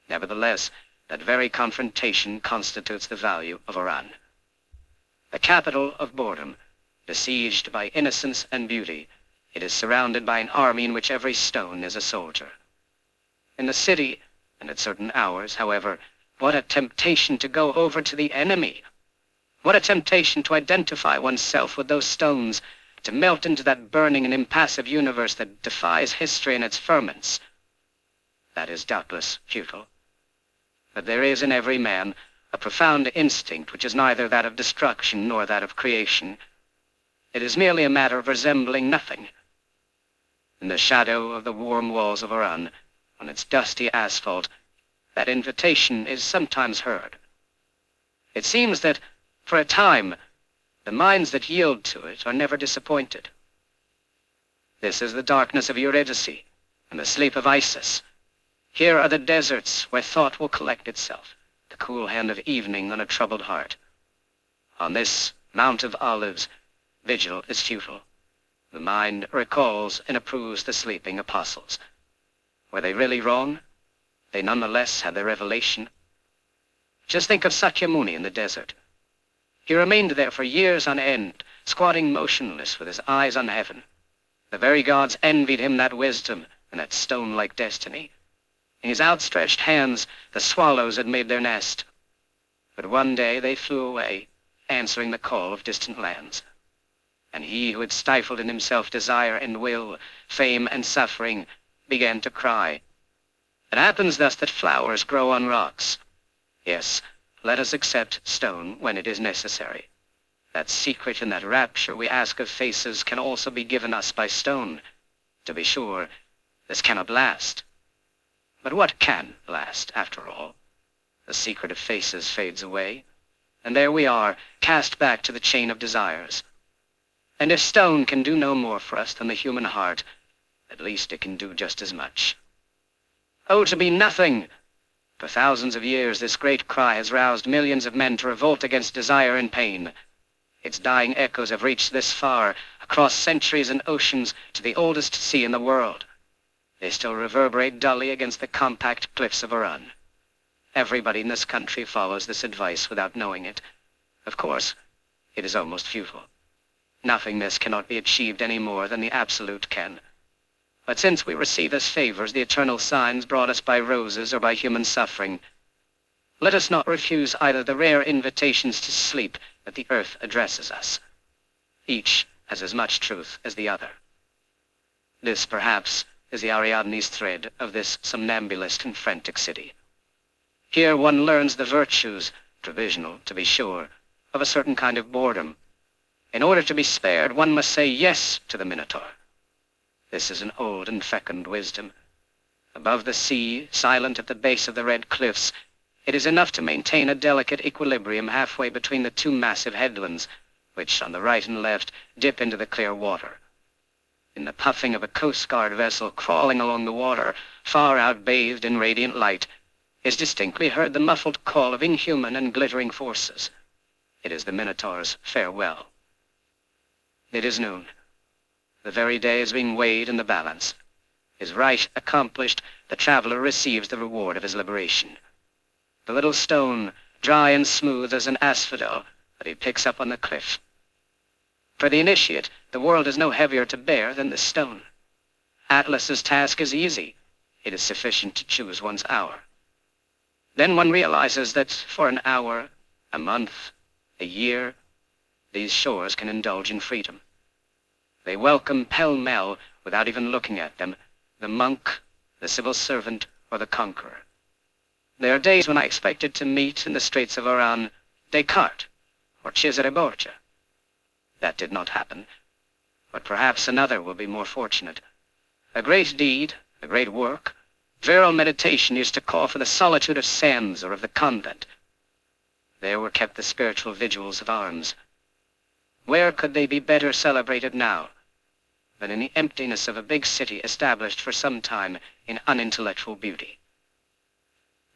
Nevertheless, that very confrontation constitutes the value of Oran. The capital of boredom, besieged by innocence and beauty, it is surrounded by an army in which every stone is a soldier. In the city, and at certain hours, however, what a temptation to go over to the enemy! What a temptation to identify oneself with those stones, to melt into that burning and impassive universe that defies history and its ferments. That is doubtless futile. But there is in every man a profound instinct which is neither that of destruction nor that of creation. It is merely a matter of resembling nothing. In the shadow of the warm walls of Oran, on its dusty asphalt, that invitation is sometimes heard. It seems that, for a time, the minds that yield to it are never disappointed. This is the darkness of Eurydice and the sleep of Isis. Here are the deserts where thought will collect itself, the cool hand of evening on a troubled heart. On this Mount of Olives, vigil is futile. The mind recalls and approves the sleeping apostles. Were they really wrong? They nonetheless had their revelation. Just think of Sakyamuni in the desert. He remained there for years on end, squatting motionless with his eyes on heaven. The very gods envied him that wisdom and that stone-like destiny. In his outstretched hands, the swallows had made their nest. But one day they flew away, answering the call of distant lands. And he who had stifled in himself desire and will, fame and suffering, began to cry. It happens thus that flowers grow on rocks. Yes, let us accept stone when it is necessary. That secret and that rapture we ask of faces can also be given us by stone. To be sure, this cannot last. But what can last, after all? The secret of faces fades away, and there we are, cast back to the chain of desires. And if stone can do no more for us than the human heart, at least it can do just as much. Oh, to be nothing! For thousands of years, this great cry has roused millions of men to revolt against desire and pain. Its dying echoes have reached this far, across centuries and oceans, to the oldest sea in the world. They still reverberate dully against the compact cliffs of Oran. Everybody in this country follows this advice without knowing it. Of course, it is almost futile. Nothingness cannot be achieved any more than the absolute can. But since we receive as favors the eternal signs brought us by roses or by human suffering, let us not refuse either the rare invitations to sleep that the earth addresses us. Each has as much truth as the other. This, perhaps, is the Ariadne's thread of this somnambulist and frantic city. Here one learns the virtues, provisional to be sure, of a certain kind of boredom. In order to be spared, one must say yes to the Minotaur. This is an old and fecund wisdom. Above the sea, silent at the base of the red cliffs, it is enough to maintain a delicate equilibrium halfway between the two massive headlands, which on the right and left dip into the clear water. In the puffing of a Coast Guard vessel crawling along the water, far out bathed in radiant light, is distinctly heard the muffled call of inhuman and glittering forces. It is the Minotaur's farewell. It is noon. The very day is being weighed in the balance. His rite accomplished, the traveler receives the reward of his liberation. The little stone, dry and smooth as an asphodel, that he picks up on the cliff. For the initiate, the world is no heavier to bear than this stone. Atlas's task is easy. It is sufficient to choose one's hour. Then one realizes that for an hour, a month, a year, these shores can indulge in freedom. They welcome pell-mell, without even looking at them, the monk, the civil servant, or the conqueror. There are days when I expected to meet in the Straits of Oran Descartes or Cesare Borgia. That did not happen, but perhaps another will be more fortunate. A great deed, a great work, virile meditation used to call for the solitude of sands or of the convent. There were kept the spiritual vigils of arms. Where could they be better celebrated now than in the emptiness of a big city established for some time in unintellectual beauty?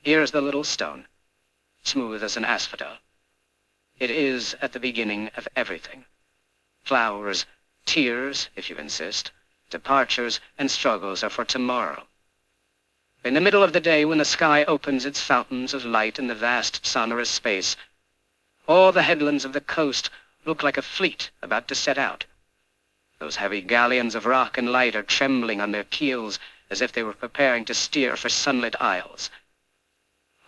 Here is the little stone, smooth as an asphodel. It is at the beginning of everything. Flowers, tears, if you insist, departures and struggles are for tomorrow. In the middle of the day, when the sky opens its fountains of light in the vast sonorous space, all the headlands of the coast look like a fleet about to set out. Those heavy galleons of rock and light are trembling on their keels as if they were preparing to steer for sunlit isles.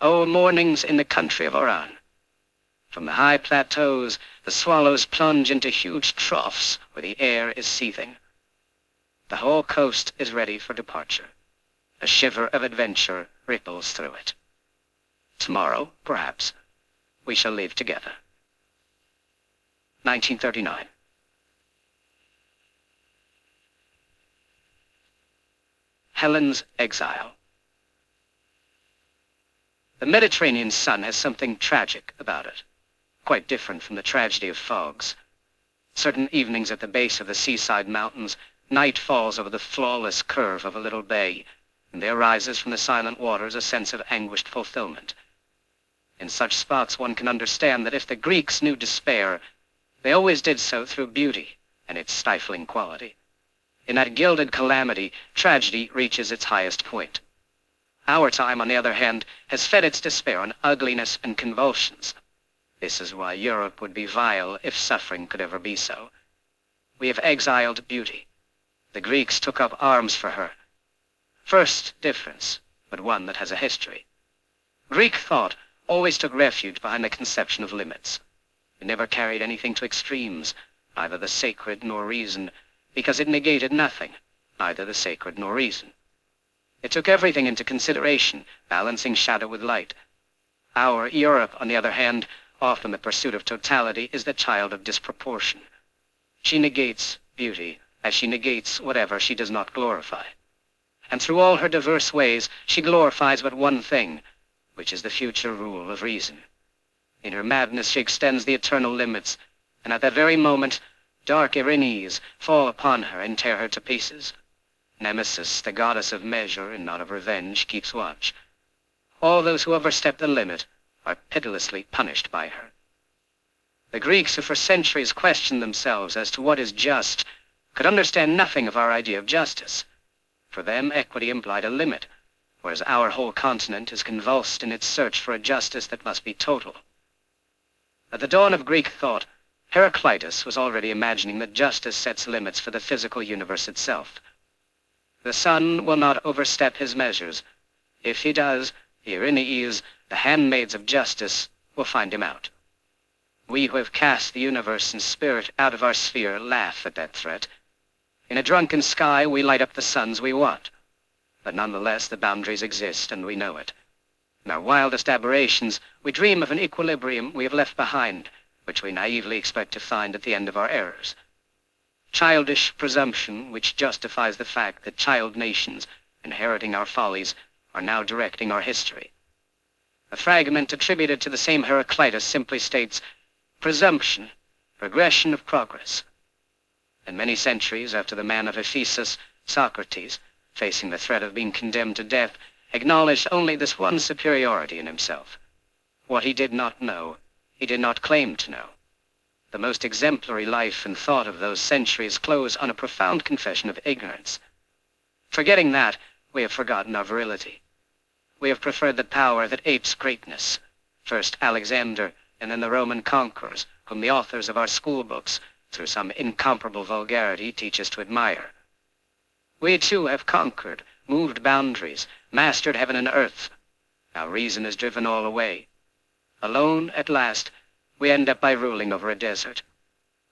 Oh, mornings in the country of Oran. From the high plateaus, the swallows plunge into huge troughs where the air is seething. The whole coast is ready for departure. A shiver of adventure ripples through it. Tomorrow, perhaps, we shall leave together. 1939. Helen's exile. The Mediterranean sun has something tragic about it, quite different from the tragedy of fogs. Certain evenings at the base of the seaside mountains, night falls over the flawless curve of a little bay, and there rises from the silent waters a sense of anguished fulfillment. In such spots one can understand that if the Greeks knew despair, they always did so through beauty and its stifling quality. In that gilded calamity, tragedy reaches its highest point. Our time, on the other hand, has fed its despair on ugliness and convulsions. This is why Europe would be vile if suffering could ever be so. We have exiled beauty. The Greeks took up arms for her. First difference, but one that has a history. Greek thought always took refuge behind the conception of limits. It never carried anything to extremes, neither the sacred nor reason, because it negated nothing, neither the sacred nor reason. It took everything into consideration, balancing shadow with light. Our Europe, on the other hand, often the pursuit of totality, is the child of disproportion. She negates beauty, as she negates whatever she does not glorify. And through all her diverse ways, she glorifies but one thing, which is the future rule of reason. In her madness she extends the eternal limits, and at that very moment, dark Erinyes fall upon her and tear her to pieces. Nemesis, the goddess of measure and not of revenge, keeps watch. All those who overstep the limit are pitilessly punished by her. The Greeks, who for centuries questioned themselves as to what is just, could understand nothing of our idea of justice. For them, equity implied a limit, whereas our whole continent is convulsed in its search for a justice that must be total. At the dawn of Greek thought, Heraclitus was already imagining that justice sets limits for the physical universe itself. The sun will not overstep his measures. If he does, the Erinyes, the handmaids of justice, will find him out. We who have cast the universe and spirit out of our sphere laugh at that threat. In a drunken sky, we light up the suns we want. But nonetheless, the boundaries exist, and we know it. In our wildest aberrations, we dream of an equilibrium we have left behind, which we naively expect to find at the end of our errors. Childish presumption, which justifies the fact that child nations, inheriting our follies, are now directing our history. A fragment attributed to the same Heraclitus simply states, presumption, progression of progress. And many centuries after the man of Ephesus, Socrates, facing the threat of being condemned to death, acknowledged only this one superiority in himself. What he did not know, he did not claim to know. The most exemplary life and thought of those centuries close on a profound confession of ignorance. Forgetting that, we have forgotten our virility. We have preferred the power that apes greatness. First Alexander, and then the Roman conquerors, whom the authors of our school books, through some incomparable vulgarity, teach us to admire. We too have conquered, moved boundaries, mastered heaven and earth. Now reason has driven all away. Alone, at last, we end up by ruling over a desert.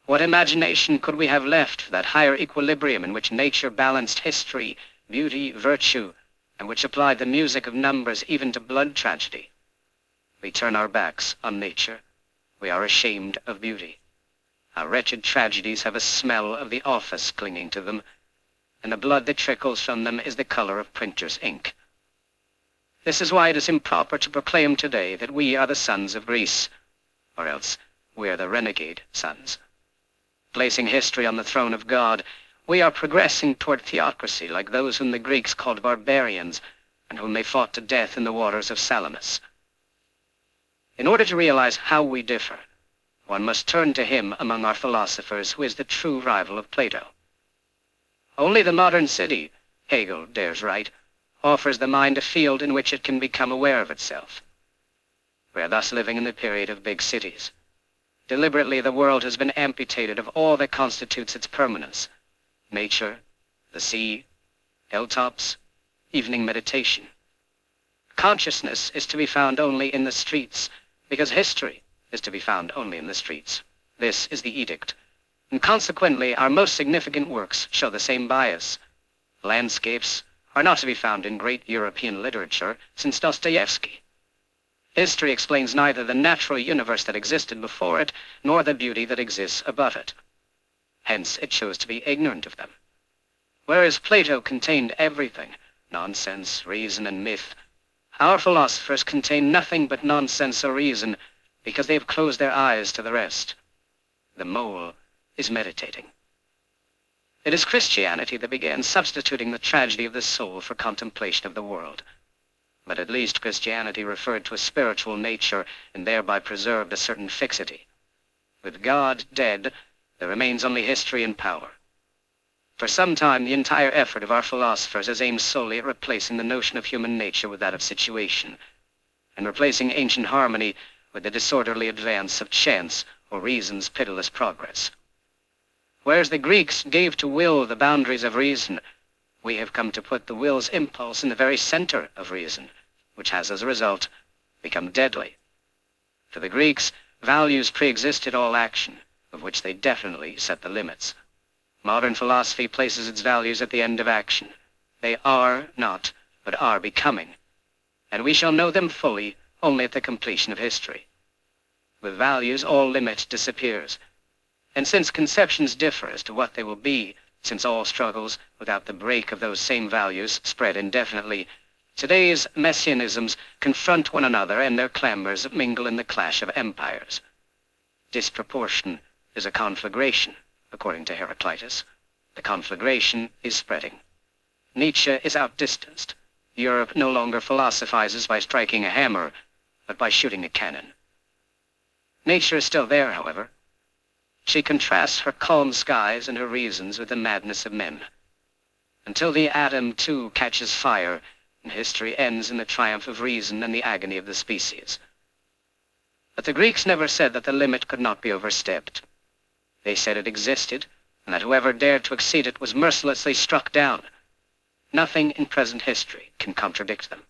What imagination could we have left for that higher equilibrium in which nature balanced history, beauty, virtue, and which applied the music of numbers even to blood tragedy? We turn our backs on nature. We are ashamed of beauty. Our wretched tragedies have a smell of the office clinging to them, and the blood that trickles from them is the color of printer's ink. This is why it is improper to proclaim today that we are the sons of Greece, or else we are the renegade sons. Placing history on the throne of God, we are progressing toward theocracy like those whom the Greeks called barbarians, and whom they fought to death in the waters of Salamis. In order to realize how we differ, one must turn to him among our philosophers who is the true rival of Plato. Only the modern city, Hegel dares write, offers the mind a field in which it can become aware of itself. We are thus living in the period of big cities. Deliberately, the world has been amputated of all that constitutes its permanence: nature, the sea, hilltops, evening meditation. Consciousness is to be found only in the streets, because history is to be found only in the streets. This is the edict, and consequently our most significant works show the same bias. Landscapes are not to be found in great European literature since Dostoevsky. History explains neither the natural universe that existed before it, nor the beauty that exists above it. Hence it chose to be ignorant of them. Whereas Plato contained everything, nonsense, reason, and myth, our philosophers contain nothing but nonsense or reason, because they have closed their eyes to the rest. The mole is meditating. It is Christianity that began substituting the tragedy of the soul for contemplation of the world. But at least Christianity referred to a spiritual nature and thereby preserved a certain fixity. With God dead, there remains only history and power. For some time, the entire effort of our philosophers has aimed solely at replacing the notion of human nature with that of situation, and replacing ancient harmony with the disorderly advance of chance or reason's pitiless progress. Whereas the Greeks gave to will the boundaries of reason, we have come to put the will's impulse in the very center of reason, which has, as a result, become deadly. For the Greeks, values pre-existed all action, of which they definitely set the limits. Modern philosophy places its values at the end of action. They are not, but are becoming, and we shall know them fully only at the completion of history. With values, all limit disappears, and since conceptions differ as to what they will be, since all struggles without the break of those same values spread indefinitely, today's messianisms confront one another and their clamors mingle in the clash of empires. Disproportion is a conflagration, according to Heraclitus. The conflagration is spreading. Nietzsche is outdistanced. Europe no longer philosophizes by striking a hammer, but by shooting a cannon. Nature is still there, however. She contrasts her calm skies and her reasons with the madness of men, until the atom, too, catches fire, and history ends in the triumph of reason and the agony of the species. But the Greeks never said that the limit could not be overstepped. They said it existed, and that whoever dared to exceed it was mercilessly struck down. Nothing in present history can contradict them.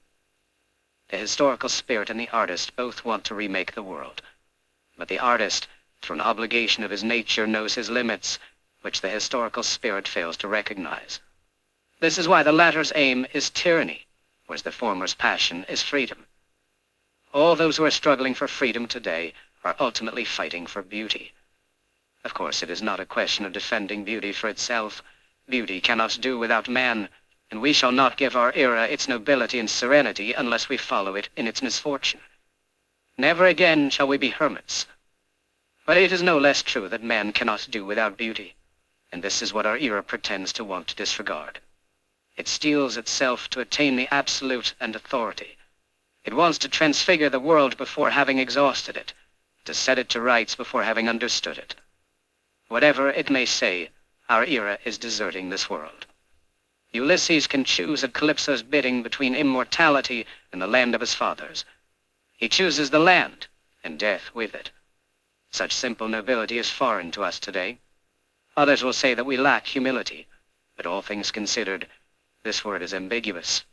The historical spirit and the artist both want to remake the world, but the artist, through an obligation of his nature, knows his limits, which the historical spirit fails to recognize. This is why the latter's aim is tyranny, whereas the former's passion is freedom. All those who are struggling for freedom today are ultimately fighting for beauty. Of course, it is not a question of defending beauty for itself. Beauty cannot do without man, and we shall not give our era its nobility and serenity unless we follow it in its misfortune. Never again shall we be hermits. But it is no less true that man cannot do without beauty, and this is what our era pretends to want to disregard. It steels itself to attain the absolute and authority. It wants to transfigure the world before having exhausted it, to set it to rights before having understood it. Whatever it may say, our era is deserting this world. Ulysses can choose at Calypso's bidding between immortality and the land of his fathers. He chooses the land, and death with it. Such simple nobility is foreign to us today. Others will say that we lack humility, but all things considered, this word is ambiguous.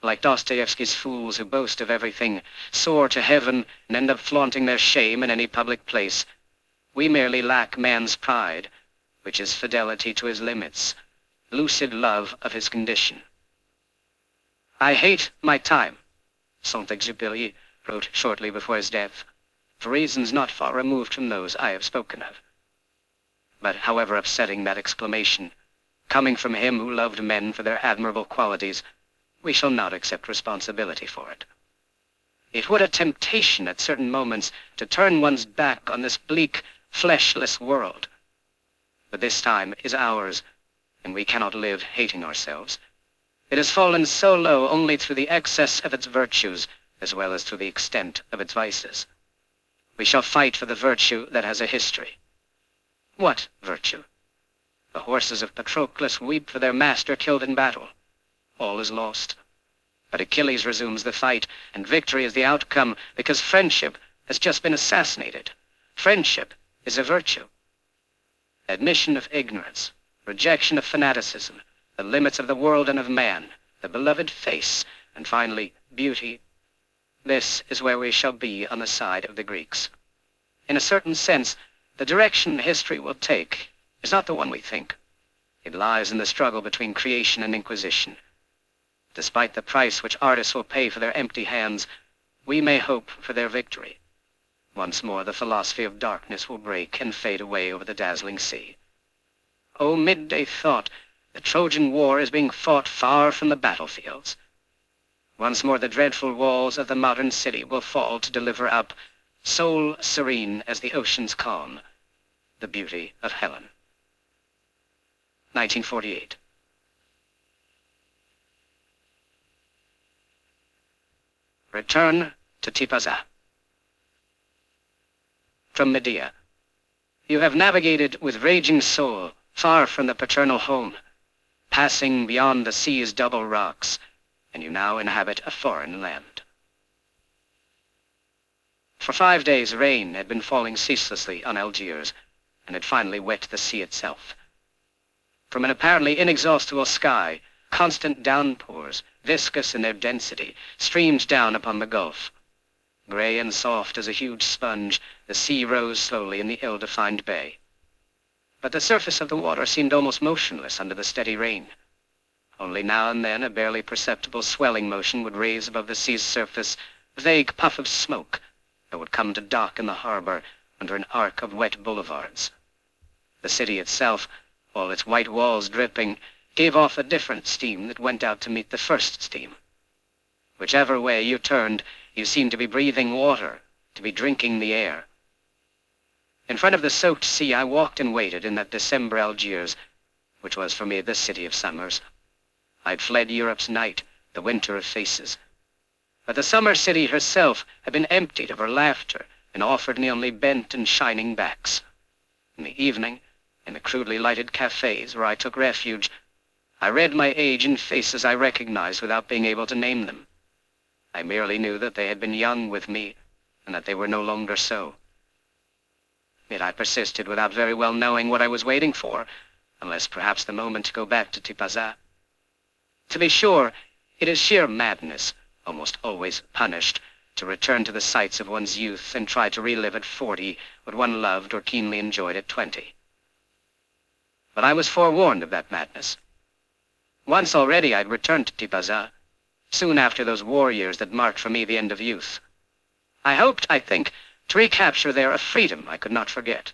Like Dostoevsky's fools who boast of everything, soar to heaven, and end up flaunting their shame in any public place, we merely lack man's pride, which is fidelity to his limits, lucid love of his condition. I hate my time, Saint-Exupéry wrote shortly before his death, for reasons not far removed from those I have spoken of. But however upsetting that exclamation, coming from him who loved men for their admirable qualities, we shall not accept responsibility for it. It would a temptation at certain moments to turn one's back on this bleak, fleshless world. But this time is ours, and we cannot live hating ourselves. It has fallen so low only through the excess of its virtues, as well as through the extent of its vices. We shall fight for the virtue that has a history. What virtue? The horses of Patroclus weep for their master killed in battle. All is lost. But Achilles resumes the fight, and victory is the outcome, because friendship has just been assassinated. Friendship is a virtue. Admission of ignorance, rejection of fanaticism, the limits of the world and of man, the beloved face, and finally, beauty. This is where we shall be on the side of the Greeks. In a certain sense, the direction history will take is not the one we think. It lies in the struggle between creation and inquisition. Despite the price which artists will pay for their empty hands, we may hope for their victory. Once more the philosophy of darkness will break and fade away over the dazzling sea. O midday thought, the Trojan War is being fought far from the battlefields. Once more the dreadful walls of the modern city will fall to deliver up, soul serene as the ocean's calm, the beauty of Helen. 1948. Return to Tipaza. From Medea. You have navigated with raging soul, far from the paternal home, passing beyond the sea's double rocks, and you now inhabit a foreign land. For 5 days rain had been falling ceaselessly on Algiers, and had finally wet the sea itself. From an apparently inexhaustible sky, constant downpours, viscous in their density, streamed down upon the Gulf. Gray and soft as a huge sponge, the sea rose slowly in the ill-defined bay. But the surface of the water seemed almost motionless under the steady rain. Only now and then a barely perceptible swelling motion would raise above the sea's surface a vague puff of smoke that would come to dock in the harbor under an arc of wet boulevards. The city itself, all its white walls dripping, gave off a different steam that went out to meet the first steam. Whichever way you turned, you seemed to be breathing water, to be drinking the air. In front of the soaked sea, I walked and waited in that December Algiers, which was for me the city of summers. I'd fled Europe's night, the winter of faces. But the summer city herself had been emptied of her laughter and offered me only bent and shining backs. In the evening, in the crudely lighted cafes where I took refuge, I read my age in faces I recognized without being able to name them. I merely knew that they had been young with me, and that they were no longer so. Yet I persisted without very well knowing what I was waiting for, unless perhaps the moment to go back to Tipaza. To be sure, it is sheer madness, almost always punished, to return to the sights of one's youth and try to relive at 40 what one loved or keenly enjoyed at 20. But I was forewarned of that madness. Once already I'd returned to Tipaza, soon after those war years that marked for me the end of youth. I hoped, I think, to recapture there a freedom I could not forget.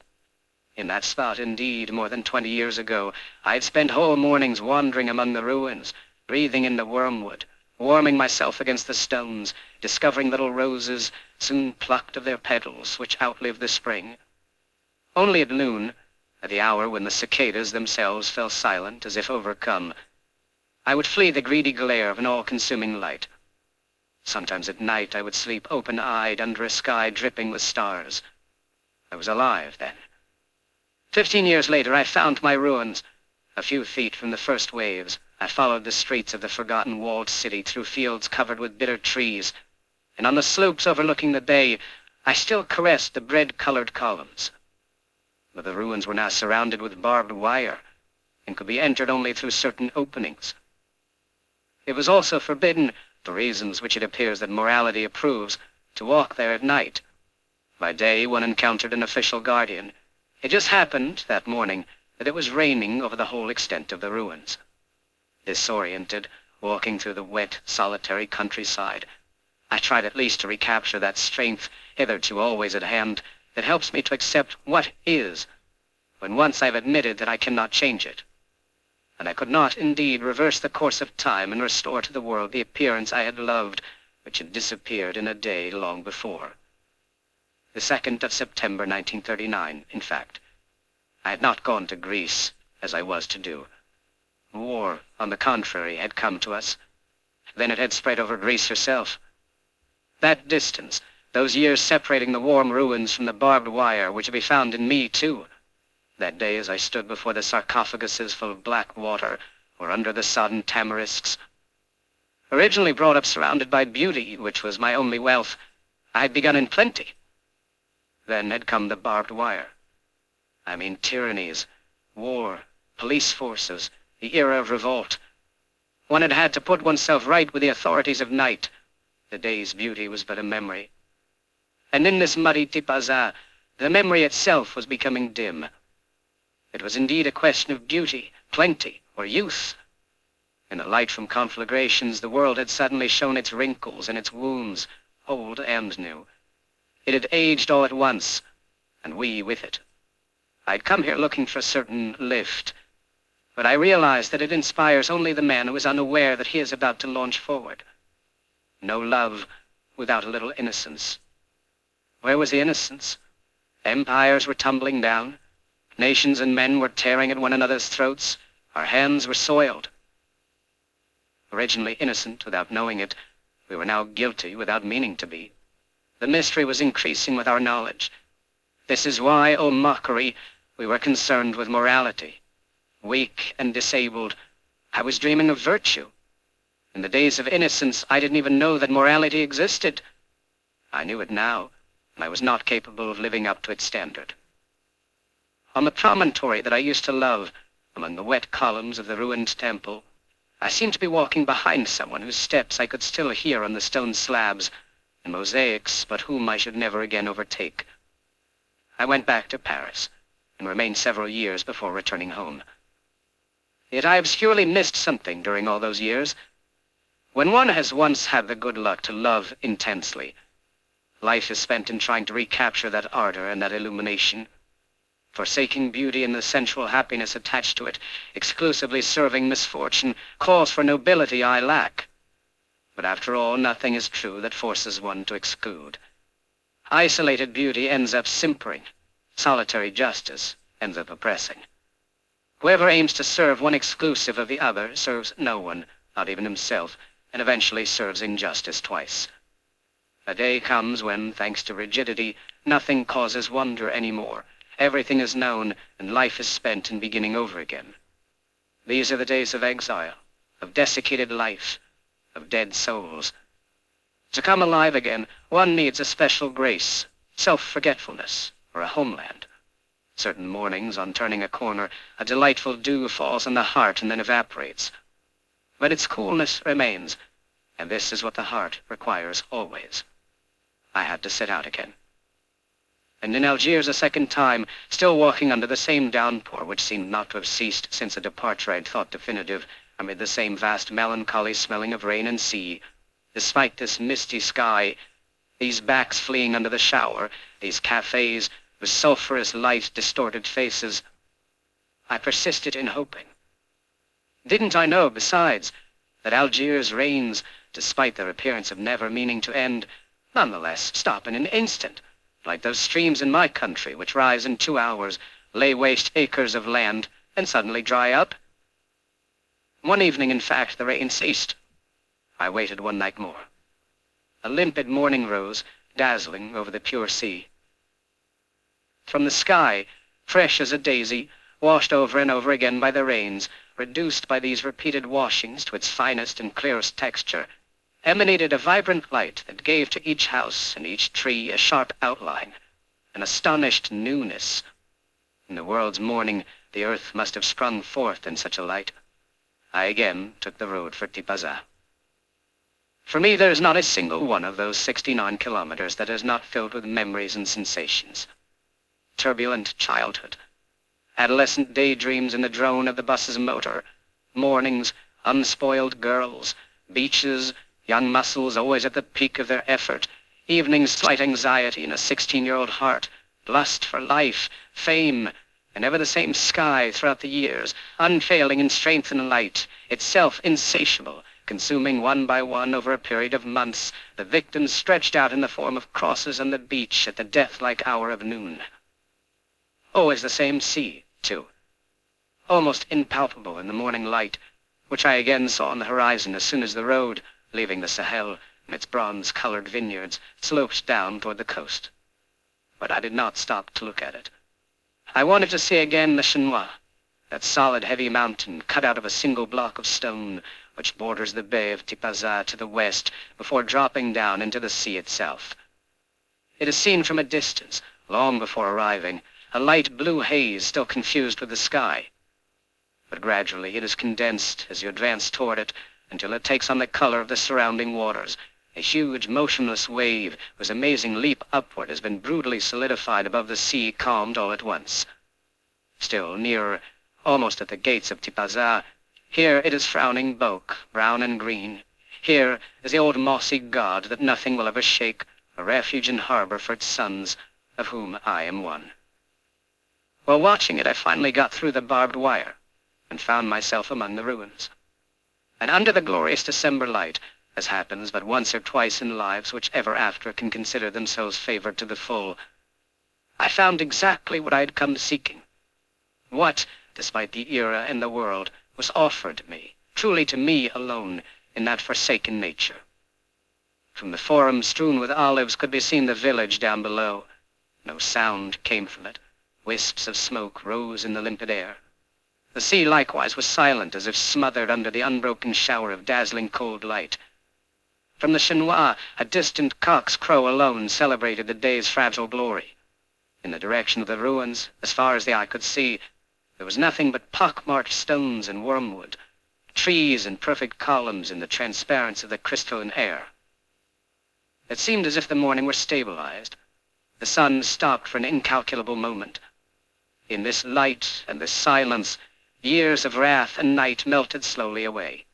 In that spot, indeed, more than 20 years ago, I had spent whole mornings wandering among the ruins, breathing in the wormwood, warming myself against the stones, discovering little roses, soon plucked of their petals, which outlived the spring. Only at noon, at the hour when the cicadas themselves fell silent as if overcome, I would flee the greedy glare of an all-consuming light. Sometimes at night I would sleep open-eyed under a sky dripping with stars. I was alive then. 15 years later I found my ruins, a few feet from the first waves, I followed the streets of the forgotten walled city through fields covered with bitter trees, and on the slopes overlooking the bay, I still caressed the bread-colored columns. But the ruins were now surrounded with barbed wire, and could be entered only through certain openings. It was also forbidden, for reasons which it appears that morality approves, to walk there at night. By day, one encountered an official guardian. It just happened, that morning, that it was raining over the whole extent of the ruins. Disoriented, walking through the wet, solitary countryside, I tried at least to recapture that strength, hitherto always at hand, that helps me to accept what is, when once I've admitted that I cannot change it. And I could not, indeed, reverse the course of time and restore to the world the appearance I had loved, which had disappeared in a day long before. The 2nd of September, 1939, in fact. I had not gone to Greece, as I was to do. War, on the contrary, had come to us. Then it had spread over Greece herself. That distance, those years separating the warm ruins from the barbed wire, were to be found in me, too. That day as I stood before the sarcophaguses full of black water, or under the sodden tamarisks. Originally brought up surrounded by beauty, which was my only wealth, I had begun in plenty. Then had come the barbed wire. I mean tyrannies, war, police forces, the era of revolt. One had had to put oneself right with the authorities of night. The day's beauty was but a memory. And in this muddy tipaza, the memory itself was becoming dim. It was indeed a question of beauty, plenty, or youth. In the light from conflagrations, the world had suddenly shown its wrinkles and its wounds, old and new. It had aged all at once, and we with it. I'd come here looking for a certain lift, but I realized that it inspires only the man who is unaware that he is about to launch forward. No love without a little innocence. Where was the innocence? Empires were tumbling down. Nations and men were tearing at one another's throats. Our hands were soiled. Originally innocent without knowing it, we were now guilty without meaning to be. The mystery was increasing with our knowledge. This is why, O mockery, we were concerned with morality. Weak and disabled, I was dreaming of virtue. In the days of innocence, I didn't even know that morality existed. I knew it now, and I was not capable of living up to its standard. On the promontory that I used to love, among the wet columns of the ruined temple, I seemed to be walking behind someone whose steps I could still hear on the stone slabs and mosaics, but whom I should never again overtake. I went back to Paris, and remained several years before returning home. Yet I obscurely missed something during all those years. When one has once had the good luck to love intensely, life is spent in trying to recapture that ardor and that illumination, forsaking beauty and the sensual happiness attached to it, exclusively serving misfortune, calls for nobility I lack. But after all, nothing is true that forces one to exclude. Isolated beauty ends up simpering. Solitary justice ends up oppressing. Whoever aims to serve one exclusive of the other serves no one, not even himself, and eventually serves injustice twice. A day comes when, thanks to rigidity, nothing causes wonder anymore. Everything is known, and life is spent in beginning over again. These are the days of exile, of desiccated life, of dead souls. To come alive again, one needs a special grace, self-forgetfulness, or a homeland. Certain mornings, on turning a corner, a delightful dew falls on the heart and then evaporates. But its coolness remains, and this is what the heart requires always. I had to set out again. And in Algiers a second time, still walking under the same downpour which seemed not to have ceased since a departure I'd thought definitive, amid the same vast melancholy smelling of rain and sea, despite this misty sky, these backs fleeing under the shower, these cafes with sulphurous light distorted faces, I persisted in hoping. Didn't I know, besides, that Algiers' rains, despite their appearance of never meaning to end, nonetheless stop in an instant, like those streams in my country which rise in 2 hours, lay waste acres of land, and suddenly dry up? One evening, in fact, the rain ceased. I waited one night more. A limpid morning rose, dazzling over the pure sea. From the sky, fresh as a daisy, washed over and over again by the rains, reduced by these repeated washings to its finest and clearest texture, emanated a vibrant light that gave to each house and each tree a sharp outline, an astonished newness. In the world's morning, the earth must have sprung forth in such a light. I again took the road for Tipaza. For me, there is not a single one of those 69 kilometers that is not filled with memories and sensations. Turbulent childhood, adolescent daydreams in the drone of the bus's motor, mornings, unspoiled girls, beaches, young muscles always at the peak of their effort, evenings, slight anxiety in a 16-year-old heart, lust for life, fame, and ever the same sky throughout the years, unfailing in strength and light, itself insatiable, consuming one by one over a period of months the victims stretched out in the form of crosses on the beach at the death-like hour of noon. Always the same sea, too, almost impalpable in the morning light, which I again saw on the horizon as soon as the road, leaving the Sahel and its bronze-colored vineyards, sloped down toward the coast. But I did not stop to look at it. I wanted to see again the Chinois, that solid, heavy mountain cut out of a single block of stone, which borders the bay of Tipaza to the west before dropping down into the sea itself. It is seen from a distance, long before arriving, a light blue haze still confused with the sky. But gradually it is condensed as you advance toward it until it takes on the color of the surrounding waters. A huge, motionless wave whose amazing leap upward has been brutally solidified above the sea, calmed all at once. Still nearer, almost at the gates of Tipaza, here it is frowning bulk, brown and green. Here is the old mossy god that nothing will ever shake, a refuge and harbor for its sons, of whom I am one. While watching it, I finally got through the barbed wire and found myself among the ruins. And under the glorious December light, as happens but once or twice in lives which ever after can consider themselves favored to the full, I found exactly what I had come seeking. What, despite the era and the world, was offered me, truly to me alone, in that forsaken nature. From the forum strewn with olives could be seen the village down below. No sound came from it. Wisps of smoke rose in the limpid air. The sea likewise was silent, as if smothered under the unbroken shower of dazzling cold light. From the Chinois, a distant cock's crow alone celebrated the day's fragile glory. In the direction of the ruins, as far as the eye could see, there was nothing but pock-marked stones and wormwood, trees and perfect columns in the transparency of the crystalline air. It seemed as if the morning were stabilized. The sun stopped for an incalculable moment. In this light and this silence, years of wrath and night melted slowly away.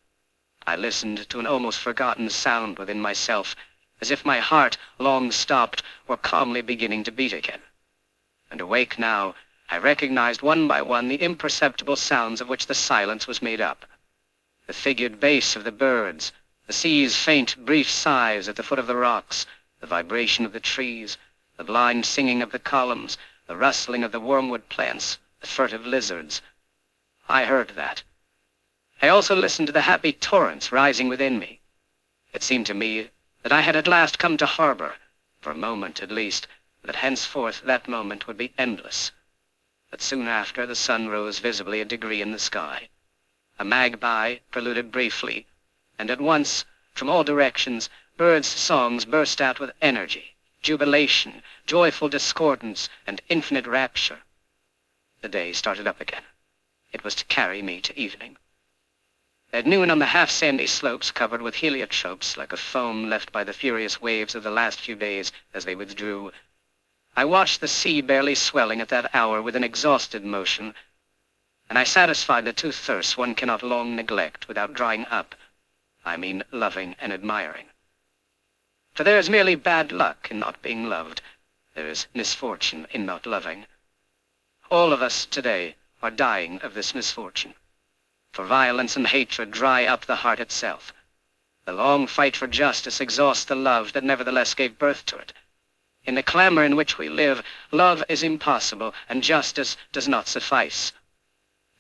I listened to an almost forgotten sound within myself, as if my heart, long stopped, were calmly beginning to beat again. And awake now, I recognized one by one the imperceptible sounds of which the silence was made up. The figured bass of the birds, the sea's faint, brief sighs at the foot of the rocks, the vibration of the trees, the blind singing of the columns, the rustling of the wormwood plants, the furtive lizards. I heard that. I also listened to the happy torrents rising within me. It seemed to me that I had at last come to harbor, for a moment at least, that henceforth that moment would be endless. But soon after, the sun rose visibly a degree in the sky. A magpie preluded briefly, and at once, from all directions, birds' songs burst out with energy, jubilation, joyful discordance, and infinite rapture. The day started up again. It was to carry me to evening. At noon, on the half-sandy slopes covered with heliotropes like a foam left by the furious waves of the last few days as they withdrew, I watched the sea barely swelling at that hour with an exhausted motion, and I satisfied the two thirsts one cannot long neglect without drying up. I mean loving and admiring. For there is merely bad luck in not being loved. There is misfortune in not loving. All of us today are dying of this misfortune. For violence and hatred dry up the heart itself. The long fight for justice exhausts the love that nevertheless gave birth to it. In the clamor in which we live, love is impossible, and justice does not suffice.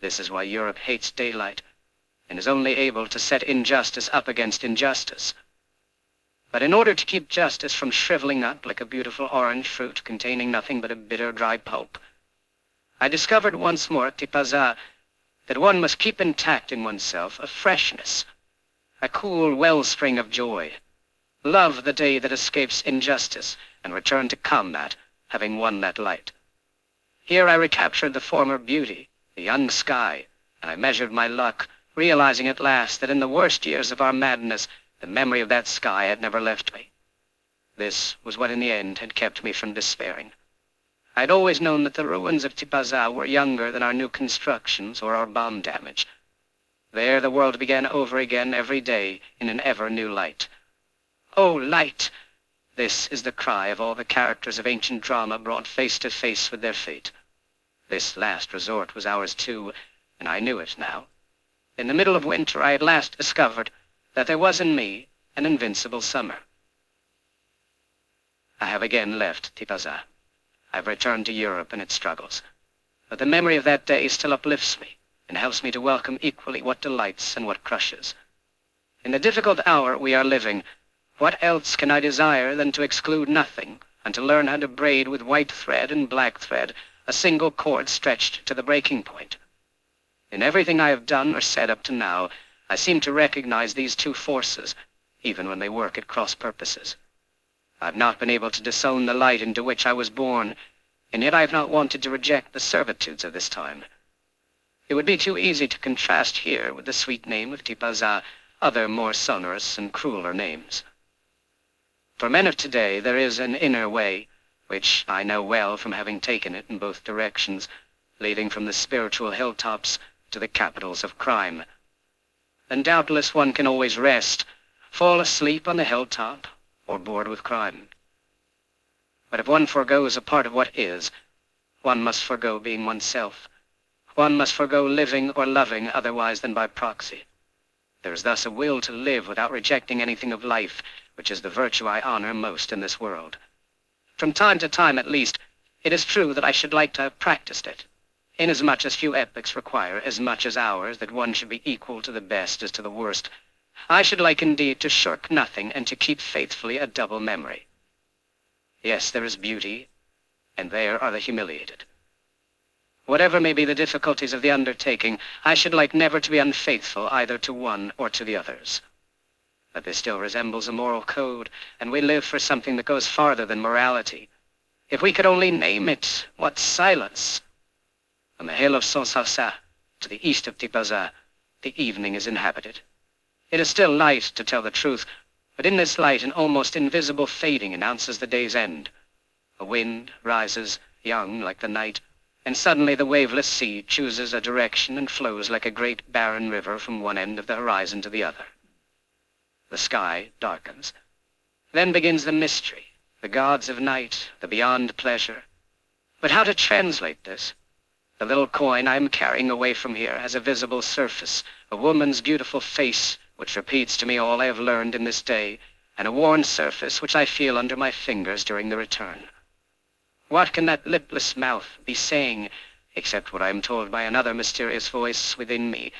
This is why Europe hates daylight, and is only able to set injustice up against injustice. But in order to keep justice from shriveling up like a beautiful orange fruit containing nothing but a bitter, dry pulp, I discovered once more at Tipaza that one must keep intact in oneself a freshness, a cool wellspring of joy. Love the day that escapes injustice, and return to combat, having won that light. Here I recaptured the former beauty, the young sky, and I measured my luck, realizing at last that in the worst years of our madness, the memory of that sky had never left me. This was what in the end had kept me from despairing. I had always known that the ruins of Tipaza were younger than our new constructions or our bomb damage. There the world began over again every day in an ever new light. Oh, light! This is the cry of all the characters of ancient drama brought face to face with their fate. This last resort was ours too, and I knew it now. In the middle of winter I at last discovered that there was in me an invincible summer. I have again left Tipaza. I've returned to Europe and its struggles. But the memory of that day still uplifts me and helps me to welcome equally what delights and what crushes. In the difficult hour we are living, what else can I desire than to exclude nothing and to learn how to braid with white thread and black thread a single cord stretched to the breaking point? In everything I have done or said up to now, I seem to recognize these two forces, even when they work at cross purposes. I've not been able to disown the light into which I was born, and yet I have not wanted to reject the servitudes of this time. It would be too easy to contrast here with the sweet name of Tipaza other more sonorous and crueler names. For men of today there is an inner way, which I know well from having taken it in both directions, leading from the spiritual hilltops to the capitals of crime. And doubtless one can always rest, fall asleep on the hilltop, or bored with crime. But if one forgoes a part of what is, one must forgo being oneself. One must forgo living or loving otherwise than by proxy. There is thus a will to live without rejecting anything of life, which is the virtue I honor most in this world. From time to time, at least, it is true that I should like to have practiced it, inasmuch as few epochs require as much as ours that one should be equal to the best as to the worst. I should like indeed to shirk nothing and to keep faithfully a double memory. Yes, there is beauty, and there are the humiliated. Whatever may be the difficulties of the undertaking, I should like never to be unfaithful either to one or to the others. But this still resembles a moral code, and we live for something that goes farther than morality. If we could only name it, what silence! On the hill of Sanssouci, to the east of Tipaza, the evening is inhabited. It is still light, to tell the truth, but in this light an almost invisible fading announces the day's end. A wind rises, young like the night, and suddenly the waveless sea chooses a direction and flows like a great barren river from one end of the horizon to the other. The sky darkens. Then begins the mystery, the gods of night, the beyond pleasure. But how to translate this? The little coin I am carrying away from here has a visible surface, a woman's beautiful face, which repeats to me all I have learned in this day, and a worn surface which I feel under my fingers during the return. What can that lipless mouth be saying, except what I am told by another mysterious voice within me,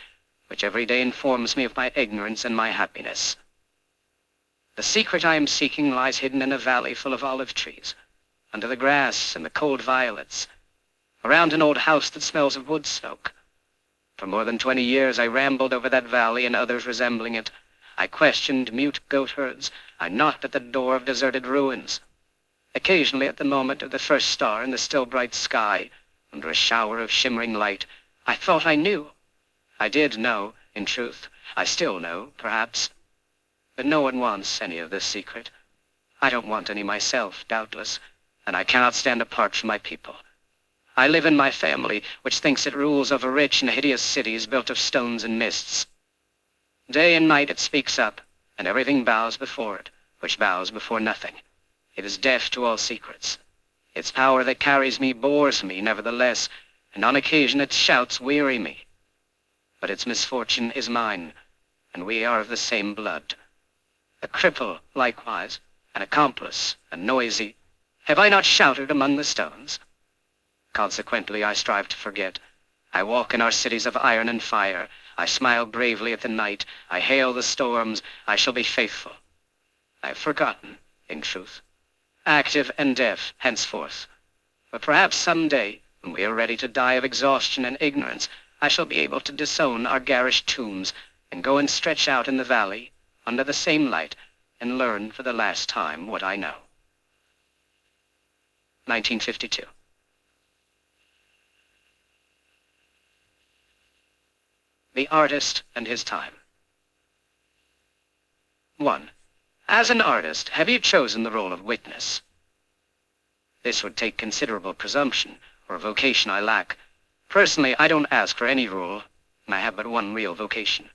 which every day informs me of my ignorance and my happiness? The secret I am seeking lies hidden in a valley full of olive trees, under the grass and the cold violets, around an old house that smells of wood smoke. For more than 20 years I rambled over that valley and others resembling it. I questioned mute goatherds. I knocked at the door of deserted ruins. Occasionally, at the moment of the first star in the still bright sky, under a shower of shimmering light, I thought I knew. I did know, in truth. I still know, perhaps. But no one wants any of this secret. I don't want any myself, doubtless, and I cannot stand apart from my people. I live in my family, which thinks it rules over rich and hideous cities built of stones and mists. Day and night it speaks up, and everything bows before it, which bows before nothing. It is deaf to all secrets. Its power that carries me bores me, nevertheless, and on occasion its shouts weary me. But its misfortune is mine, and we are of the same blood. A cripple, likewise, an accomplice, and noisy. Have I not shouted among the stones? Consequently, I strive to forget. I walk in our cities of iron and fire. I smile bravely at the night. I hail the storms. I shall be faithful. I have forgotten, in truth. Active and deaf, henceforth. But perhaps some day, when we are ready to die of exhaustion and ignorance, I shall be able to disown our garish tombs and go and stretch out in the valley, under the same light, and learn for the last time what I know. 1952. The Artist and His Time. 1. As an artist, have you chosen the role of witness? This would take considerable presumption, or a vocation I lack. Personally, I don't ask for any role, and I have but one real vocation.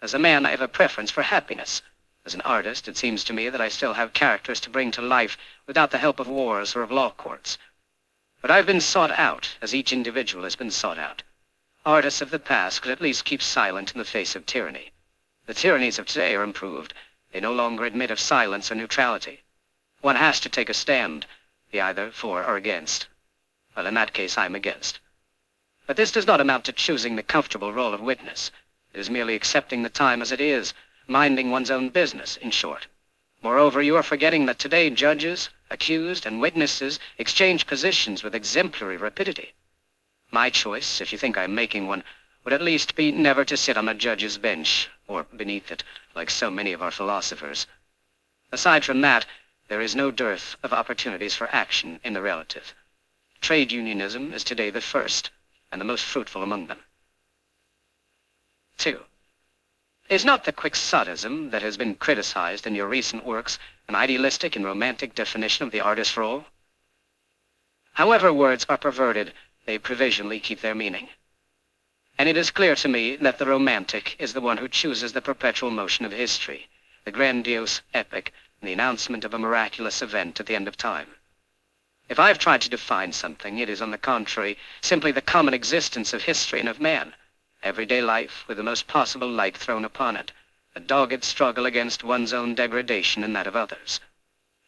As a man, I have a preference for happiness. As an artist, it seems to me that I still have characters to bring to life without the help of wars or of law courts. But I've been sought out, as each individual has been sought out. Artists of the past could at least keep silent in the face of tyranny. The tyrannies of today are improved. They no longer admit of silence or neutrality. One has to take a stand, be either for or against. Well, in that case, I'm against. But this does not amount to choosing the comfortable role of witness. It is merely accepting the time as it is, minding one's own business, in short. Moreover, you are forgetting that today judges, accused, and witnesses exchange positions with exemplary rapidity. My choice, if you think I'm making one, would at least be never to sit on a judge's bench, or beneath it, like so many of our philosophers. Aside from that, there is no dearth of opportunities for action in the relative. Trade unionism is today the first, and the most fruitful among them. 2. Is not the quixotism that has been criticized in your recent works an idealistic and romantic definition of the artist's role? However words are perverted, they provisionally keep their meaning. And it is clear to me that the romantic is the one who chooses the perpetual motion of history, the grandiose epic, and the announcement of a miraculous event at the end of time. If I've tried to define something, it is, on the contrary, simply the common existence of history and of man, everyday life with the most possible light thrown upon it, a dogged struggle against one's own degradation and that of others.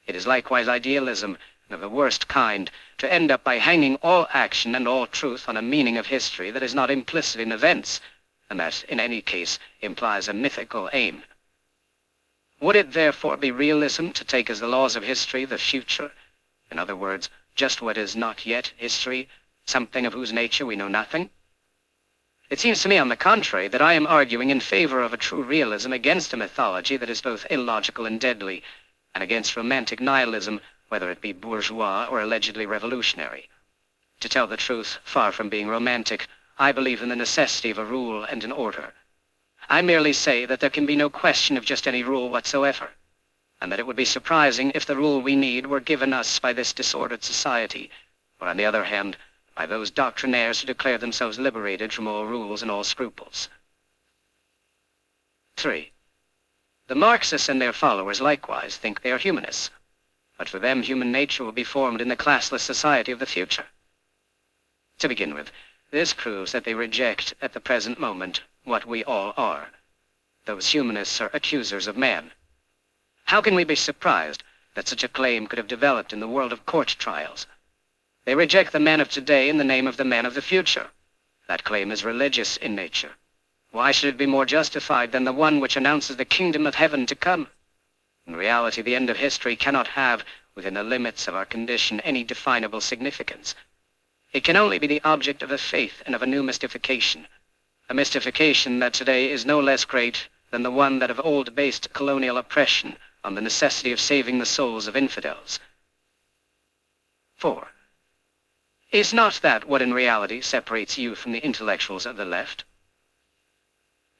It is likewise idealism, and of the worst kind, to end up by hanging all action and all truth on a meaning of history that is not implicit in events, and that, in any case, implies a mythical aim. Would it therefore be realism to take as the laws of history the future? In other words, just what is not yet history, something of whose nature we know nothing? It seems to me, on the contrary, that I am arguing in favor of a true realism against a mythology that is both illogical and deadly, and against romantic nihilism, whether it be bourgeois or allegedly revolutionary. To tell the truth, far from being romantic, I believe in the necessity of a rule and an order. I merely say that there can be no question of just any rule whatsoever, and that it would be surprising if the rule we need were given us by this disordered society, or, on the other hand, by those doctrinaires who declare themselves liberated from all rules and all scruples. 3. The Marxists and their followers likewise think they are humanists, but for them human nature will be formed in the classless society of the future. To begin with, this proves that they reject, at the present moment, what we all are. Those humanists are accusers of man. How can we be surprised that such a claim could have developed in the world of court trials? They reject the man of today in the name of the man of the future. That claim is religious in nature. Why should it be more justified than the one which announces the kingdom of heaven to come? In reality, the end of history cannot have, within the limits of our condition, any definable significance. It can only be the object of a faith and of a new mystification, a mystification that today is no less great than the one that of old based colonial oppression on the necessity of saving the souls of infidels. 4. Is not that what in reality separates you from the intellectuals of the left?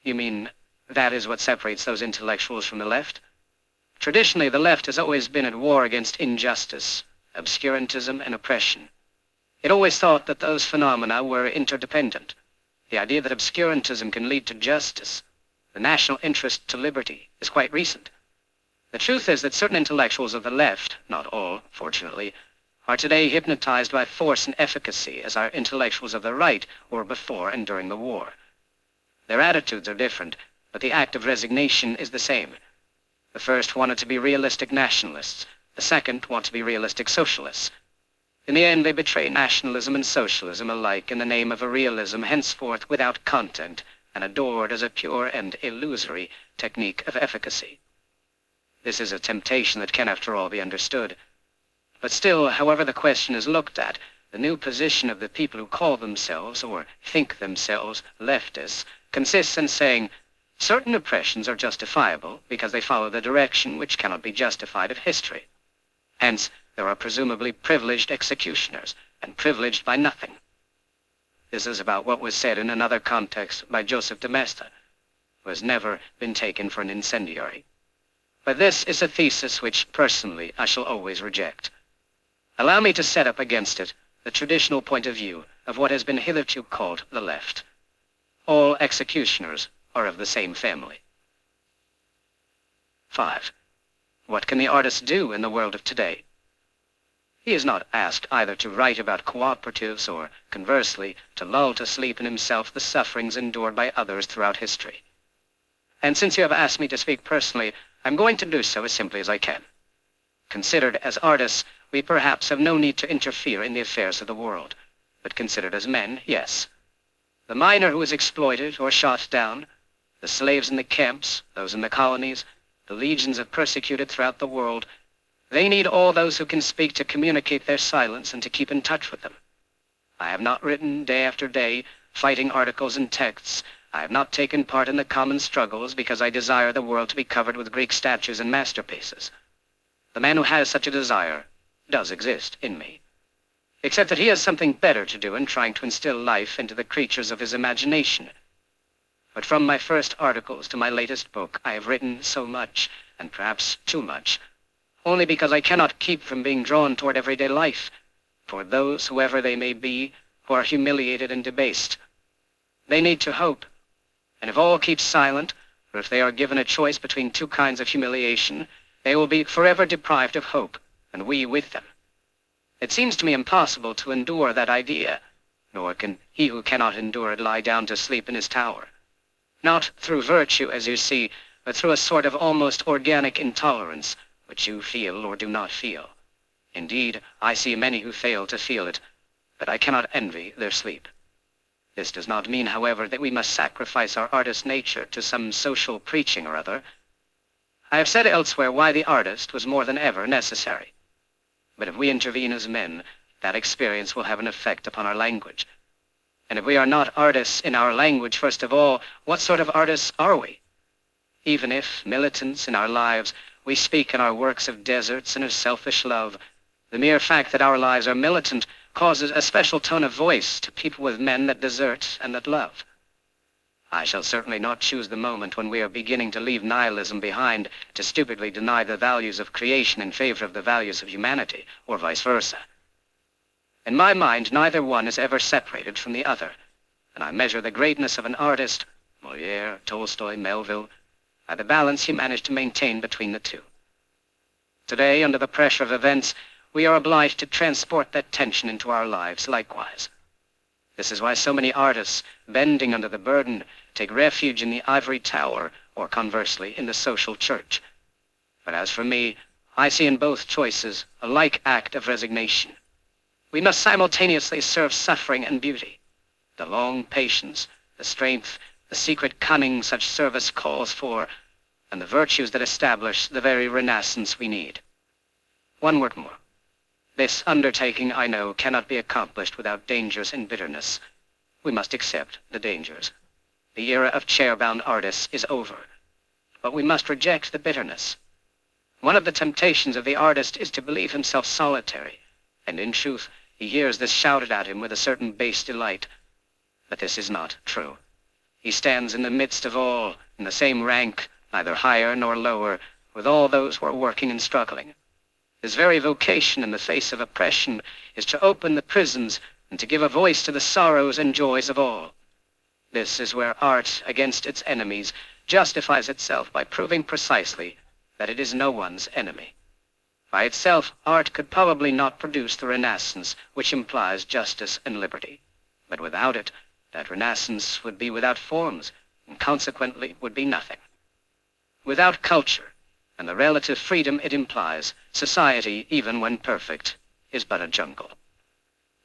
You mean that is what separates those intellectuals from the left? Traditionally, the left has always been at war against injustice, obscurantism, and oppression. It always thought that those phenomena were interdependent. The idea that obscurantism can lead to justice, the national interest to liberty, is quite recent. The truth is that certain intellectuals of the left, not all, fortunately, are today hypnotized by force and efficacy as our intellectuals of the right were before and during the war. Their attitudes are different, but the act of resignation is the same. The first wanted to be realistic nationalists. The second want to be realistic socialists. In the end, they betray nationalism and socialism alike in the name of a realism henceforth without content and adored as a pure and illusory technique of efficacy. This is a temptation that can, after all, be understood. But still, however the question is looked at, The new position of the people who call themselves or think themselves leftists consists in saying certain oppressions are justifiable because they follow the direction which cannot be justified of history. Hence, there are presumably privileged executioners, and privileged by nothing. This is about what was said in another context by Joseph de Maistre, who has never been taken for an incendiary. But this is a thesis which, personally, I shall always reject. Allow me to set up against it the traditional point of view of what has been hitherto called the left. All executioners are of the same family. 5. What can the artist do in the world of today? He is not asked either to write about cooperatives or, conversely, to lull to sleep in himself the sufferings endured by others throughout history. And since you have asked me to speak personally, I'm going to do so as simply as I can. Considered as artists, we perhaps have no need to interfere in the affairs of the world, but considered as men, yes. The miner who is exploited or shot down, the slaves in the camps, those in the colonies, the legions of persecuted throughout the world, they need all those who can speak to communicate their silence and to keep in touch with them. I have not written day after day fighting articles and texts. I have not taken part in the common struggles because I desire the world to be covered with Greek statues and masterpieces. The man who has such a desire does exist in me, except that he has something better to do in trying to instill life into the creatures of his imagination. But from my first articles to my latest book, I have written so much, and perhaps too much, only because I cannot keep from being drawn toward everyday life, toward those, whoever they may be, who are humiliated and debased. They need to hope, and if all keep silent, or if they are given a choice between two kinds of humiliation, they will be forever deprived of hope, and we with them. It seems to me impossible to endure that idea, nor can he who cannot endure it lie down to sleep in his tower. Not through virtue, as you see, but through a sort of almost organic intolerance, which you feel or do not feel. Indeed, I see many who fail to feel it, but I cannot envy their sleep. This does not mean, however, that we must sacrifice our artist nature to some social preaching or other. I have said elsewhere why the artist was more than ever necessary. But if we intervene as men, that experience will have an effect upon our language. And if we are not artists in our language, first of all, what sort of artists are we? Even if, militants in our lives, we speak in our works of deserts and of selfish love, the mere fact that our lives are militant causes a special tone of voice to people with men that desert and that love. I shall certainly not choose the moment when we are beginning to leave nihilism behind to stupidly deny the values of creation in favor of the values of humanity, or vice versa. In my mind, neither one is ever separated from the other, and I measure the greatness of an artist, Molière, Tolstoy, Melville, by the balance he managed to maintain between the two. Today, under the pressure of events, we are obliged to transport that tension into our lives likewise. This is why so many artists, bending under the burden, take refuge in the ivory tower, or conversely, in the social church. But as for me, I see in both choices a like act of resignation. We must simultaneously serve suffering and beauty, the long patience, the strength, the secret cunning such service calls for, and the virtues that establish the very renaissance we need. One word more. This undertaking, I know, cannot be accomplished without dangers and bitterness. We must accept the dangers. The era of chair-bound artists is over, but we must reject the bitterness. One of the temptations of the artist is to believe himself solitary, and in truth, he hears this shouted at him with a certain base delight. But this is not true. He stands in the midst of all, in the same rank, neither higher nor lower, with all those who are working and struggling. His very vocation in the face of oppression is to open the prisons and to give a voice to the sorrows and joys of all. This is where art, against its enemies, justifies itself by proving precisely that it is no one's enemy. By itself, art could probably not produce the Renaissance which implies justice and liberty. But without it, that Renaissance would be without forms, and consequently would be nothing. Without culture, and the relative freedom it implies, society, even when perfect, is but a jungle.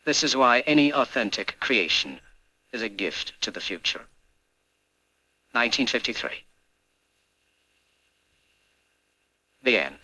This is why any authentic creation is a gift to the future. 1953. The end.